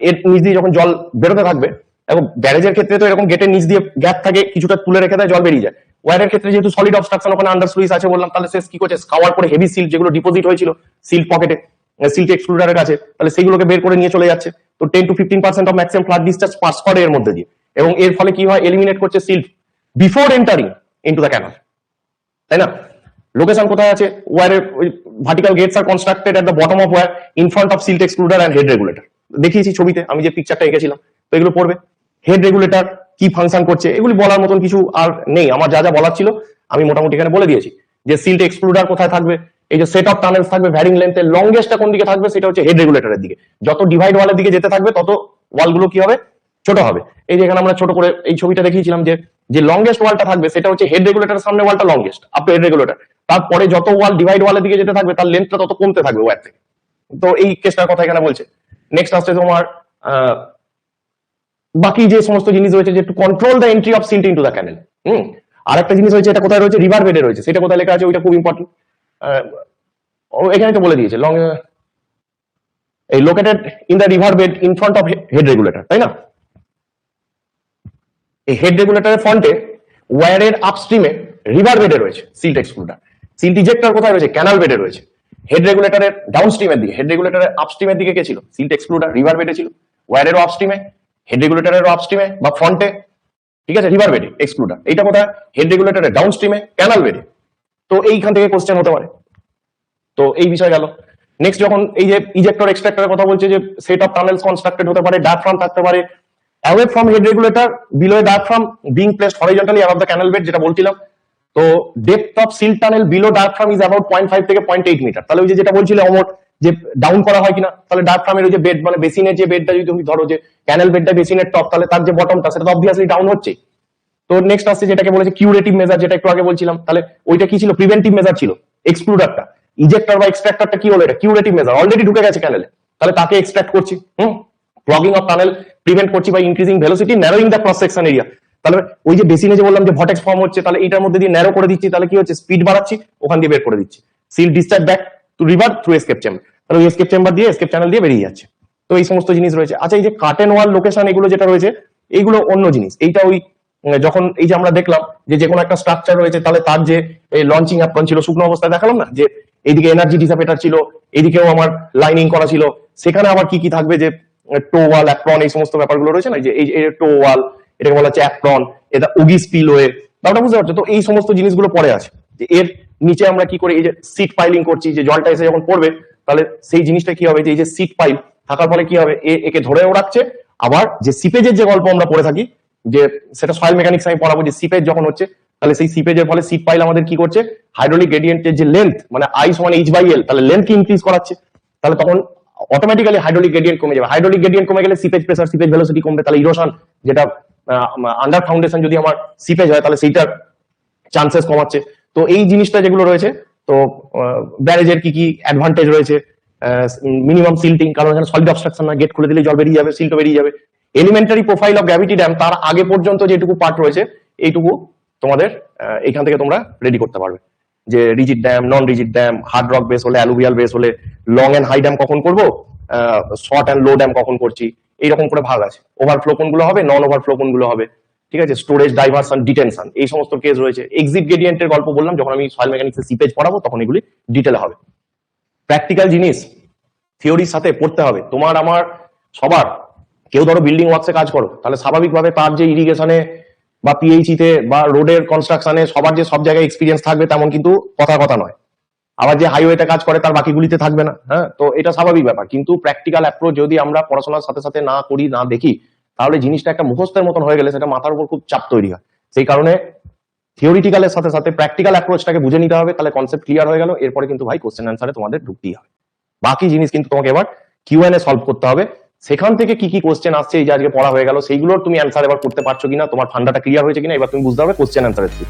এর নিচ দিয়ে যখন জল বেরোতে থাকবে, এবং ব্যারেজের ক্ষেত্রে তো এরকম গেটের নিচ দিয়ে গ্যাপ থাকে, কিছুটা তুলে রেখে দেয়, জল বেরিয়ে যায়। ওয়্যারের ক্ষেত্রে যেহেতু সলিড অবস্ট্রাকশন ওখানে আন্ডার স্লুইস আছে বললাম, তাহলে সে কি করছে, স্কাওয়ার করে হেভি সিল যেগুলো ডিপোজিট হয়েছিল সিল পকেটে, সিল্ট এক্সক্লুডারের কাছে, তাহলে সেগুলোকে বের করে নিয়ে চলে যাচ্ছে। তো 10 to 15% of maximum flood discharge pass করে এর মধ্যে দিয়ে, এবং এর ফলে কি হয়, এলিমিনেট করছে silt before entering into the canal, তাই না? লোকেশন কোথায় আছে, ওয়্যারের vertical gates are constructed at the bottom of weir in front of silt excluder and head regulator. দেখিয়েছি ছবিতে আমি যে পিকচারটা এঁকেছিলাম, তো এগুলো পড়বে। হেড রেগুলেটর কি ফাংশন করছে এগুলি বলার মতন কিছু আর নেই, আমার যা যা বলার ছিল আমি মোটামুটি এখানে বলে দিয়েছি। যে সিল্ট এক্সক্লুডার কোথায় থাকবে, এই যে সেট অফ টানেলস থাকবে ভ্যারিং লেন্থে, লংগেস্টটা কোন দিকে থাকবে সেটা হচ্ছে হেড রেগুলেটরের দিকে। যত ডিভাইড ওয়ালের দিকে যেতে থাকবে তত ওয়ালগুলো কি হবে, ছোট হবে। এই যে এখানে আমরা ছোট করে এই ছবিটা দেখিয়েছিলাম যে যে লংগেস্ট ওয়ালটা থাকবে সেটা হচ্ছে হেড রেগুলেটরের সামনে ওয়ালটা longest up to head regulator, তারপরে যত ওয়াল ডিভাইড ওয়ালের দিকে যেতে থাকবে তার লেন্থটা তত কমতে থাকবে ওয়্যার থেকে। তো এই কেসটার কথা এখানে বলছে। নেক্সট আসছে তোমার বাকি যে সমস্ত জিনিস রয়েছে, যে to control the entry of silt into the canal. আর একটা জিনিস রয়েছে, এটা কোথায় রয়েছে, রিভার বেডে রয়েছে, সেটা কোথায় লেখা আছে ওইটা খুব ইম্পর্টেন্ট। এখানে তো বলে দিয়েছে, এই located in the river bed in front of head regulator, তাই না? এই হেড রেগুলেটরের ফ্রন্টে ওয়্যারের আপস্ট্রিমে রিভার বেডে রয়েছে সিল্ট এক্সক্লুডার। সিল্ট ইজেক্টর কোথায় রয়েছে, ক্যানাল বেডে রয়েছে। হেড রেগুলেটরের ডাউনস্ট্রিমের দিকে, হেড রেগুলেটরের আপস্ট্রিমের দিকে কে ছিল, সিল্ট এক্সক্লুডার রিভার বেডে ছিল। ওয়্যারেরও আপস্ট্রিমে, হেড রেগুলেটরেরও আপস্ট্রিমে বা ফ্রন্টে, ঠিক আছে, রিভার বেডে এক্সক্লুডার। এইটা কোথায়, হেড রেগুলেটরের ডাউনস্ট্রিমে, ক্যানাল বেডে। তো এইখান থেকে কোশ্চেন হতে পারে। তো এই বিষয় গেল। নেক্সট যখন এই যে ইজেক্টর এক্সট্রাক্টরের কথা বলছে, যে সেট অফ টানেলস কনস্ট্রাক্টেড হতে পারে, ডায়াফ্রাম থাকতে পারে away from head regulator below a diaphragm being placed horizontally above the canal bed, যেটা বলছিলাম। তো depth of silt tunnel below diaphragm is about 0.5 থেকে 0.8 মিটার। তাহলে ওই যে যেটা বলছিলে অমর, যে ডাউন করা হয় কিনা, তাহলে ডায়াফ্রামের ওই যে বেড মানে বেসিনের যে বেডটা যদি তুমি ধরো যে ক্যানেল বেডটা বেসিনের টপ, তাহলে তার যে বটমটা সেটা তো অবভিয়াসলি ডাউন হচ্ছে। তো নেক্সট আসছে যেটাকে বলেছে কিউরেটিভ মেজার, যেটা একটু আগে বলছিলাম। তাহলে ওইটা কি ছিল, প্রিভেন্টিভ মেজার ছিল এক্সক্লুডারটা। ইজেক্টর বা এক্সট্রাক্টরটা কি হলো, এটা কিউরেটিভ মেজার, অলরেডি ঢুকে গেছে ক্যানেলে, তাহলে তাকে এক্সট্রাক্ট করছি। ক্লগিং অফ টানেল প্রিভেন্ট করছি by increasing velocity, narrowing the cross section area. তাহলে ওই যে বেসিনে যে বললাম যে ভর্টেক্স ফর্ম হচ্ছে, তাহলে এটার মধ্যে দিয়ে ন্যারো করে দিচ্ছি, তাহলে কি হচ্ছে, স্পিড বাড়াচ্ছি, ওখান দিয়ে বের করে দিচ্ছি। Seal discharge back to river through escape chamber, তাহলে ওই এসকেপ চেম্বার দিয়ে এসকেপ চ্যানেল দিয়ে বেরিয়ে যাচ্ছে। তো এই সমস্ত জিনিস রয়েছে। আচ্ছা, এই যে কার্টেন ওয়াল লোকেশন এগুলো যেটা রয়েছে, এইগুলো অন্য জিনিস। এইটা ওই যখন এই যে আমরা দেখলাম যে কোনো একটা স্ট্রাকচার রয়েছে, তাহলে তার যে লঞ্চিং অ্যাপ্রন ছিল, শুকনো অবস্থায় দেখালাম না, যে এইদিকে এনার্জি ডিসাপেটার ছিল, এদিকেও আমার লাইনিং করা ছিল, সেখানে আবার কি কি থাকবে, যে টো ওয়াল, অ্যাপ্রন, এই সমস্ত ব্যাপারগুলো রয়েছে না, যে এই টো ওয়াল, এটাকে বলা হচ্ছে অ্যাপ্রন, এটা উগি স্পিলওয়ে, ব্যাপারটা বুঝতে পারছো? তো এই সমস্ত জিনিসগুলো পড়ে আছে, যে এর নিচে আমরা কি করে এই যে সিট পাইলিং করছি, যে জলটা এসে যখন পড়বে, তাহলে সেই জিনিসটা কি হবে, যে এই যে সিট পাইল থাকার ফলে কি হবে, একে ধরেও রাখছে। আবার যে সিপেজের যে গল্প আমরা পড়ে থাকি, যে সেটা সয়েল মেকানিক্স আমি পড়াবো, যে সিপেজ যখন হচ্ছে, তাহলে সেই সিপেজের ফলে সিট পাইল আমাদের কি করছে, হাইড্রোলিক গ্রেডিয়েন্টের যে লেন্থ মানে I=H/L, তাহলে লেন্থ ইনক্রিজ করাচ্ছে, তাহলে তখন অটোমেটিক্যালি হাইড্রোলিক গ্রেডিয়েন্ট কমে যাবে। হাইড্রোলিক গ্রেডিয়েন্ট কমে গেলে সিপেজ প্রেসার, সিপেজ ভেলোসিটি কমবে, তাহলে ইরোশন, যেটা আন্ডার ফাউন্ডেশন যদি আমার সিপেজ হয়, তাহলে সেইটার চান্সেস কমাচ্ছে। তো এই জিনিসটা যেগুলো রয়েছে, তো ব্যারেজের কি কি অ্যাডভান্টেজ রয়েছে, মিনিমাম সিল্টিং, কারণ এখানে সলিড অবস্ট্রাকশন না, গেট খুলে দিলে জল বেরিয়ে যাবে, সিল্টও বেরিয়ে যাবে। Elementary profile of gravity dam, তার আগে পর্যন্ত যেটুকু পার্ট রয়েছে এইটুকু তোমাদের এখান থেকে তোমরা রেডি করতে পারবে, যে rigid dam, non rigid dam, hard rock base হলে, অ্যালুভিয়াল বেস হলে, লং এন্ড হাই ড্যাম কখন করবো, শর্ট এন্ড লো ড্যাম কখন করছি, এইরকম করে ভাগ আছে। ওভারফ্লো কোনগুলো হবে, নন ওভারফ্লো কোনগুলো হবে, ঠিক আছে, স্টোরেজ, ডাইভারশন, ডিটেনশন, এই সমস্ত কেস রয়েছে। এক্সিট গ্রেডিয়েন্টের গল্প বললাম, যখন আমি সয়েল মেকানিক্সে সিপেজ পড়াবো তখন এগুলি ডিটেলে হবে। প্র্যাকটিক্যাল জিনিস, থিওরির সাথে পড়তে হবে। তোমার আমার সবার, কেউ ধরো বিল্ডিং ওয়ার্কসে কাজ করো, তাহলে স্বাভাবিকভাবে তার যে ইরিগেশনে বা পিএইচই তে বা রোডের কনস্ট্রাকশনে সবার যে সব জায়গায় এক্সপিরিয়েন্স থাকবে তেমন কিন্তু কথা নয়। আবার যে হাইওয়েতে কাজ করে তার বাকিগুলিতে থাকবে না। হ্যাঁ, তো এটা স্বাভাবিক ব্যাপার। কিন্তু প্র্যাকটিক্যাল অ্যাপ্রোচ যদি আমরা পড়াশোনার সাথে সাথে না করি, না দেখি, তাহলে জিনিসটা একটা মুখস্থের মতন হয়ে গেলে সেটা মাথার উপর খুব চাপ তৈরি হয়। সেই কারণে থিওরিটিক্যালের সাথে সাথে প্র্যাকটিক্যাল অ্যাপ্রোচটাকে বুঝে নিতে হবে, তাহলে কনসেপ্ট ক্লিয়ার হয়ে গেল। এরপরে কিন্তু ভাই কোশ্চেন অ্যান্সারে তোমাদের ঢুকতেই হবে। বাকি জিনিস কিন্তু তোমাকে এবার কিউএনএ সলভ করতে হবে। সেখান থেকে কি কি কোশ্চেন আসছে, এই যে আজকে পড়া হয়ে গেল, সেইগুলোর তুমি অ্যান্সার এবার করতে পারছো কিনা, তোমার ফান্ডাটা ক্লিয়ার হয়েছে কিনা, এবার তুমি বুঝতে হবে কোশ্চেন অ্যান্সারের থ্রু।